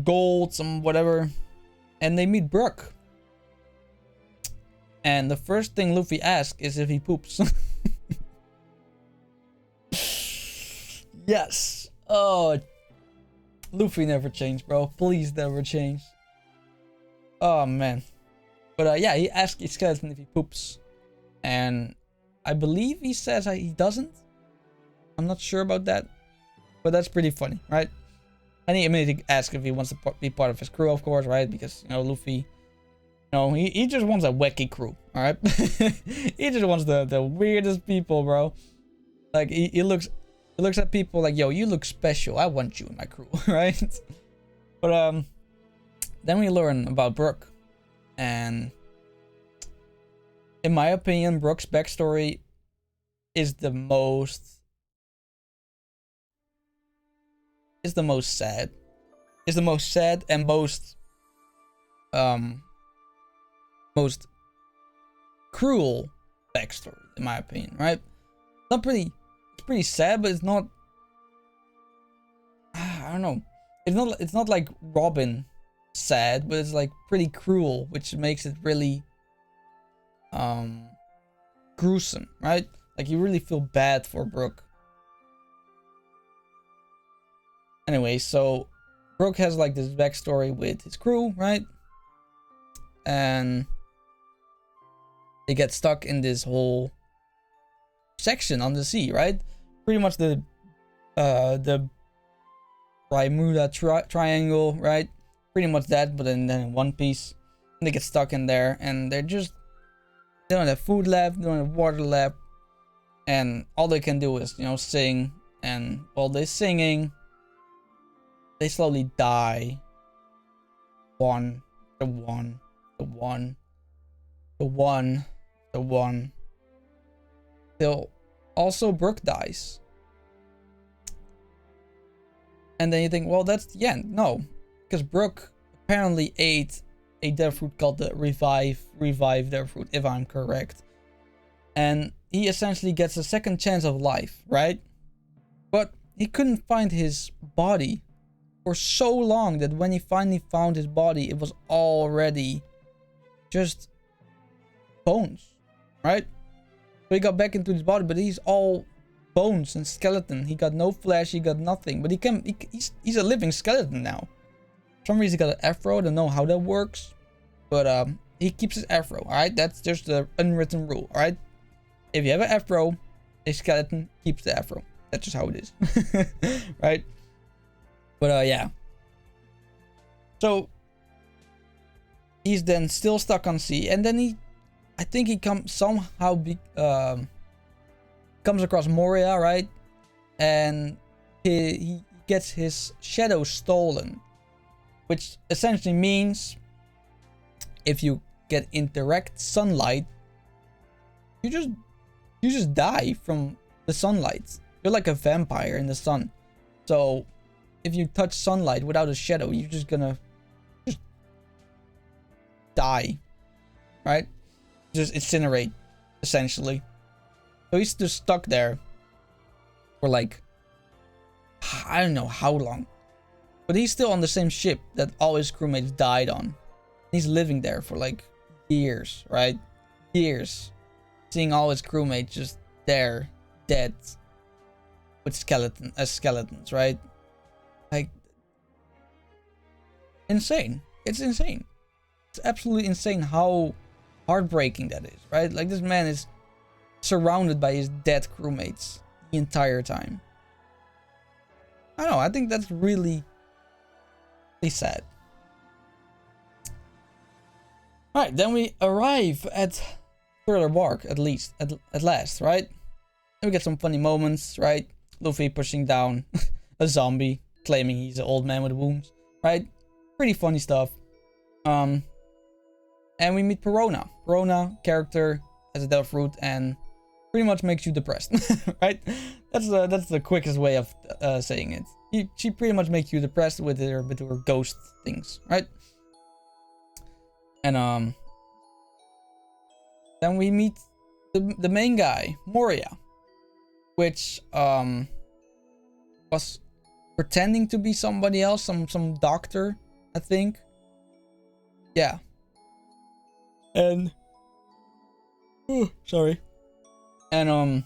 gold, some whatever. And they meet Brook. And the first thing Luffy asks is if he poops. Yes. Oh, Luffy never changed, bro. Please never change. Oh man. But yeah, he asked his skeleton if he poops, and I believe he says he doesn't. I'm not sure about that, but that's pretty funny, right? And he immediately asks if he wants to be part of his crew, of course, right? Because, you know, Luffy, you know, he just wants a wacky crew, all right? He just wants the weirdest people, bro. Like, he looks at people like, yo, you look special. I want you in my crew, right? But then we learn about Brook, and in my opinion, Brook's backstory is the most sad. Is the most sad and most cruel backstory, in my opinion, right? It's pretty sad, but it's not, I don't know. It's not like Robin sad, but it's like pretty cruel, which makes it really gruesome, right? Like, you really feel bad for Brook. Anyway, so Brook has like this backstory with his crew, right? And they get stuck in this whole section on the sea, right? Pretty much the Bermuda Triangle, right? Pretty much that, but then in one piece. And they get stuck in there, and they don't have food left, they don't have water left, and all they can do is, you know, sing. And while they're singing, they slowly die. One. Till also Brook dies. And then you think, well, that's the end. No, because Brook apparently ate a dead fruit called the revive dead fruit, if I'm correct. And he essentially gets a second chance of life, right? But he couldn't find his body for so long that when he finally found his body, it was already just bones, right? So he got back into his body, but he's all bones and skeleton. He got no flesh, he got nothing, but he's a living skeleton now. For some reason he got an afro. I don't know how that works, but he keeps his afro. All right, that's just the unwritten rule. All right, if you have an afro, a skeleton keeps the afro. That's just how it is. Right? But yeah, so he's then still stuck on sea, and then I think he comes across Moria, right? And he gets his shadow stolen, which essentially means if you get indirect sunlight, you just die from the sunlight. You're like a vampire in the sun. So if you touch sunlight without a shadow, you're just gonna die, right? Just incinerate, essentially. So he's just stuck there for like, I don't know how long, but he's still on the same ship that all his crewmates died on. He's living there for like years, right? Years, seeing all his crewmates just there, dead, with skeletons, right? Like, insane. It's insane. It's absolutely insane how heartbreaking that is, right? Like, this man is surrounded by his dead crewmates the entire time. I don't know, I think that's really, really sad. Alright, then we arrive at further bark, at last, right? And we get some funny moments, right? Luffy pushing down a zombie, claiming he's an old man with wounds, right? Pretty funny stuff. And we meet Perona. Perona, character, has a devil fruit and pretty much makes you depressed, right? That's the quickest way of saying it. She pretty much makes you depressed with her ghost things, right? And then we meet the main guy, Moria, which was pretending to be somebody else, some doctor, I think. Yeah. And sorry. And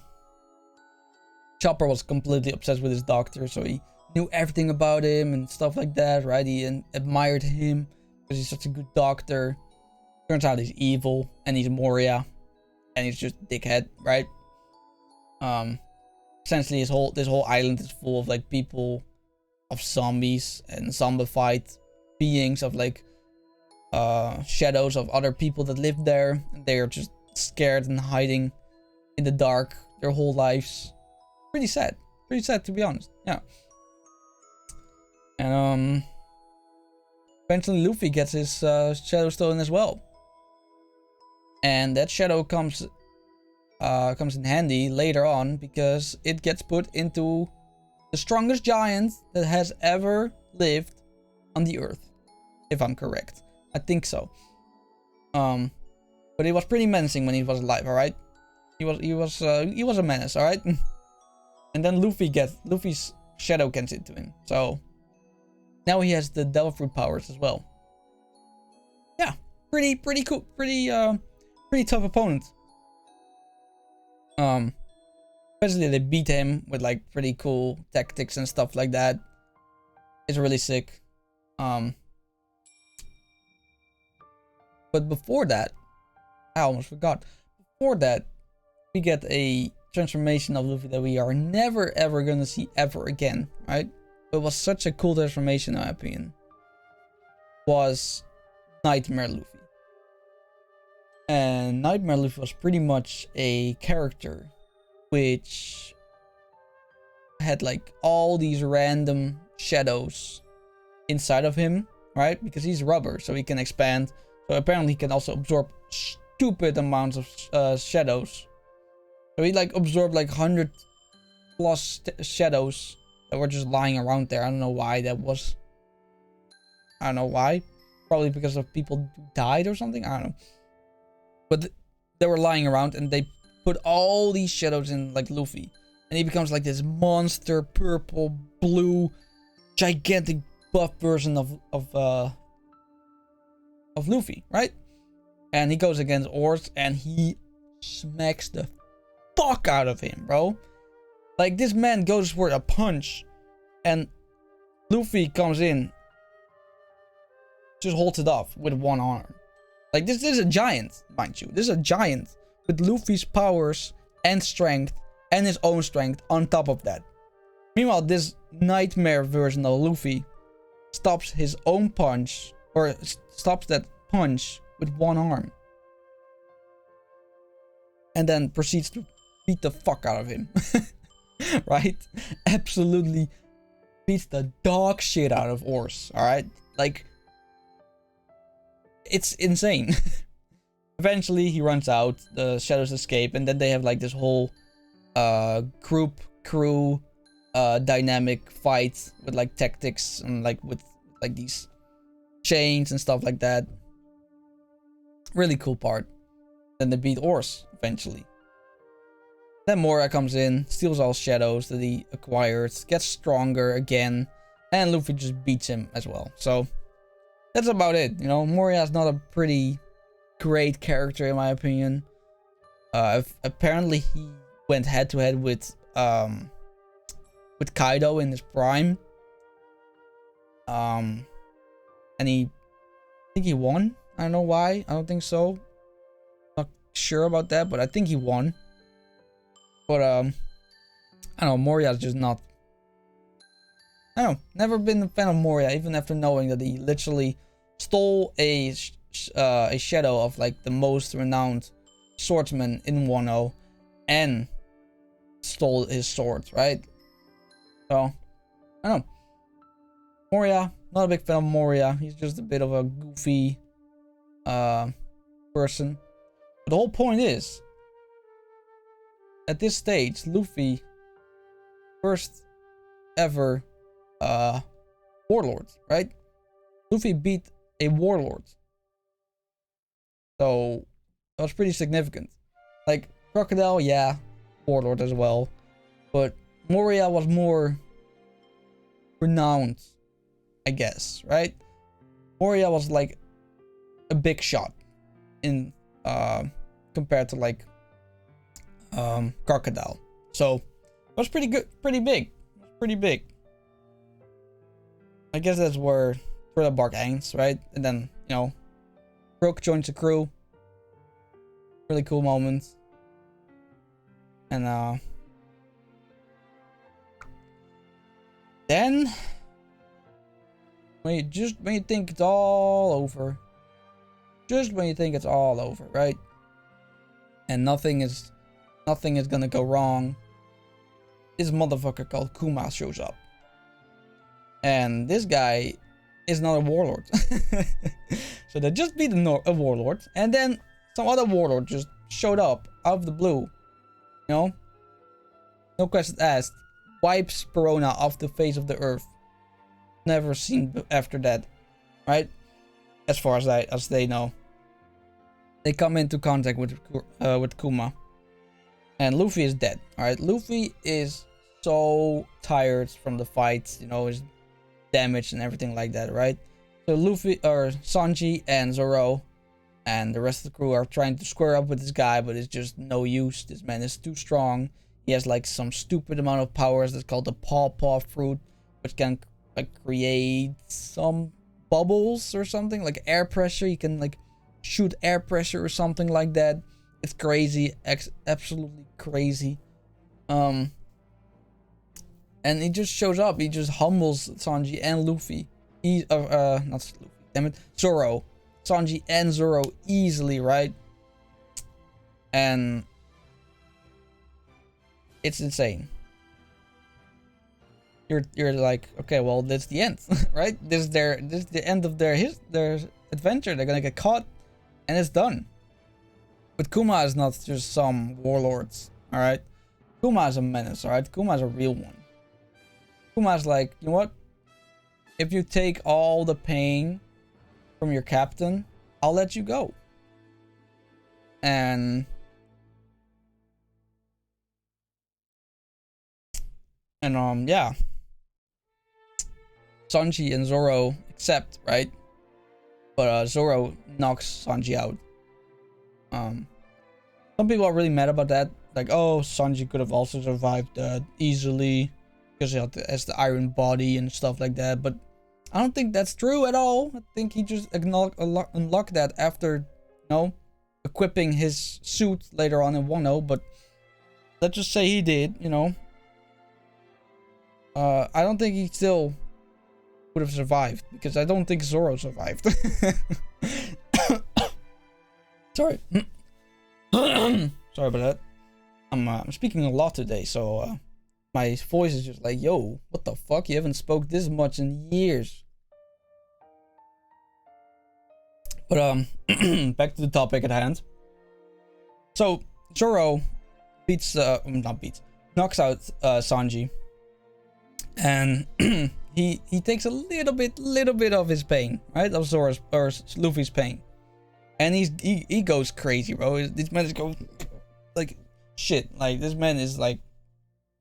Chopper was completely obsessed with his doctor, so he knew everything about him and stuff like that, right? He admired him because he's such a good doctor. Turns out he's evil, and he's Moria, and he's just a dickhead, right? Essentially this whole island is full of like people, of zombies and zombified beings, of like shadows of other people that live there, and they are just scared and hiding in the dark their whole lives. Pretty sad to be honest. Yeah. And eventually Luffy gets his shadow stone as well, and that shadow comes in handy later on because it gets put into the strongest giant that has ever lived on the earth, if I'm correct. I think so. But he was pretty menacing when he was alive, alright? He was a menace, alright? And then Luffy's shadow gets into him. So now he has the devil fruit powers as well. Yeah, pretty cool, pretty tough opponent. Especially they beat him with like pretty cool tactics and stuff like that. It's really sick. But before that, I almost forgot. Before that, we get a transformation of Luffy that we are never ever gonna see ever again, right? It was such a cool transformation in my opinion. Was Nightmare Luffy. And Nightmare Luffy was pretty much a character which had like all these random shadows inside of him, right? Because he's rubber, so he can expand. So apparently he can also absorb stupid amounts of shadows. So he like absorbed like 100 plus shadows that were just lying around there. I don't know why that was. I don't know why. Probably because of people who died or something. I don't know. But they were lying around and they put all these shadows in like Luffy. And he becomes like this monster, purple, blue, gigantic buff version of Luffy, right? And he goes against Oars and he smacks the fuck out of him, bro. Like this man goes for a punch and Luffy comes in, just holds it off with one arm. Like this is a giant, mind you. This is a giant with Luffy's powers and strength and his own strength on top of that. Meanwhile, this nightmare version of Luffy stops his own punch, or stops that punch with one arm. And then proceeds to beat the fuck out of him. Right? Absolutely beats the dog shit out of Oars, alright? Like, it's insane. Eventually, he runs out, the shadows escape, and then they have like this whole crew dynamic fight with like tactics and like with like these chains and stuff like that. Really cool part. Then they beat Oars eventually. Then Moria comes in, steals all shadows that he acquired, gets stronger again, and Luffy just beats him as well. So that's about it. You know, Moria is not a pretty great character in my opinion. Apparently he went head to head with Kaido in his prime. And I think he won. I don't know why. I don't think so. Not sure about that, but I think he won. But I don't know, Moria's just not. I don't know, never been a fan of Moria, even after knowing that he literally stole a shadow of like the most renowned swordsman in Wano, and stole his sword, right? So I don't know. Moria, not a big fan of Moria. He's just a bit of a goofy person. But the whole point is, at this stage, Luffy, first ever warlord, right? Luffy beat a warlord. So that was pretty significant. Like Crocodile, yeah, warlord as well. But Moria was more renowned, I guess, right? Moria was like a big shot in compared to like Crocodile. So it was pretty good, pretty big. Pretty big. I guess that's where Thriller Bark ends, right? And then, you know, Brook joins the crew. Really cool moment. And then when you think it's all over, just when you think it's all over, right? And nothing is gonna go wrong, this motherfucker called Kuma shows up. And this guy is not a warlord. So they just beat a warlord, and then some other warlord just showed up out of the blue. You know? No questions asked. Wipes Perona off the face of the earth. Never seen after that. Right? As far as they know. They come into contact with Kuma. And Luffy is dead. Alright? Luffy is so tired from the fight. You know, his damage and everything like that, right? So Luffy or Sanji and Zoro and the rest of the crew are trying to square up with this guy, but it's just no use. This man is too strong. He has like some stupid amount of powers that's called the Paw fruit, which can like create some bubbles or something, like air pressure. You can like shoot air pressure or something like that. It's crazy, absolutely crazy. And he just shows up. He just humbles Sanji and Luffy. Not Luffy, damn it, Zoro. Sanji and Zoro easily, right? And it's insane. You're like, okay, well, that's the end, right? This is the end of their adventure. They're gonna get caught, and it's done. But Kuma is not just some warlords, all right? Kuma is a menace, all right? Kuma is a real one. Kuma's like, you know what? If you take all the pain from your captain, I'll let you go. And yeah. Sanji and Zoro accept, right? But Zoro knocks Sanji out. Some people are really mad about that. Like, oh, Sanji could have also survived that easily because he has the iron body and stuff like that. But I don't think that's true at all. I think he just unlocked that after, you know, equipping his suit later on in Wano. But let's just say he did, you know. I don't think he still would have survived because I don't think Zoro survived. Sorry. Sorry about that. I'm speaking a lot today, so my voice is just like, yo, what the fuck? You haven't spoke this much in years. But back to the topic at hand. So Zoro knocks out Sanji, and he takes a little bit of his pain, right? Of Zoro's or Luffy's pain, and he goes crazy, bro. This man is going like shit. Like this man is like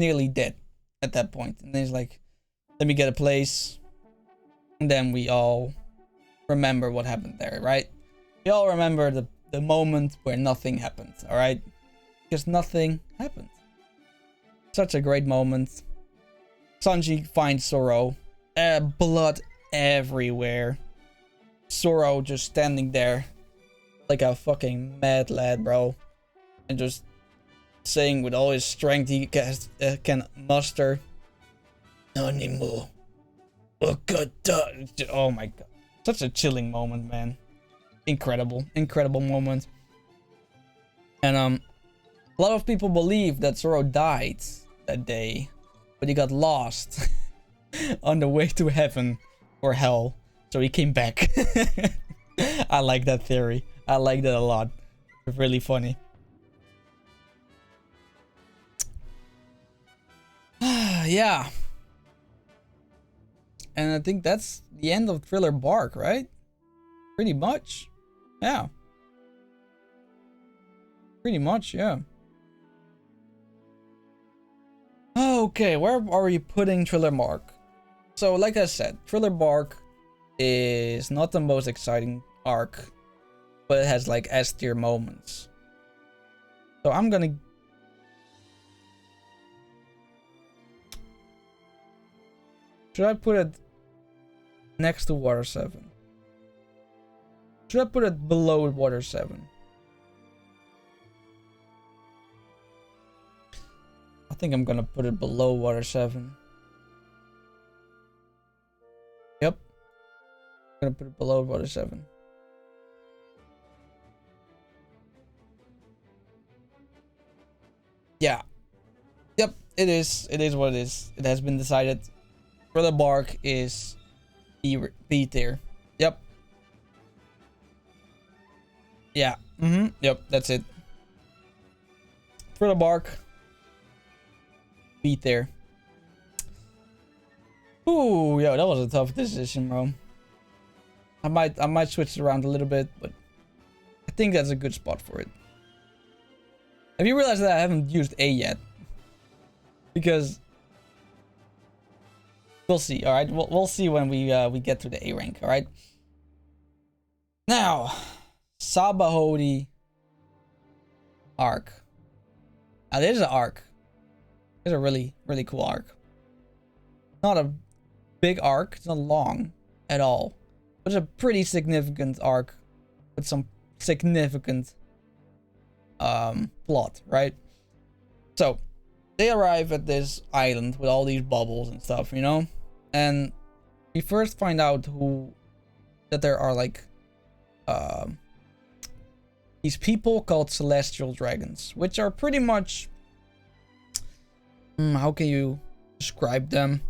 nearly dead at that point, and then he's like, "Let me get a place," and then we all remember what happened there, right? We all remember the moment where nothing happened, all right? Because nothing happened. Such a great moment. Sanji finds Zoro. Blood everywhere. Zoro just standing there like a fucking mad lad, bro. And just saying with all his strength he can muster. No anymore. Oh god. Oh my god. Such a chilling moment, man. Incredible moment. And a lot of people believe that Zoro died that day, but he got lost on the way to heaven or hell, so he came back. I like that theory. I like that a lot. It's really funny. Yeah. And I think that's the end of Thriller Bark, right? Pretty much. Yeah. Pretty much, yeah. Okay, where are we putting Thriller Bark? So, like I said, Thriller Bark is not the most exciting arc, but it has like S tier moments. So I'm gonna... Should I put it next to Water 7? Should I put it below Water 7? I think I'm gonna put it below Water 7. Yep. I'm gonna put it below Water 7. Yeah. Yep, it is. It is what it is. It has been decided. Thriller Bark is B tier. Yep. Yeah. Yep, that's it. Thriller Bark. B tier. Ooh, yo, that was a tough decision, bro. I might switch it around a little bit, but I think that's a good spot for it. Have you realized that I haven't used A yet? Because we'll see. All right, we'll see when we get to the A rank. All right. Now, Sabaody arc. Now, this is an arc. It's a really cool arc. Not a big arc. It's not long at all. But it's a pretty significant arc with some significant plot, right? So they arrive at this island with all these bubbles and stuff, you know, and we first find out that there are like these people called celestial dragons, which are pretty much how can you describe them?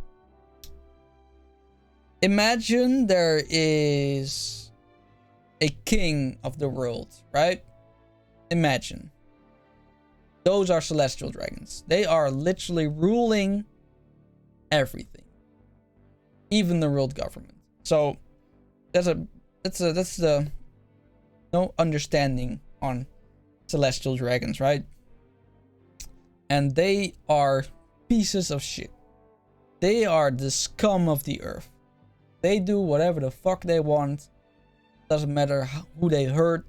Imagine there is a king of the world, right? Imagine. Those are celestial dragons. They are literally ruling everything. Even the world government. So that's the no understanding on celestial dragons, right? And they are pieces of shit. They are the scum of the earth. They do whatever the fuck they want. Doesn't matter who they hurt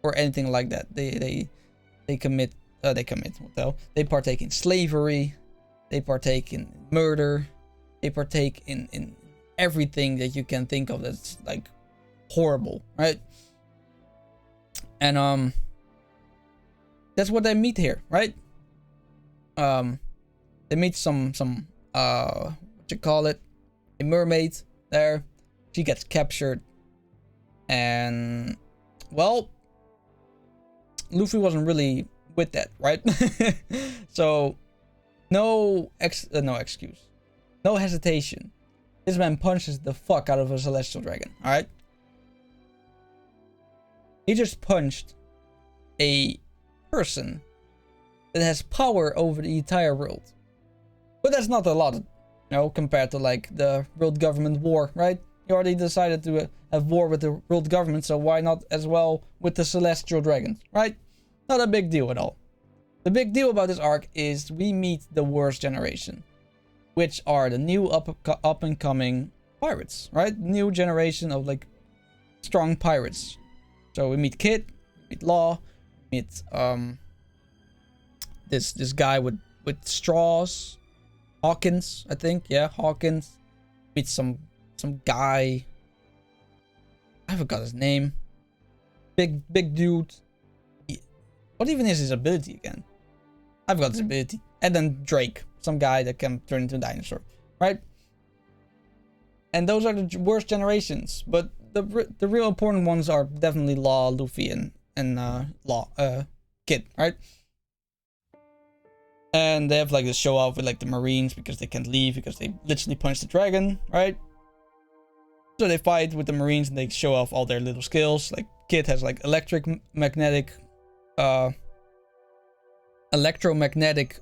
or anything like that. They partake in slavery. They partake in murder. They partake in everything that you can think of that's like horrible, right? And that's what they meet here, right? They meet some what you call it, a mermaid there. She gets captured, and well, Luffy wasn't really with that, right? So no excuse, no hesitation. This man punches the fuck out of a celestial dragon. All right, he just punched a person that has power over the entire world. But that's not a lot, you know, compared to like the world government war, right? You already decided to have war with the world government, so why not as well with the celestial dragons, right? Not a big deal at all. The big deal about this arc is we meet the worst generation, which are the new up and coming pirates, right? New generation of like strong pirates. So we meet Kid, we meet Law, we meet this guy with straws, Hawkins, I think, yeah, Hawkins. Meet some guy, I forgot his name. Big dude. What even is his ability again? I've got this ability. And then Drake, some guy that can turn into a dinosaur, right? And those are the worst generations. But the real important ones are definitely Law, Luffy, and Kid, right? And they have like this show off with like the Marines because they can't leave because they literally punched the dragon, right? So they fight with the Marines and they show off all their little skills. Like Kid has like electromagnetic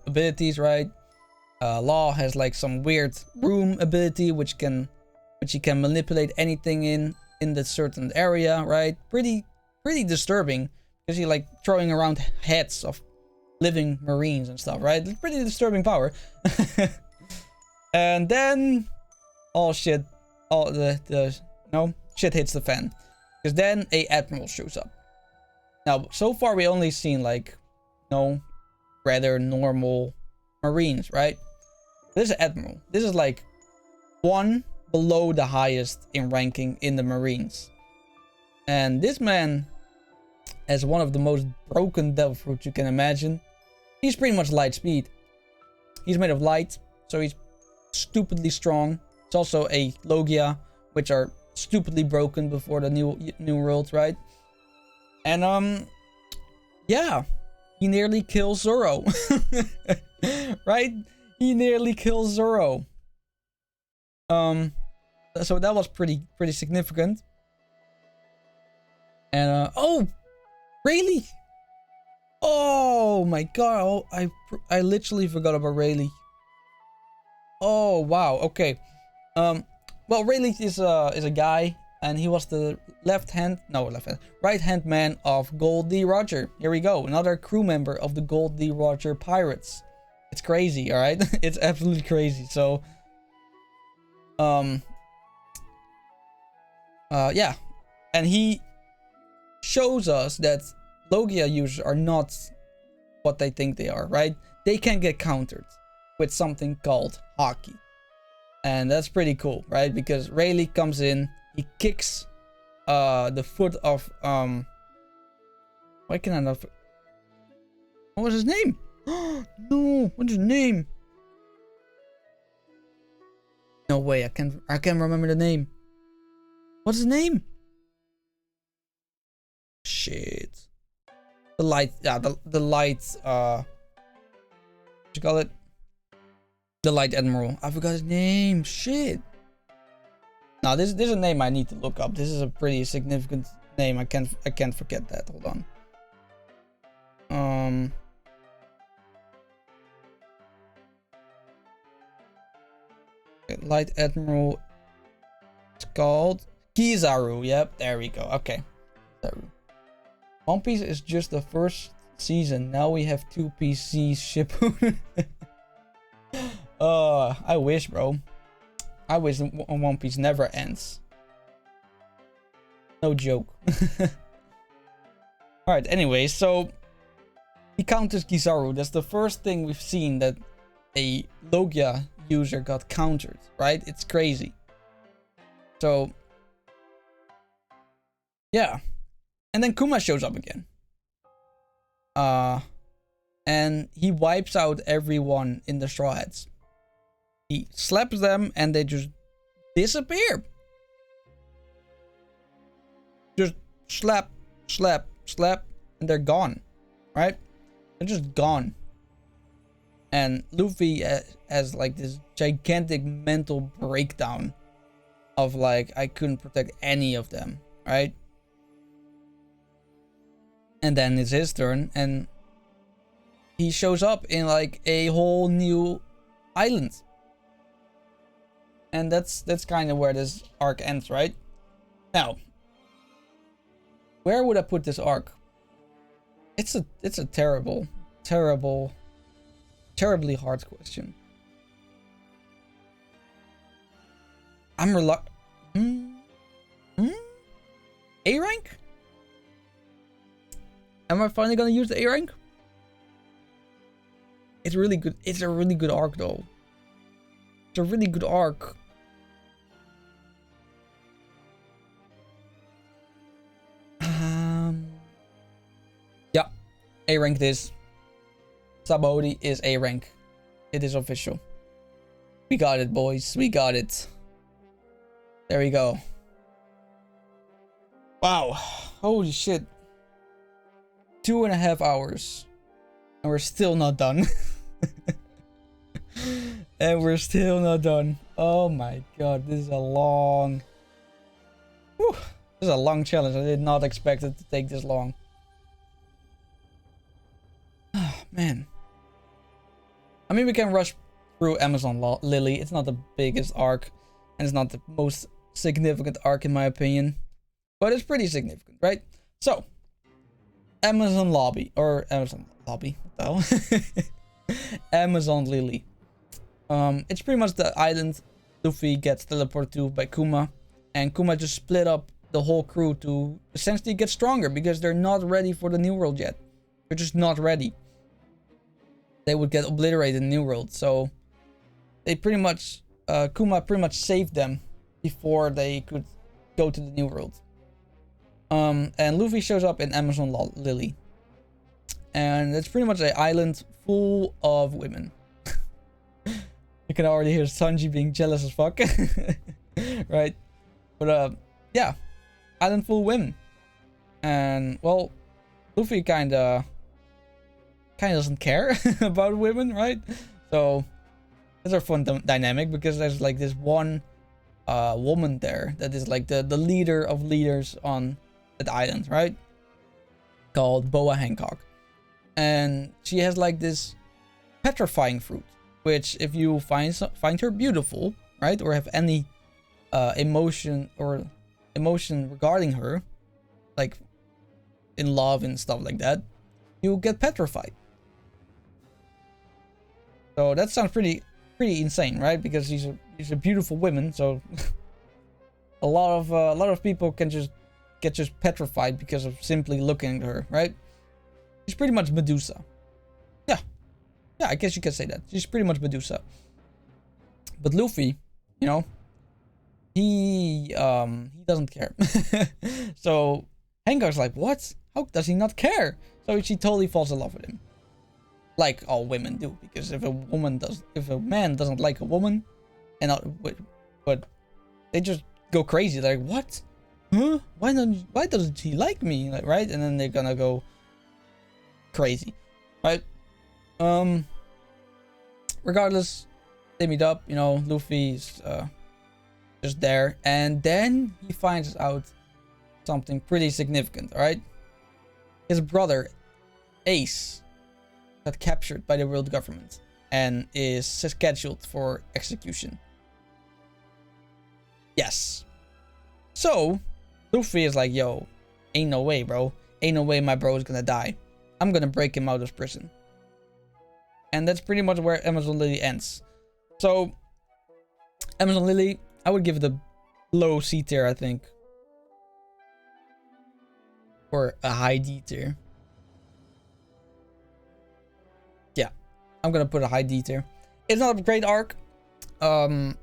abilities, right? Law has like some weird room ability which he can manipulate anything in the certain area, right? Pretty disturbing because he like throwing around heads of living Marines and stuff, right? Pretty disturbing power. And then shit hits the fan because then a admiral shows up. Now so far we only seen like rather normal Marines, right? This is admiral. This is like one below the highest in ranking in the Marines, and this man has one of the most broken devil fruits you can imagine. He's pretty much light speed. He's made of light, so he's stupidly strong. It's also a Logia, which are stupidly broken before the new world, right? And yeah, he nearly kills Zoro. Right? He nearly kills Zoro. So that was pretty significant. And Rayleigh. Oh my god, I literally forgot about Rayleigh. Oh wow, okay. Well, Rayleigh is a guy, and he was the right hand man of Gold D. Roger. Here we go, another crew member of the Gold D. Roger pirates. It's crazy, all right? It's absolutely crazy. So, yeah, and he shows us that Logia users are not what they think they are, right? They can get countered with something called hockey. And that's pretty cool, right? Because Rayleigh comes in, he kicks the foot of why can I not? What was his name? No, what's his name? No way, I can't remember the name. What's his name? Shit. The light, yeah, the light, what you call it? The light admiral. I forgot his name. Shit. Now this is a name I need to look up. This is a pretty significant name. I can't forget that. Hold on. Light admiral. It's called Kizaru. Yep, there we go. Okay. Kizaru. One Piece is just the first season. Now we have 2 PCs Shippuden. I wish, bro. I wish One Piece never ends. No joke. Alright, anyway, so he counters Kizaru. That's the first thing we've seen that a Logia user got countered, right? It's crazy. So, yeah. And then Kuma shows up again. And he wipes out everyone in the Straw Hats. He slaps them and they just disappear. Just slap, slap, slap, and they're gone. Right? They're just gone. And Luffy has like this gigantic mental breakdown of like, I couldn't protect any of them. Right? And then it's his turn, and he shows up in like a whole new island. And that's kind of where this arc ends, right? Now, where would I put this arc? It's a terribly hard question. I'm reluctant. A rank? Am I finally gonna use the A rank? It's really good. It's a really good arc, though. It's a really good arc. Yeah, A rank this. Sabaody is A rank. It is official. We got it, boys. We got it. There we go. Wow. Holy shit. 2.5 hours. And we're still not done. And we're still not done. Oh my god. This is a long... Whew, this is a long challenge. I did not expect it to take this long. Oh, man. I mean, we can rush through Amazon Lily. It's not the biggest arc. And it's not the most significant arc in my opinion. But it's pretty significant, right? So, Amazon Lobby. Or Amazon Lobby. What the hell? Amazon Lily. It's pretty much the island Luffy gets teleported to by Kuma. And Kuma just split up the whole crew to essentially get stronger. Because they're not ready for the New World yet. They're just not ready. They would get obliterated in the New World. So, they pretty much... Kuma pretty much saved them before they could go to the New World. And Luffy shows up in Amazon Lily. And it's pretty much an island full of women. You can already hear Sanji being jealous as fuck. Right? But yeah. Island full of women. And well, Luffy kinda doesn't care about women, right? So it's a fun dynamic because there's like this one woman there that is like the leader of leaders on that island, right? Called Boa Hancock. And she has like this petrifying fruit, which if you find her beautiful, right, or have any emotion regarding her, like in love and stuff like that, you get petrified. So that sounds pretty insane, right? Because she's a beautiful woman, so a lot of people can just get petrified because of simply looking at her, right? She's pretty much Medusa. Yeah, I guess you could say that. She's pretty much Medusa. But Luffy, you know, he doesn't care. So Hancock's like, what? How does he not care? So she totally falls in love with him. Like all women do, because if a man doesn't like a woman, but they just go crazy. They're like, what? Huh? Why doesn't he like me? Like, right? And then they're gonna go crazy, right? Regardless, they meet up. You know, Luffy's just there, and then he finds out something pretty significant. All right, his brother Ace got captured by the world government and is scheduled for execution. Yes. So Luffy is like, yo, ain't no way, bro. Ain't no way my bro is gonna die. I'm gonna break him out of prison. And that's pretty much where Amazon Lily ends. So Amazon Lily, I would give it a low C tier, I think. Or a high D tier. Yeah, I'm gonna put a high D tier. It's not a great arc. It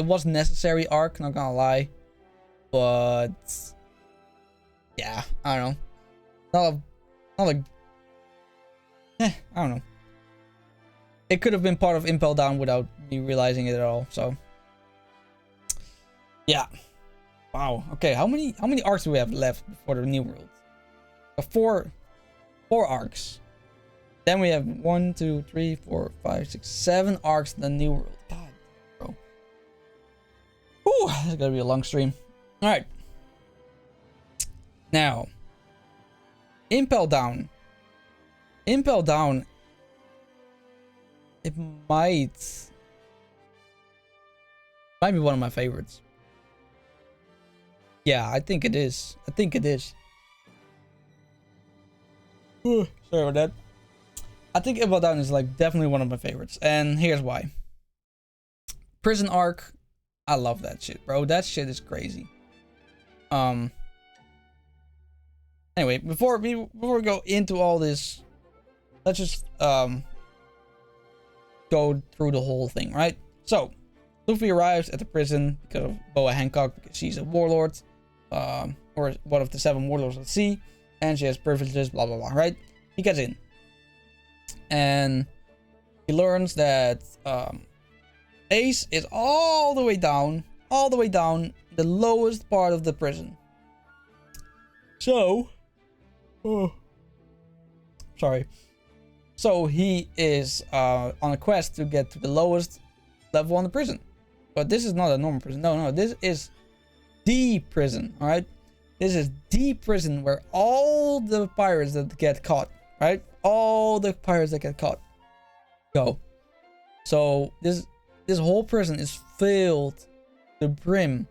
was necessary arc, not gonna lie. But yeah, I don't know. Not like I don't know. It could have been part of Impel Down without me realizing it at all. So yeah. Wow. Okay, how many arcs do we have left before the New World? Four arcs. Then we have 1, 2, 3, 4, 5, 6, 7 arcs in the New World. God, bro. Whew, this is gonna be a long stream. All right. Now, Impel Down. Impel Down. It might be one of my favorites. Yeah, I think it is. Sorry about that. I think Impel Down is like definitely one of my favorites, and here's why. Prison arc, I love that shit, bro. That shit is crazy. Anyway, before we go into all this, let's just go through the whole thing, right? So, Luffy arrives at the prison because of Boa Hancock, because she's a warlord, or one of the 7 warlords of the sea, and she has privileges, blah blah blah, right? He gets in. And he learns that Ace is all the way down, the lowest part of the prison. So, So he is on a quest to get to the lowest level on the prison. But this is not a normal prison. No, this is the prison, alright? This is the prison where all the pirates that get caught, right? All the pirates that get caught go. So this whole prison is filled to the brim,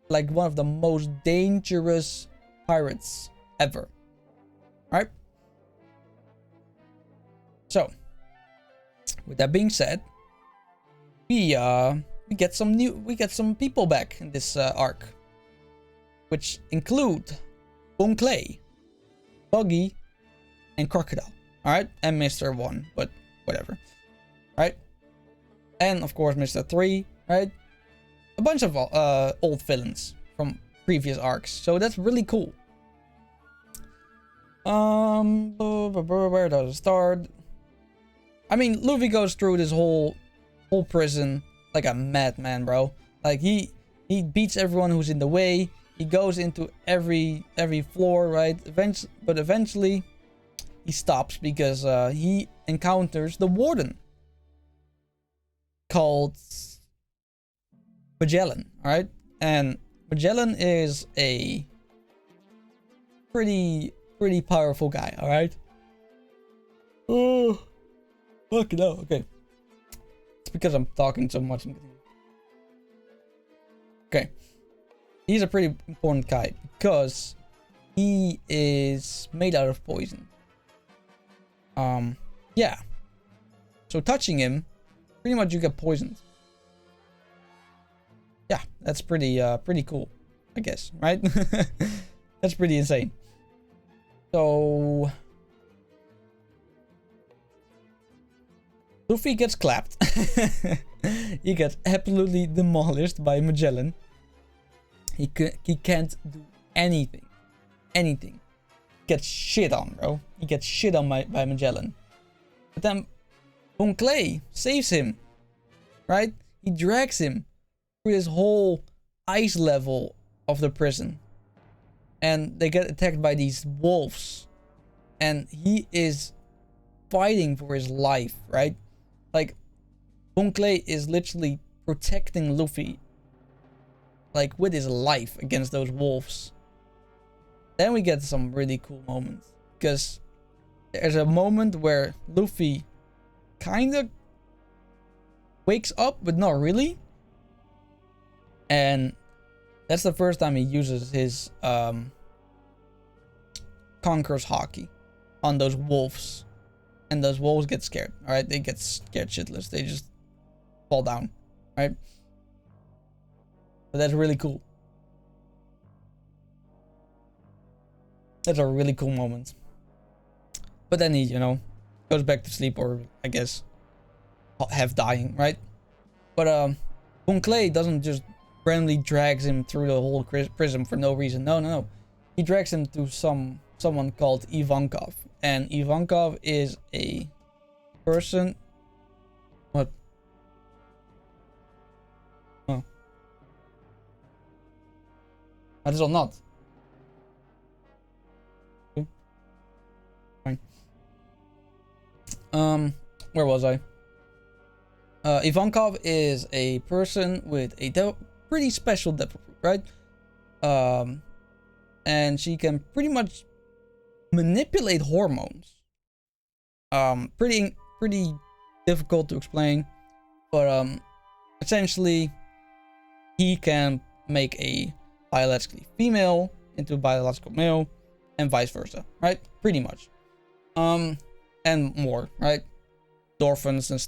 like one of the most dangerous pirates ever. Right? So, with that being said, we get some people back in this arc, which include Bon Clay, Buggy, and Crocodile. All right, and Mr. 1, but whatever. Right? And of course Mr. 3, right? A bunch of old villains from previous arcs. So that's really cool. Where does it start? I mean, Luffy goes through this whole prison like a madman, bro. Like he beats everyone who's in the way. He goes into every floor, right? Eventually he stops because he encounters the warden called Magellan, alright? And Magellan is a pretty powerful guy, alright? Oh, fuck no, okay. It's because I'm talking so much. Okay. He's a pretty important guy because he is made out of poison. Yeah. So touching him, pretty much you get poisoned. Yeah, that's pretty cool, I guess, right? That's pretty insane. So Luffy gets clapped. He gets absolutely demolished by Magellan. He can't do anything. Gets shit on, bro. He gets shit on by Magellan. But then Bon Clay saves him, right? He drags him through this whole ice level of the prison. And they get attacked by these wolves. And he is fighting for his life, right? Like, Bon Clay is literally protecting Luffy, like, with his life against those wolves. Then we get some really cool moments. Because there's a moment where Luffy kind of wakes up, but not really. And that's the first time he uses his Conqueror's Hockey on those wolves. And those wolves get scared, alright? They get scared shitless. They just fall down, right? But that's really cool. That's a really cool moment. But then he, you know, goes back to sleep, or I guess half dying, right? But Bon Clay doesn't just randomly drags him through the whole prison for no reason. No. He drags him to someone called Ivankov. And Ivankov is a person. What? Oh. That is or not. Okay. Fine. Where was I? Ivankov is a person with a pretty special depth, right? And she can pretty much manipulate hormones. Pretty difficult to explain, but essentially he can make a biologically female into a biological male and vice versa, right? Pretty much. And more, right? Endorphins and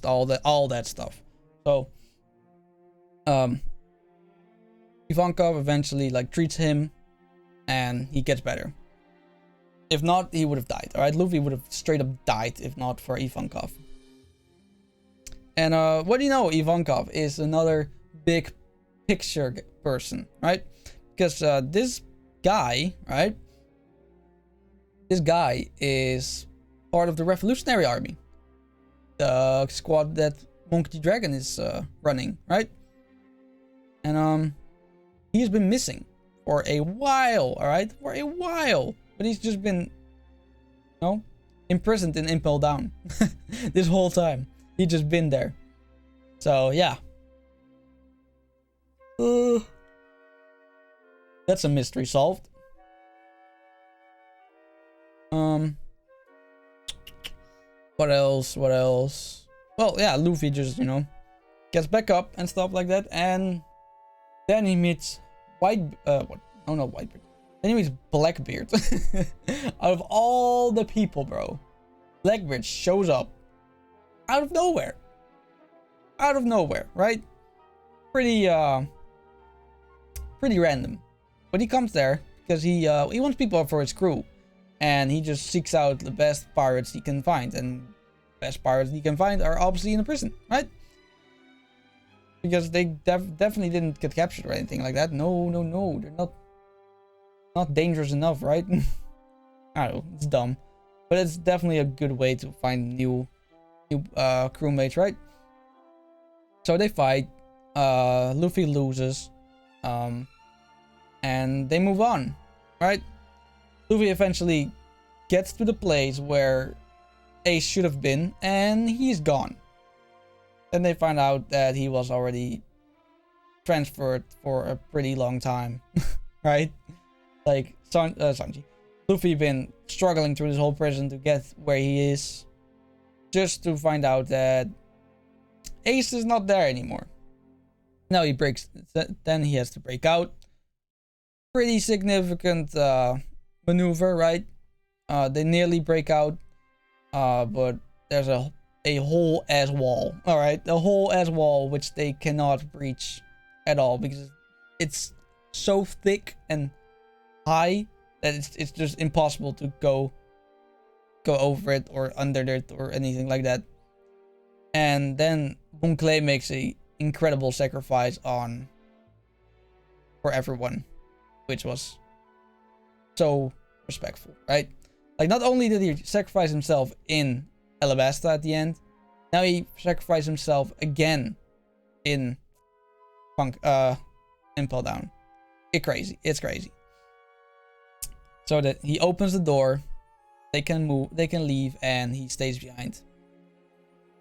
all that stuff. So Ivankov eventually like treats him and he gets better. If not, he would have died. Alright, Luffy would have straight up died if not for Ivankov. And what do you know? Ivankov is another big picture person, right? Because this guy, right? This guy is part of the Revolutionary Army. the squad that Monkey Dragon is running, right? And he's been missing for a while, all right, for a while. But he's just been, you know, imprisoned in Impel Down this whole time. He's just been there. So yeah, that's a mystery solved. What else? What else? Well, yeah, Luffy just, you know, gets back up and stuff like that, and then he meets Whitebeard. Then he meets Blackbeard. Out of all the people, bro, Blackbeard shows up out of nowhere. Out of nowhere, right? Pretty random. But he comes there because he wants people for his crew, and he just seeks out the best pirates he can find, and best pirates he can find are obviously in the prison, right? Because they definitely didn't get captured or anything like that. No, they're not dangerous enough, right? I don't know, it's dumb, but it's definitely a good way to find new crewmates, right? So they fight. Luffy loses, and they move on, right? Luffy eventually gets to the place where Ace should have been, and he's gone. Then they find out that he was already transferred for a pretty long time, right? Like Sanji, Luffy been struggling through this whole prison to get where he is, just to find out that Ace is not there anymore. Now he breaks. Then he has to break out. Pretty significant maneuver, right? They nearly break out, but there's a whole ass wall. All right, a whole ass wall which they cannot breach at all because it's so thick and high that it's just impossible to go over it or under it or anything like that. And then Bon Clay makes a incredible sacrifice for everyone, which was so respectful, right? Like, not only did he sacrifice himself in Alabasta at the end, now he sacrificed himself again in Impel Down. It's crazy. So that he opens the door, they can move, they can leave, and he stays behind.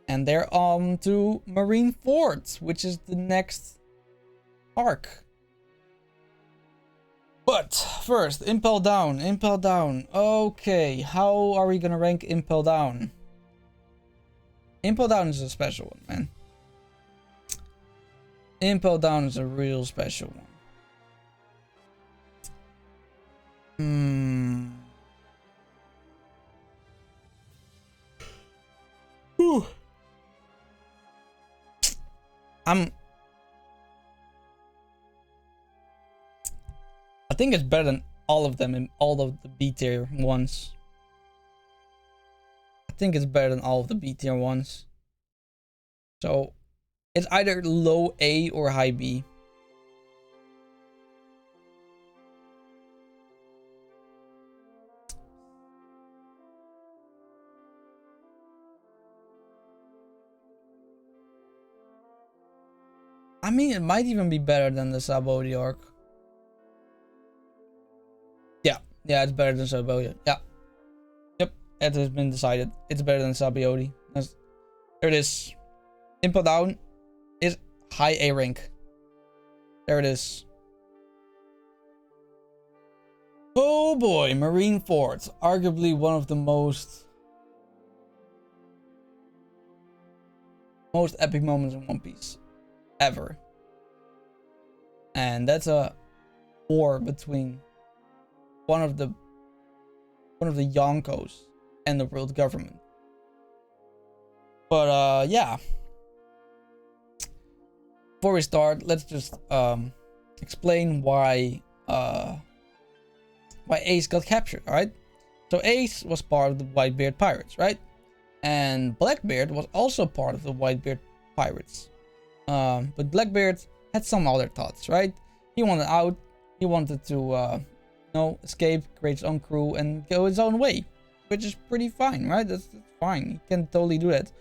And they're on to Marineford, which is the next arc. But first, Impel Down. Okay, how are we gonna rank Impel Down? Impel Down is a special one, man. Impel Down is a real special one. Whew. I think it's better than all of them in all of the B tier ones. So it's either low A or high B. I mean, it might even be better than the Sabaody arc. Yeah, it's better than Sabaody. Yeah. Yep, it has been decided. It's better than Sabaody. There it is. Impel Down is high A rank. There it is. Oh boy, Marineford. Arguably one of the most epic moments in One Piece ever. And that's a war between one of the Yonkos and the world government. But yeah. Before we start, let's just explain why Ace got captured, alright? So Ace was part of the Whitebeard pirates, right? And Blackbeard was also part of the Whitebeard pirates. But Blackbeard had some other thoughts, right? He wanted out. He wanted to escape, create his own crew, and go his own way, which is pretty fine, right? That's fine. He can totally do that.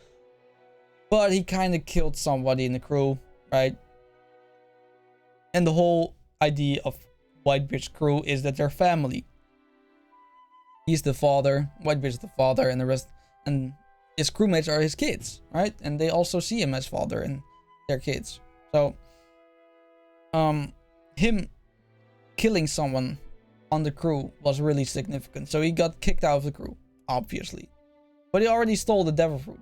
but he kind of killed somebody in the crew, right? And the whole idea of Whitebeard's crew is that they're family. He's the father, Whitebeard's the father, and the rest, and his crewmates are his kids, right? And they also see him as father and their kids. So, him killing someone on the crew was really significant. So he got kicked out of the crew, obviously. But he already stole the devil fruit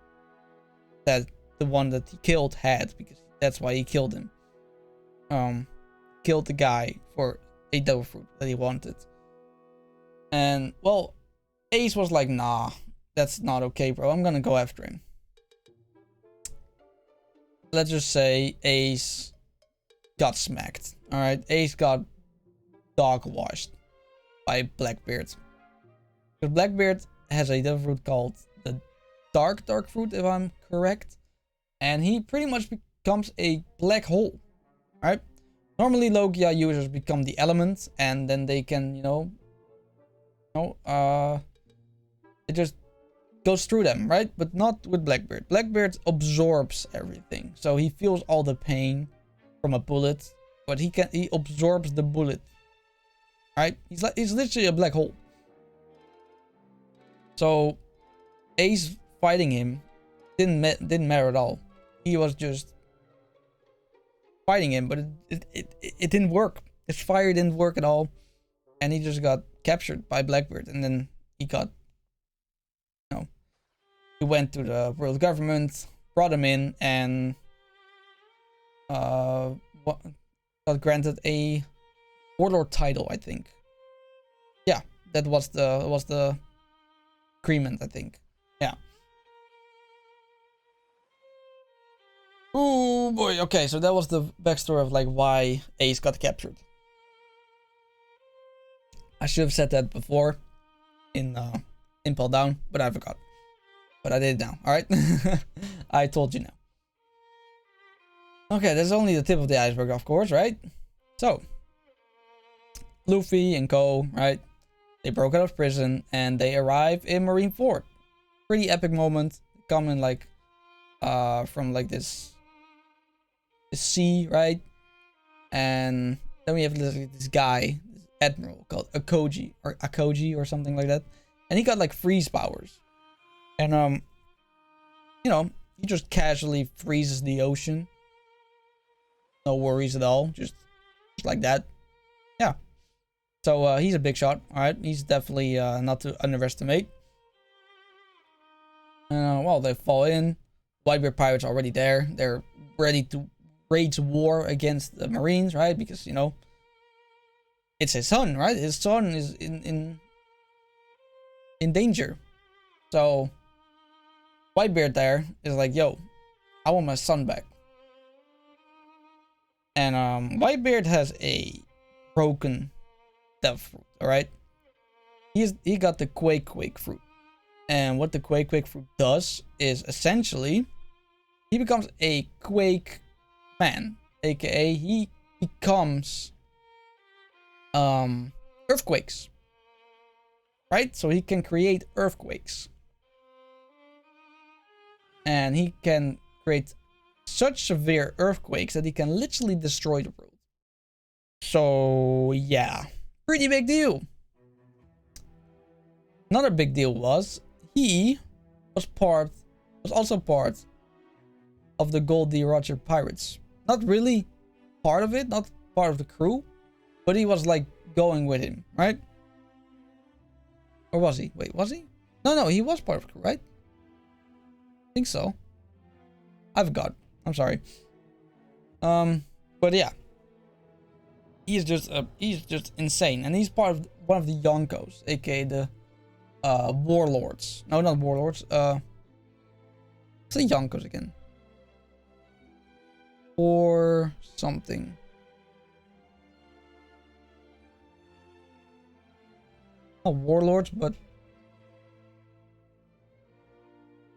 that the one that he killed had, because that's why he killed him. Killed the guy for a devil fruit that he wanted. And, well, Ace was like, nah, that's not okay, bro. I'm gonna go after him. Let's just say Ace got smacked. Alright, Ace got dog washed by Blackbeard. Because Blackbeard has a devil fruit called the dark fruit, if I'm correct. And he pretty much becomes a black hole. Alright? Normally Logia users become the element, and then they can, it just goes through them, right? But not with Blackbeard. Blackbeard absorbs everything. So he feels all the pain from a bullet, but he absorbs the bullet. Right? He's literally a black hole. So Ace fighting him didn't matter at all. He was just fighting him, but it didn't work. His fire didn't work at all, and he just got captured by Blackbeard. And then he got, he went to the world government, brought him in, and got granted a warlord title, I think. Yeah, that was the agreement, I think. Yeah. Oh boy. Okay, so that was the backstory of like why Ace got captured. I should have said that before in Impel Down, but I forgot. But I did it now. All right. I told you now. Okay, that's only the tip of the iceberg, of course, right? So, Luffy and Co, right? They broke out of prison and they arrive in Marineford. Pretty epic moment. Coming like from like this sea, right? And then we have this guy, this admiral called Akoji or something like that. And he got like freeze powers. And he just casually freezes the ocean. No worries at all. Just like that. Yeah. So he's a big shot. Alright. He's definitely not to underestimate. Well, they fall in. Whitebeard pirates are already there. They're ready to wage war against the Marines, right? Because, it's his son, right? His son is in danger. So Whitebeard there is like, yo, I want my son back. And Whitebeard has a broken devil fruit, alright? He got the Quake fruit. And what the Quake fruit does is essentially he becomes a Quake man, aka he becomes earthquakes. Right? So he can create earthquakes. And he can create such severe earthquakes that he can literally destroy the world. So yeah, pretty big deal. Another big deal was he was also part of the Goldie Roger pirates. Not really part of it, not part of the crew, but he was like going with him, right? Or was he? Wait, was he? No, he was part of the crew, right? I think so. I forgot. I'm sorry. But yeah. He's just insane. And he's part of one of the Yonkos, aka the warlords. No, not warlords. What's the Yonkos again? Or something. Not warlords, but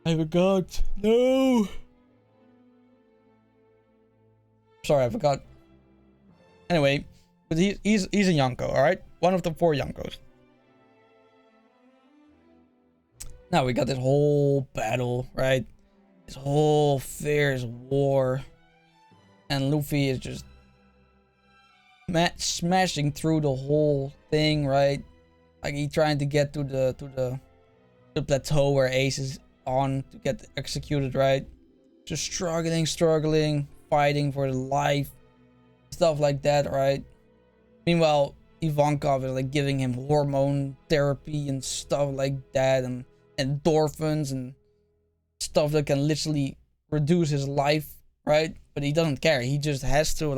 I forgot. No. Sorry, I forgot. Anyway, but he's a Yonko, alright? One of the 4 Yonkos. Now we got this whole battle, right? This whole fierce war, and Luffy is just smashing through the whole thing, right? Like he trying to get to the plateau where Ace is on to get executed, right? Just struggling, fighting for his life, stuff like that, right? Meanwhile, Ivankov is like giving him hormone therapy and stuff like that, and endorphins and stuff that can literally reduce his life, right? But he doesn't care. He just has to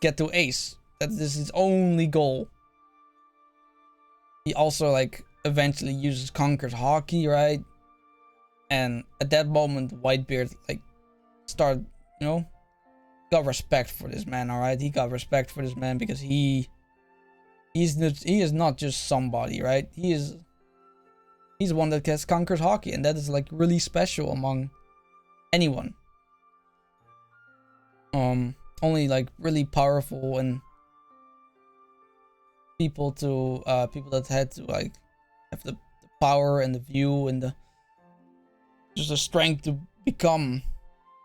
get to Ace. That is his only goal. He also like eventually uses Conquer's Hockey, right? And at that moment, Whitebeard like started, got respect for this man, alright? He got respect for this man because he is not just somebody, right? He's one that gets Conquer's Hockey, and that is like really special among anyone. Only like really powerful and people that had to like have the power and the view and just the strength to become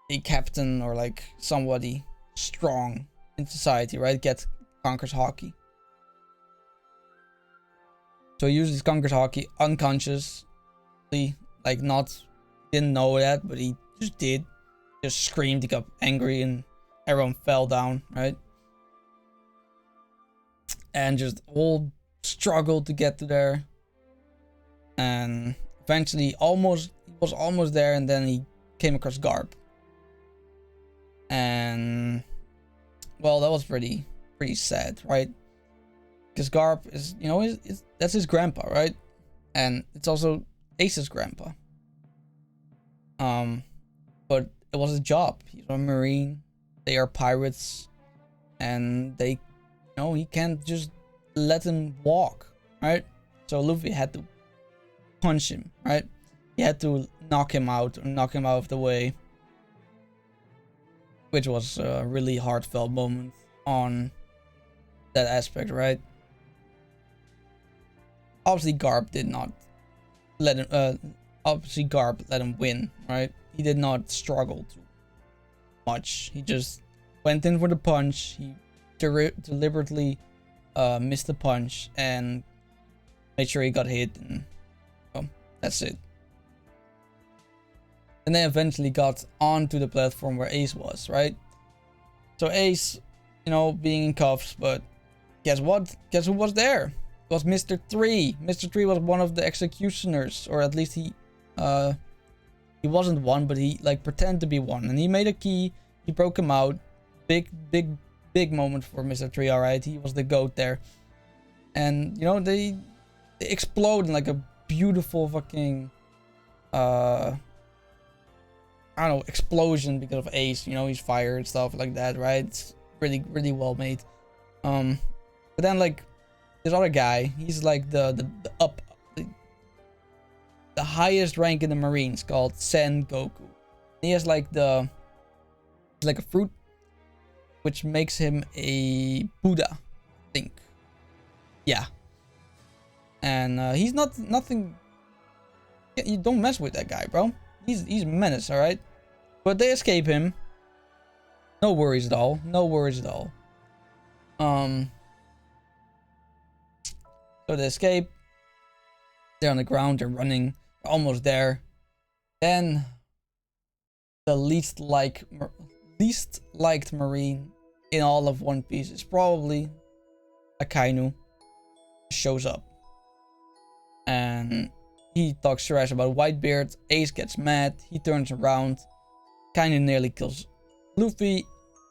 a captain or like somebody strong in society, right? Get Conquer's Hockey. So he uses Conquer's Hockey unconsciously, like didn't know that, but he just did. Just screamed, he got angry, and everyone fell down, right? And just all struggled to get to there. And eventually he was almost there, and then he came across Garp. And well, that was pretty sad, right? Because Garp is, that's his grandpa, right? And it's also Ace's grandpa. But it was his job. He's a Marine. They are pirates, and they, he can't just let him walk, right? So Luffy had to punch him, right? He had to knock him out of the way, which was a really heartfelt moment on that aspect, right? Obviously, Garp did not let him. Obviously, Garp let him win, right? He did not struggle too much. He just went in for the punch. He deliberately missed the punch and made sure he got hit, and that's it. And they eventually got onto the platform where Ace was, right? So Ace, being in cuffs, but guess what? Guess who was there? It was Mr. 3. Mr. 3 was one of the executioners, or at least he wasn't one, but he like pretended to be one, and he made a key. He broke him out. Big moment for Mr. 3. All right, he was the goat there, and they explode in like a beautiful fucking explosion because of Ace. He's fired and stuff like that, right? It's really well made. But then like this other guy, he's like the highest rank in the Marines, called Sen Goku. He has like a fruit, which makes him a Buddha, I think. Yeah. And he's nothing. You don't mess with that guy, bro. He's a menace, all right. But they escape him. No worries at all. So they escape. They're on the ground. They're running. They're almost there. Then the least liked Marine in all of One Piece is probably Akainu. Shows up, and he talks trash about Whitebeard. Ace gets mad. He turns around. Akainu nearly kills Luffy,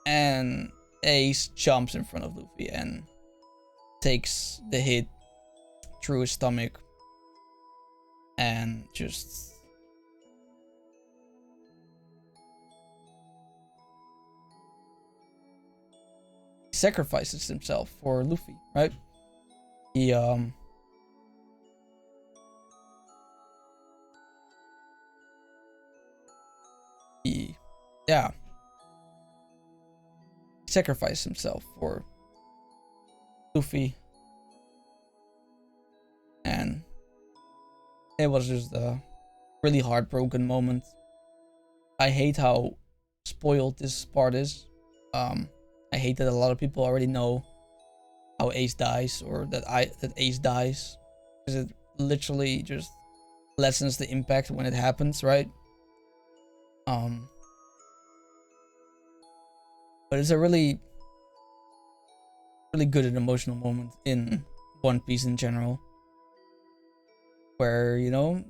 and Ace jumps in front of Luffy and takes the hit through his stomach, and just sacrifices himself for Luffy, right? He sacrificed himself for Luffy, and it was just really heartbroken moment. I hate how spoiled this part is. I hate that a lot of people already know how Ace dies, or that Ace dies, because it literally just lessens the impact when it happens, right? But it's a really good and emotional moment in One Piece in general, where, you know,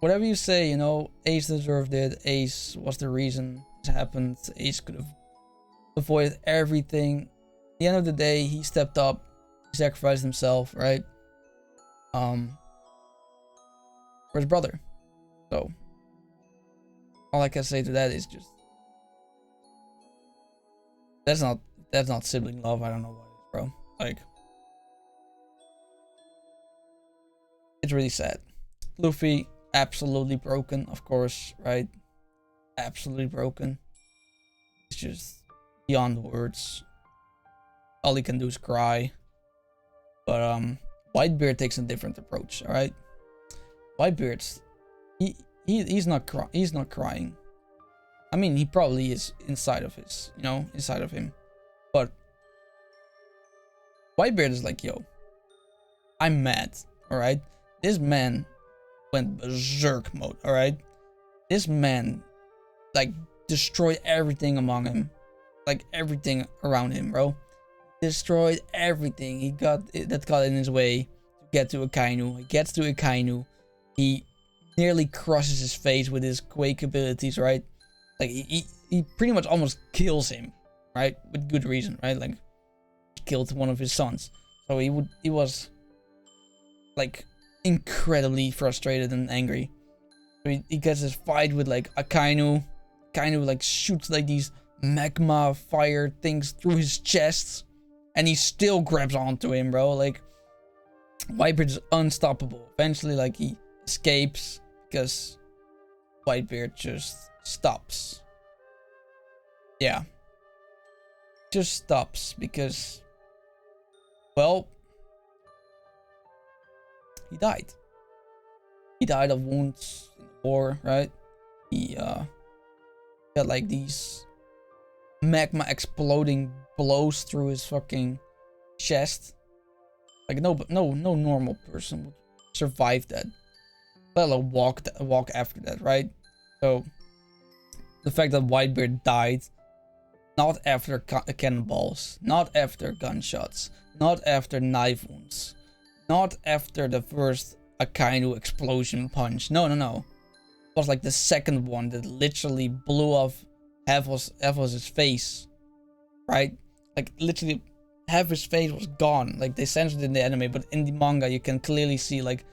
whatever you say, you know, Ace deserved it. Ace was the reason this happened. Ace could have avoided everything. At the end of the day, he stepped up. He sacrificed himself, right? For his brother. So, all I can say to that is just, that's not sibling love. I don't know what it is, bro. Like, it's really sad. Luffy, absolutely broken, of course, right? Absolutely broken. It's just beyond words. All he can do is cry. But Whitebeard takes a different approach, all right? Whitebeard's he's not crying. I mean, he probably is inside of his, you know, inside of him. But Whitebeard is like, yo, I'm mad, all right? This man went berserk mode, all right? This man, like, destroyed everything among him. Like, everything around him, bro. Destroyed everything. He got in his way to get to Akainu. He gets to Akainu. He nearly crushes his face with his quake abilities, right? Like, he pretty much almost kills him, right? With good reason, right? Like, he killed one of his sons. So he was like incredibly frustrated and angry. So he gets this fight with like Akainu. Akainu like shoots like these magma fire things through his chest, and he still grabs onto him, bro. Like, Whitebeard is unstoppable. Eventually, like, he escapes because Whitebeard just stops. Yeah. Just stops because, well, he died. He died of wounds in the war, right? He got like these magma exploding blows through his fucking chest. Like, no normal person would survive that, let alone walk after that, right? So the fact that Whitebeard died, not after cannonballs, not after gunshots, not after knife wounds, not after the first Akainu explosion punch. No. It was like the second one that literally blew off half was his face, right? Like, literally half his face was gone. Like, they censored it in the anime, but in the manga you can clearly see like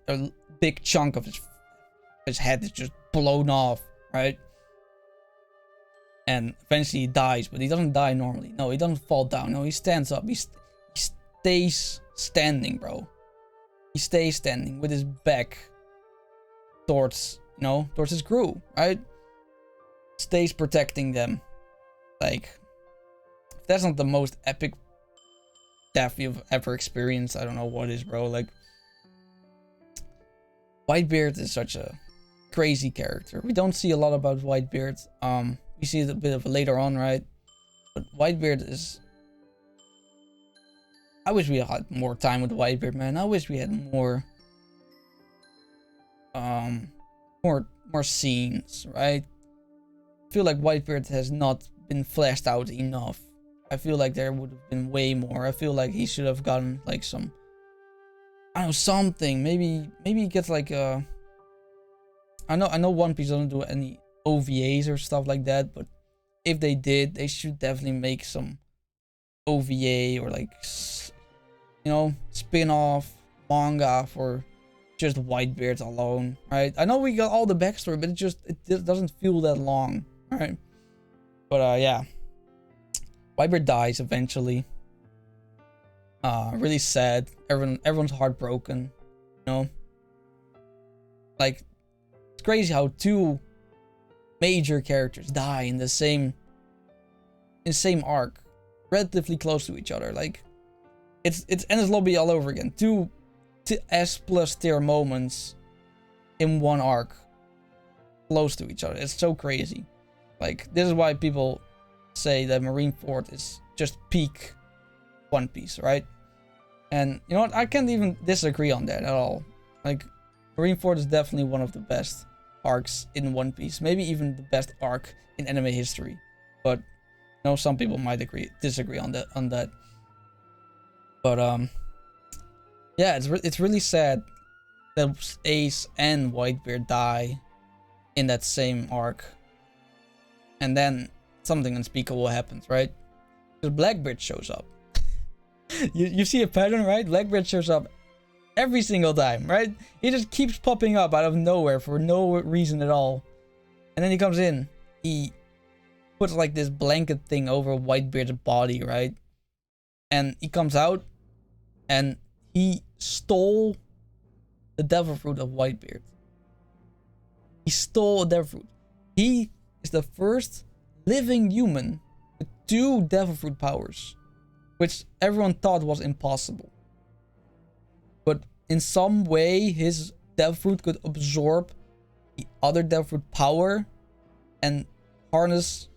a big chunk of his head is just blown off, right? And eventually he dies, but he doesn't die normally. No, he doesn't fall down. No, he stands up. He stays standing, bro. He stays standing with his back towards, you know, towards his crew, right? Stays protecting them. Like, if that's not the most epic death you've ever experienced, I don't know what is, bro. Like, Whitebeard is such a crazy character. We don't see a lot about Whitebeard. We see it a bit of later on, right? But Whitebeard is... I wish we had more time with Whitebeard, man. I wish we had more scenes, right? I feel like Whitebeard has not been fleshed out enough. I feel like there would have been way more. I feel like he should have gotten like some, I don't know, something. Maybe he gets like a... I know One Piece doesn't do any OVAs or stuff like that, but if they did, they should definitely make some OVA or like, you know, spin-off manga for just Whitebeard alone, right? I know we got all the backstory, but it doesn't feel that long, right? But yeah, Whitebeard dies eventually. Really sad. Everyone's heartbroken, you know. Like, it's crazy how two major characters die in the same arc, relatively close to each other. Like, it's Enies Lobby all over again. Two S plus tier moments in one arc close to each other. It's so crazy. Like, this is why people say that Marineford is just peak One Piece, right? And you know what? I can't even disagree on that at all. Like, Marineford is definitely one of the best arcs in One Piece. Maybe even the best arc in anime history. But, you know, some people might disagree on that. But, yeah, it's really sad that Ace and Whitebeard die in that same arc. And then something unspeakable happens, right? Because Blackbeard shows up. you see a pattern, right? Blackbeard shows up every single time, right? He just keeps popping up out of nowhere for no reason at all. And then he comes in. He puts like this blanket thing over Whitebeard's body, right? And he comes out and he stole the devil fruit of Whitebeard. He stole a devil fruit. He is the first living human with 2 devil fruit powers, which everyone thought was impossible. But in some way, his devil fruit could absorb the other devil fruit power and harness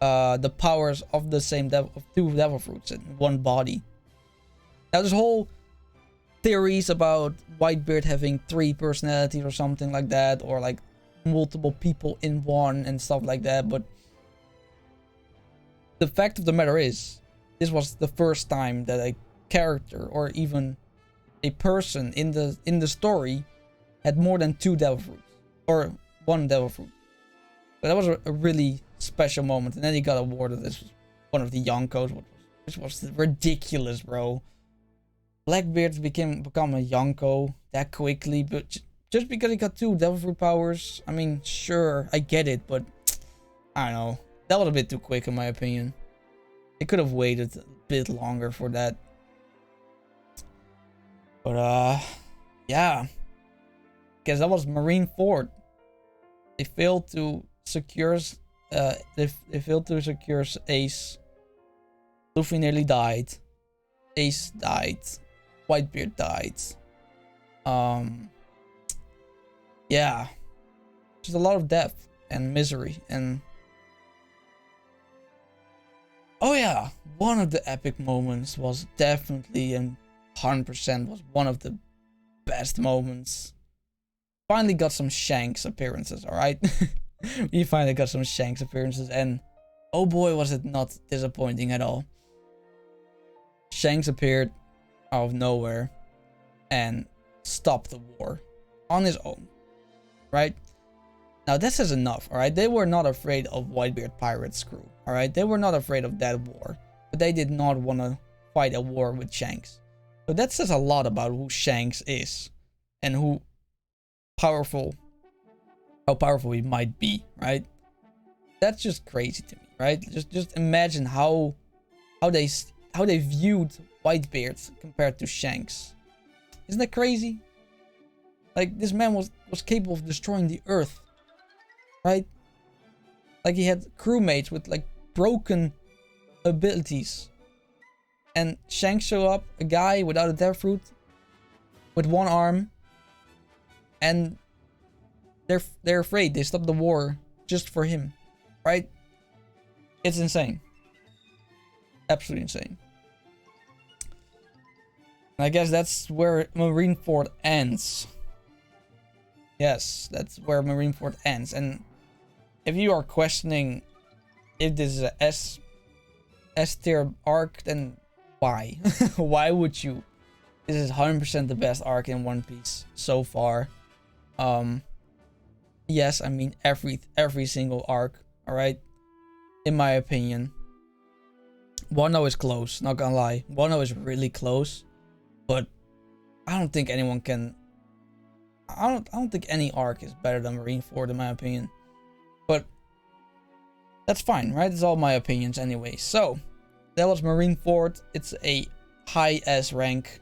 the powers of the same of 2 devil fruits in one body. Now, this whole theories about Whitebeard having 3 personalities or something like that, or like multiple people in one and stuff like that, but the fact of the matter is, this was the first time that a character or even a person in the story had more than 2 devil fruits or 1 devil fruit. So that was a really special moment. And then he got awarded as one of the Yonkos, which was ridiculous, bro. Blackbeard become a Yonko that quickly, but just because he got 2 devil fruit powers, I mean, sure, I get it, but I don't know. That was a bit too quick in my opinion. They could have waited a bit longer for that. But yeah. Because that was Marineford. They failed to secure they failed to secure Ace. Luffy nearly died. Ace died. Whitebeard died. Yeah. Just a lot of death and misery and oh yeah, one of the epic moments was definitely and 100% was one of the best moments. Finally got some Shanks appearances, alright? We finally got some Shanks appearances and oh boy was it not disappointing at all. Shanks appeared out of nowhere and stopped the war on his own, right? Now this is enough, alright? They were not afraid of Whitebeard Pirates crew, alright? They were not afraid of that war, but they did not want to fight a war with Shanks. So that says a lot about who Shanks is and how powerful he might be, right? That's just crazy to me, right? Just imagine how they viewed Whitebeard compared to Shanks. Isn't that crazy? Like, this man was capable of destroying the earth, right? Like, he had crewmates with like broken abilities, and Shanks show up, a guy without a devil fruit, with 1 arm, and they're afraid. They stop the war just for him, right? It's insane. Absolutely insane. And I guess that's where Marineford ends. Yes, that's where Marineford ends. And if you are questioning if this is a S tier arc, then why? Why would you? This is 100% the best arc in One Piece so far. Yes, I mean every single arc, alright? In my opinion. Wano is close, not gonna lie. Wano is really close. But I don't think anyone can. I don't think any arc is better than Marineford in my opinion. But that's fine, right? It's all my opinions anyway. So that was Marineford. It's a high S rank,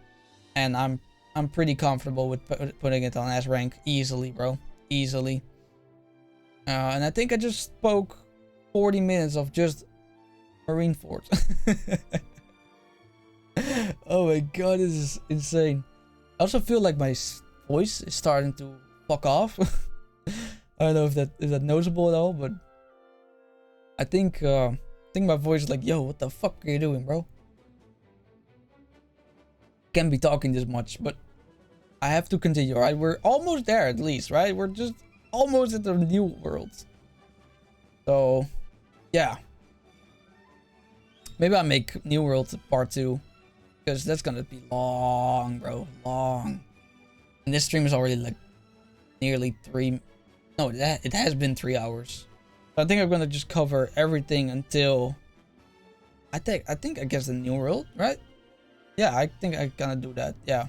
and I'm pretty comfortable with putting it on S rank easily, bro. Easily. And I think I just spoke 40 minutes of just Marineford. Oh my god, this is insane. I also feel like my voice is starting to fuck off. I don't know if that noticeable at all, but I think my voice is like, yo, what the fuck are you doing, bro? Can't be talking this much, but I have to continue, right? We're almost there at least, right? We're just almost at the new world. So, yeah. Maybe I make New World part 2. Because that's gonna be long, bro. Long. And this stream is already like nearly 3... No, it has been 3 hours. So I think I'm gonna just cover everything until... I guess the New World, right? Yeah, I think I'm gonna do that. Yeah.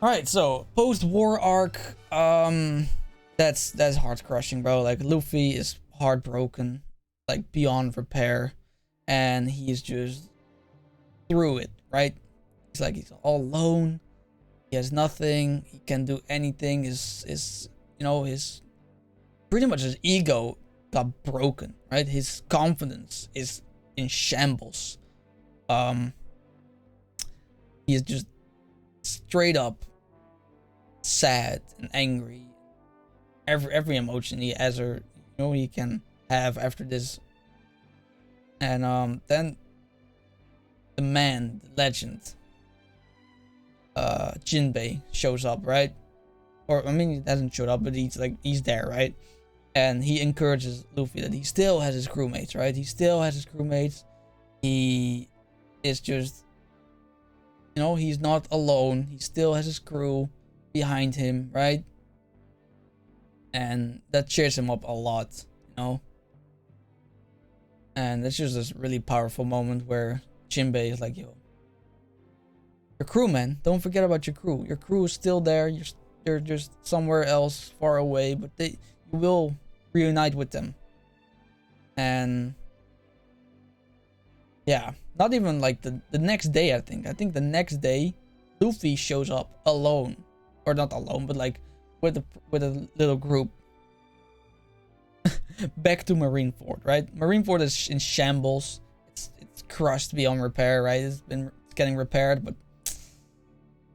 Alright, so post-war arc. That's heart crushing, bro. Like Luffy is heartbroken, like beyond repair, and he's just through it, right? He's like, he's all alone. He has nothing. He can't do anything. His you know, his pretty much his ego got broken, right? His confidence is in shambles. He is just straight up sad and angry. Every emotion he has, or he can have after this. And then the man, the legend, Jinbei shows up, right? Or I mean, he hasn't showed up, but he's there, right? And he encourages Luffy that he still has his crewmates, right? He still has his crewmates. He is just, he's not alone. He still has his crew behind him, right? And that cheers him up a lot, And it's just this really powerful moment where Jinbei is like, yo, your crew, man, don't forget about your crew. Your crew is still there. They're just somewhere else far away, but you will reunite with them. And yeah, not even like the next day, I think the next day Luffy shows up alone, or not alone, but like with a little group back to Marineford, right? Marineford is in shambles. It's crushed beyond repair, right? It's getting repaired, but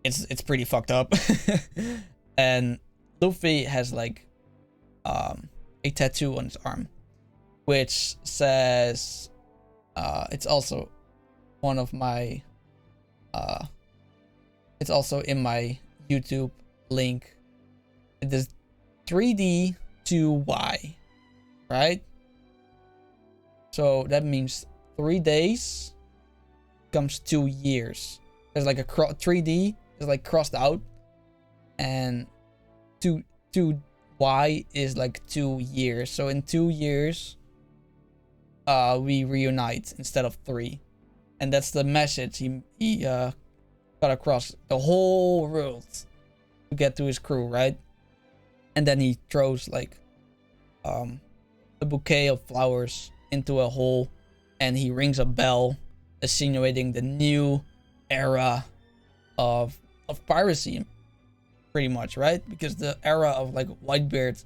it's pretty fucked up. And Luffy has like a tattoo on his arm, which says it's also one of my it's also in my YouTube link. It is 3D to Y, right? So that means 3 days comes 2 years. There's like a 3D is like crossed out, and 2Y is like 2 years. So in 2 years, we reunite instead of 3, and that's the message he got across the whole world to get to his crew, right? And then he throws like a bouquet of flowers into a hole, and he rings a bell, insinuating the new era of piracy, pretty much, right? Because the era of like Whitebeard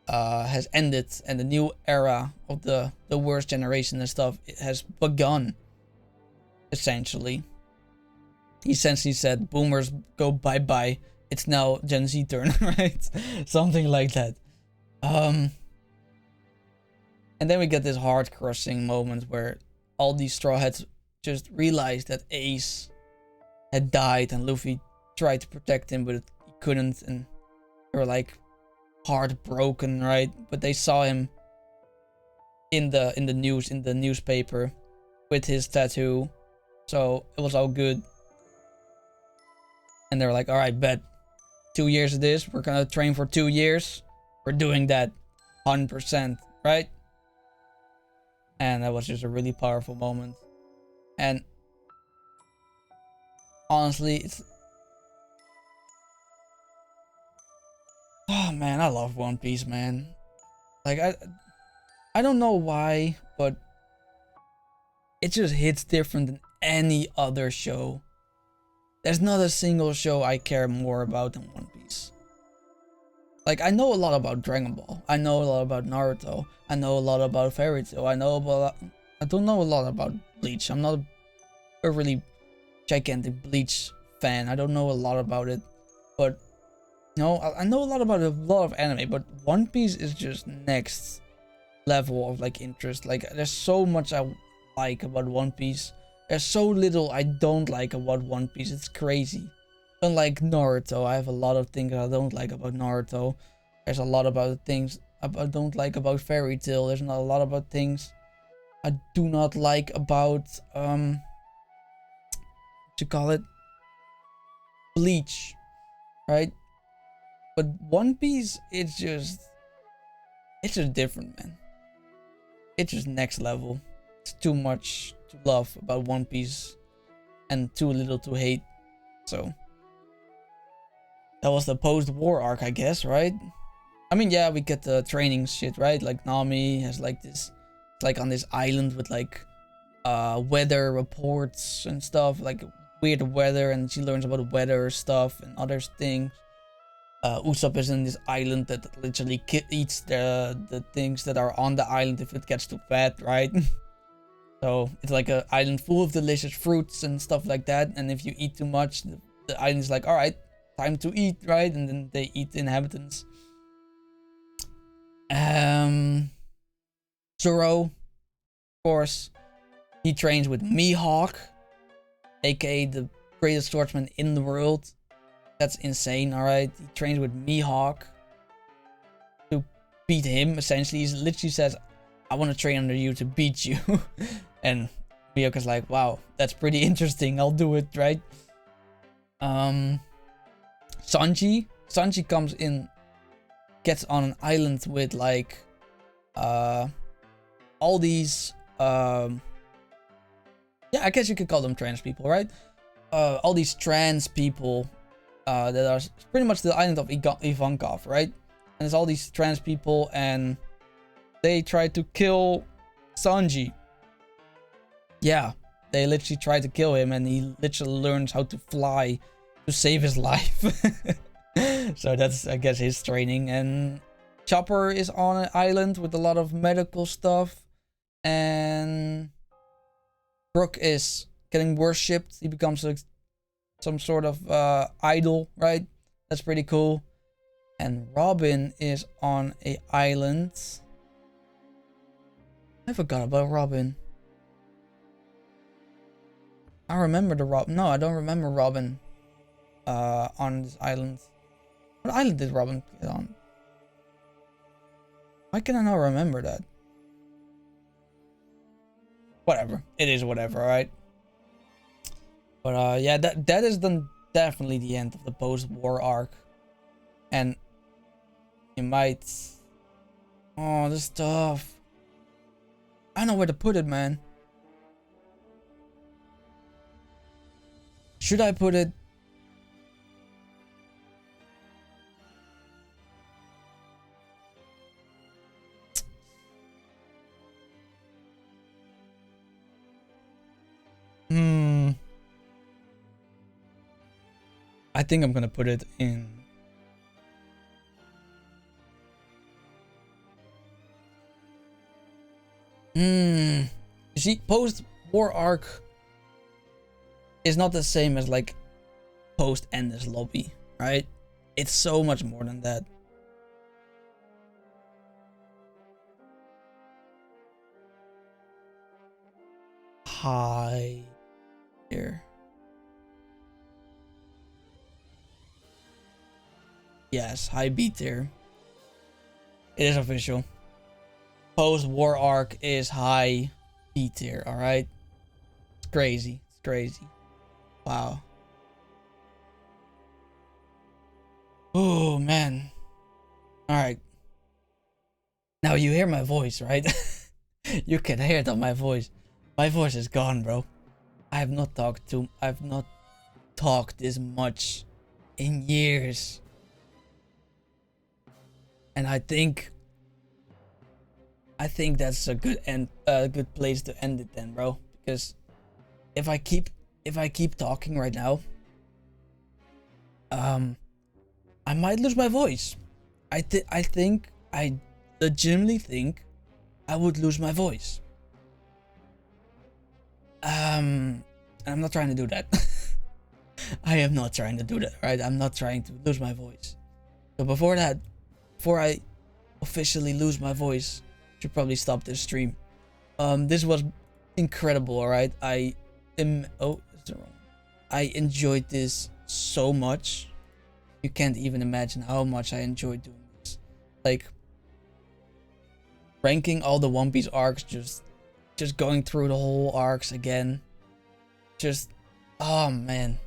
has ended, and the new era of the worst generation and stuff has begun. Essentially, he essentially said, "Boomers go bye bye. It's now Gen Z turn," right? Something like that. And then we get this heart crushing moment where all these Straw Hats just realized that Ace had died, and Luffy tried to protect him, but he couldn't, and they were like heartbroken, right? But they saw him in the news, in the newspaper, with his tattoo, so it was all good. And they were like, all right, bet 2 years of this, we're gonna train for 2 years, we're doing that 100%, right? And that was just a really powerful moment. And honestly, it's, oh man, I love One Piece, man. Like I don't know why, but it just hits different than any other show. There's not a single show I care more about than One Piece. Like, I know a lot about Dragon Ball. I know a lot about Naruto. I know a lot about Fairy Tail. I don't know a lot about Bleach. I'm not a really gigantic Bleach fan. I don't know a lot about it, but no, I know a lot about a lot of anime, but One Piece is just next level of like interest. Like there's so much I like about One Piece. There's so little I don't like about One Piece. It's crazy. Unlike Naruto, I have a lot of things I don't like about Naruto. There's a lot about things I don't like about Fairy Tail. There's not a lot about things I do not like about what you call it, Bleach, right? But One Piece, it's just different, man. It's just next level. It's too much to love about One Piece and too little to hate. So that was the post-war arc, I guess, right? I mean, yeah, we get the training shit, right? Like Nami has like this, it's like on this island with like weather reports and stuff, like weird weather, and she learns about weather stuff and other things. Usopp is in this island that literally eats the things that are on the island if it gets too fat, right? So it's like an island full of delicious fruits and stuff like that, and if you eat too much, the island is like, alright, time to eat, right? And then they eat the inhabitants. Zoro, of course, he trains with Mihawk, aka the greatest swordsman in the world. That's insane, alright? He trains with Mihawk to beat him, essentially. He literally says, I want to train under you to beat you. And Mihawk is like, wow, that's pretty interesting. I'll do it, right? Sanji comes in, gets on an island with like all these yeah, I guess you could call them trans people, right? All these trans people that are pretty much the island of Ivankov, right? And there's all these trans people, and they try to kill Sanji. Yeah, they literally try to kill him, and he literally learns how to fly to save his life. So that's, I guess, his training. And Chopper is on an island with a lot of medical stuff, and Brook is getting worshipped. He becomes like some sort of idol, right? That's pretty cool. And Robin is on a island. I forgot about Robin. I remember the Robin. No, I don't remember Robin on this island. What island did Robin get on? Why can I not remember that? Whatever. It is whatever, right? But yeah, that is then definitely the end of the post-war arc. And you might... Oh, this stuff. I don't know where to put it, man. Should I put it... I think I'm gonna put it in... You see, post-war arc is not the same as like Post-Enies Lobby, right? It's so much more than that. Hi here. Yes, high B tier. It is official. Post-war arc is high B tier, alright? It's crazy. It's crazy. Wow. Oh, man. Alright. Now you hear my voice, right? You can hear it on my voice. My voice is gone, bro. I've not talked this much in years. And I think that's a good place to end it then, bro. Because if I keep talking right now, I might lose my voice. I legitimately think I would lose my voice. And I'm not trying to do that. I am not trying to do that, right? I'm not trying to lose my voice. So before that, before I officially lose my voice, I should probably stop this stream. This was incredible, alright? I enjoyed this so much. You can't even imagine how much I enjoyed doing this. Like, ranking all the One Piece arcs, just going through the whole arcs again. Just, oh man.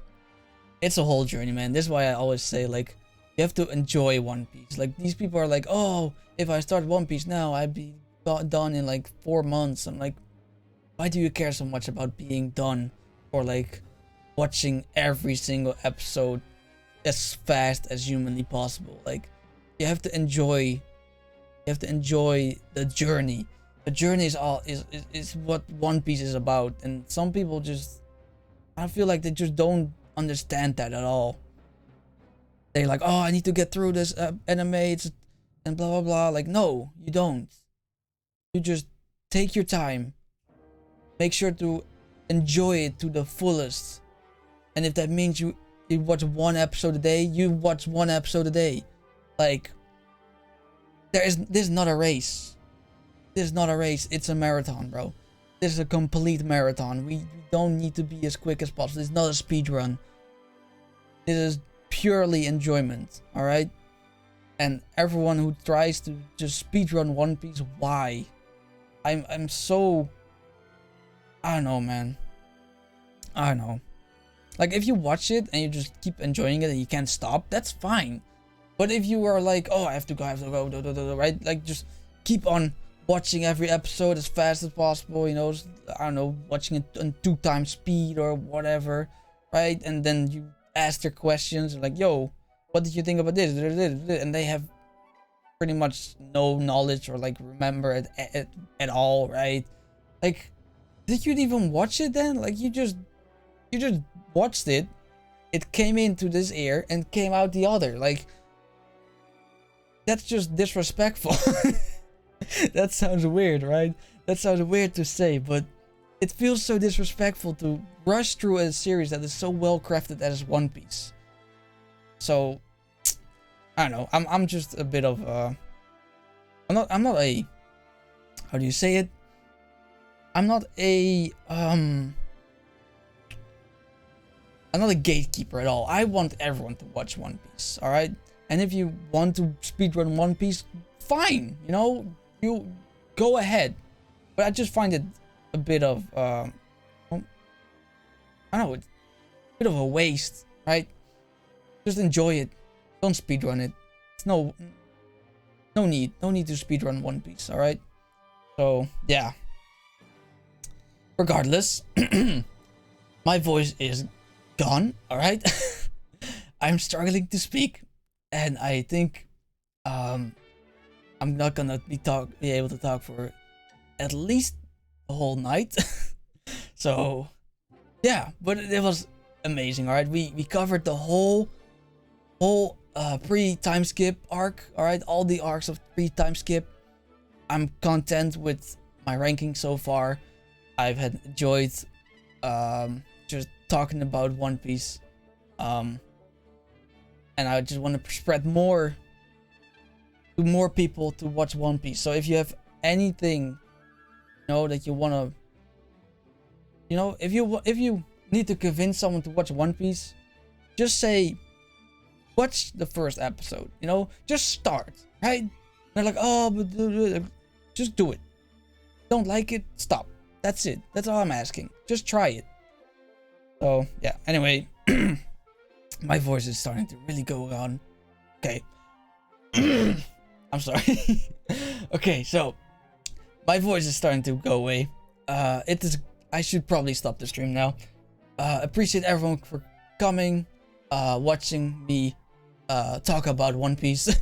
It's a whole journey, man. This is why I always say, like, you have to enjoy One Piece. Like, these people are like, oh, if I start One Piece now, I'd be done in like 4 months. I'm like, why do you care so much about being done, or like watching every single episode as fast as humanly possible? Like, you have to enjoy the journey. The journey is what One Piece is about, and some people just, I feel like they just don't understand that at all. They're like, oh, I need to get through this anime, and blah blah blah. Like, no, you don't. You just take your time. Make sure to enjoy it to the fullest. And if that means you watch 1 episode a day, you watch 1 episode a day. Like, this is not a race. This is not a race. It's a marathon, bro. This is a complete marathon. We don't need to be as quick as possible. It's not a speed run. This is purely enjoyment, alright? And everyone who tries to just speedrun One Piece, why? I'm so, I don't know, man. I don't know. Like, if you watch it and you just keep enjoying it and you can't stop, that's fine. But if you are like, oh, I have to go, right? Like, just keep on watching every episode as fast as possible, you know, I don't know, watching it on 2 times speed or whatever, right? And then you ask their questions, like, yo, what did you think about this? And they have pretty much no knowledge or like remember it at all, right? Like, did you even watch it then? Like, you just watched it, it came into this ear and came out the other. Like, that's just disrespectful. That sounds weird, right? That sounds weird to say, but it feels so disrespectful to rush through a series that is so well crafted as One Piece. So, I don't know. I'm just a bit of I'm not a, how do you say it? I'm not a gatekeeper at all. I want everyone to watch One Piece, all right? And if you want to speedrun One Piece, fine, you know, you go ahead. But I just find it a bit of I don't know, it's a bit of a waste, right? Just enjoy it. Don't speedrun it. It's no need to speedrun One Piece, all right? So, yeah. Regardless, my voice is gone, all right? I'm struggling to speak, and I think I'm not gonna be able to talk for at least the whole night. So, yeah, but it was amazing, all right? We covered the whole pre-time skip arc, all right? All the arcs of pre-time skip. I'm content with my ranking so far. I've enjoyed just talking about One Piece, and I just want to spread more people to watch One Piece. So if you have anything, you know, that you want to, you know, if you need to convince someone to watch One Piece, just say, watch the first episode, you know, just start, right? They're like, oh, but just do it. Don't like it, stop. That's it. That's all I'm asking. Just try it. So, yeah, anyway, my voice is starting to really go on. Okay. I'm sorry. Okay, so my voice is starting to go away. I should probably stop the stream now. Appreciate everyone for coming, watching me talk about One Piece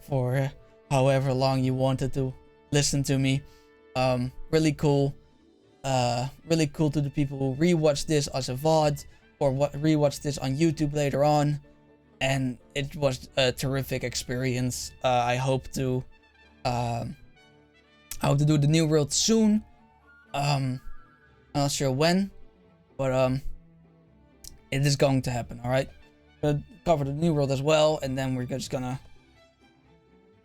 for however long you wanted to listen to me. Really cool. Really cool to the people who rewatch this as a VOD or rewatch this on YouTube later on. And it was a terrific experience. I hope to do the New World soon. I'm not sure when, but It is going to happen, alright? We'll cover the New World as well, and then we're just gonna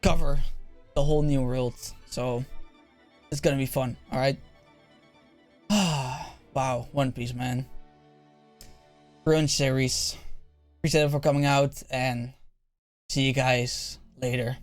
cover the whole New World. So, it's gonna be fun, alright? Wow, One Piece, man. Brilliant series. Appreciate it for coming out, and see you guys later.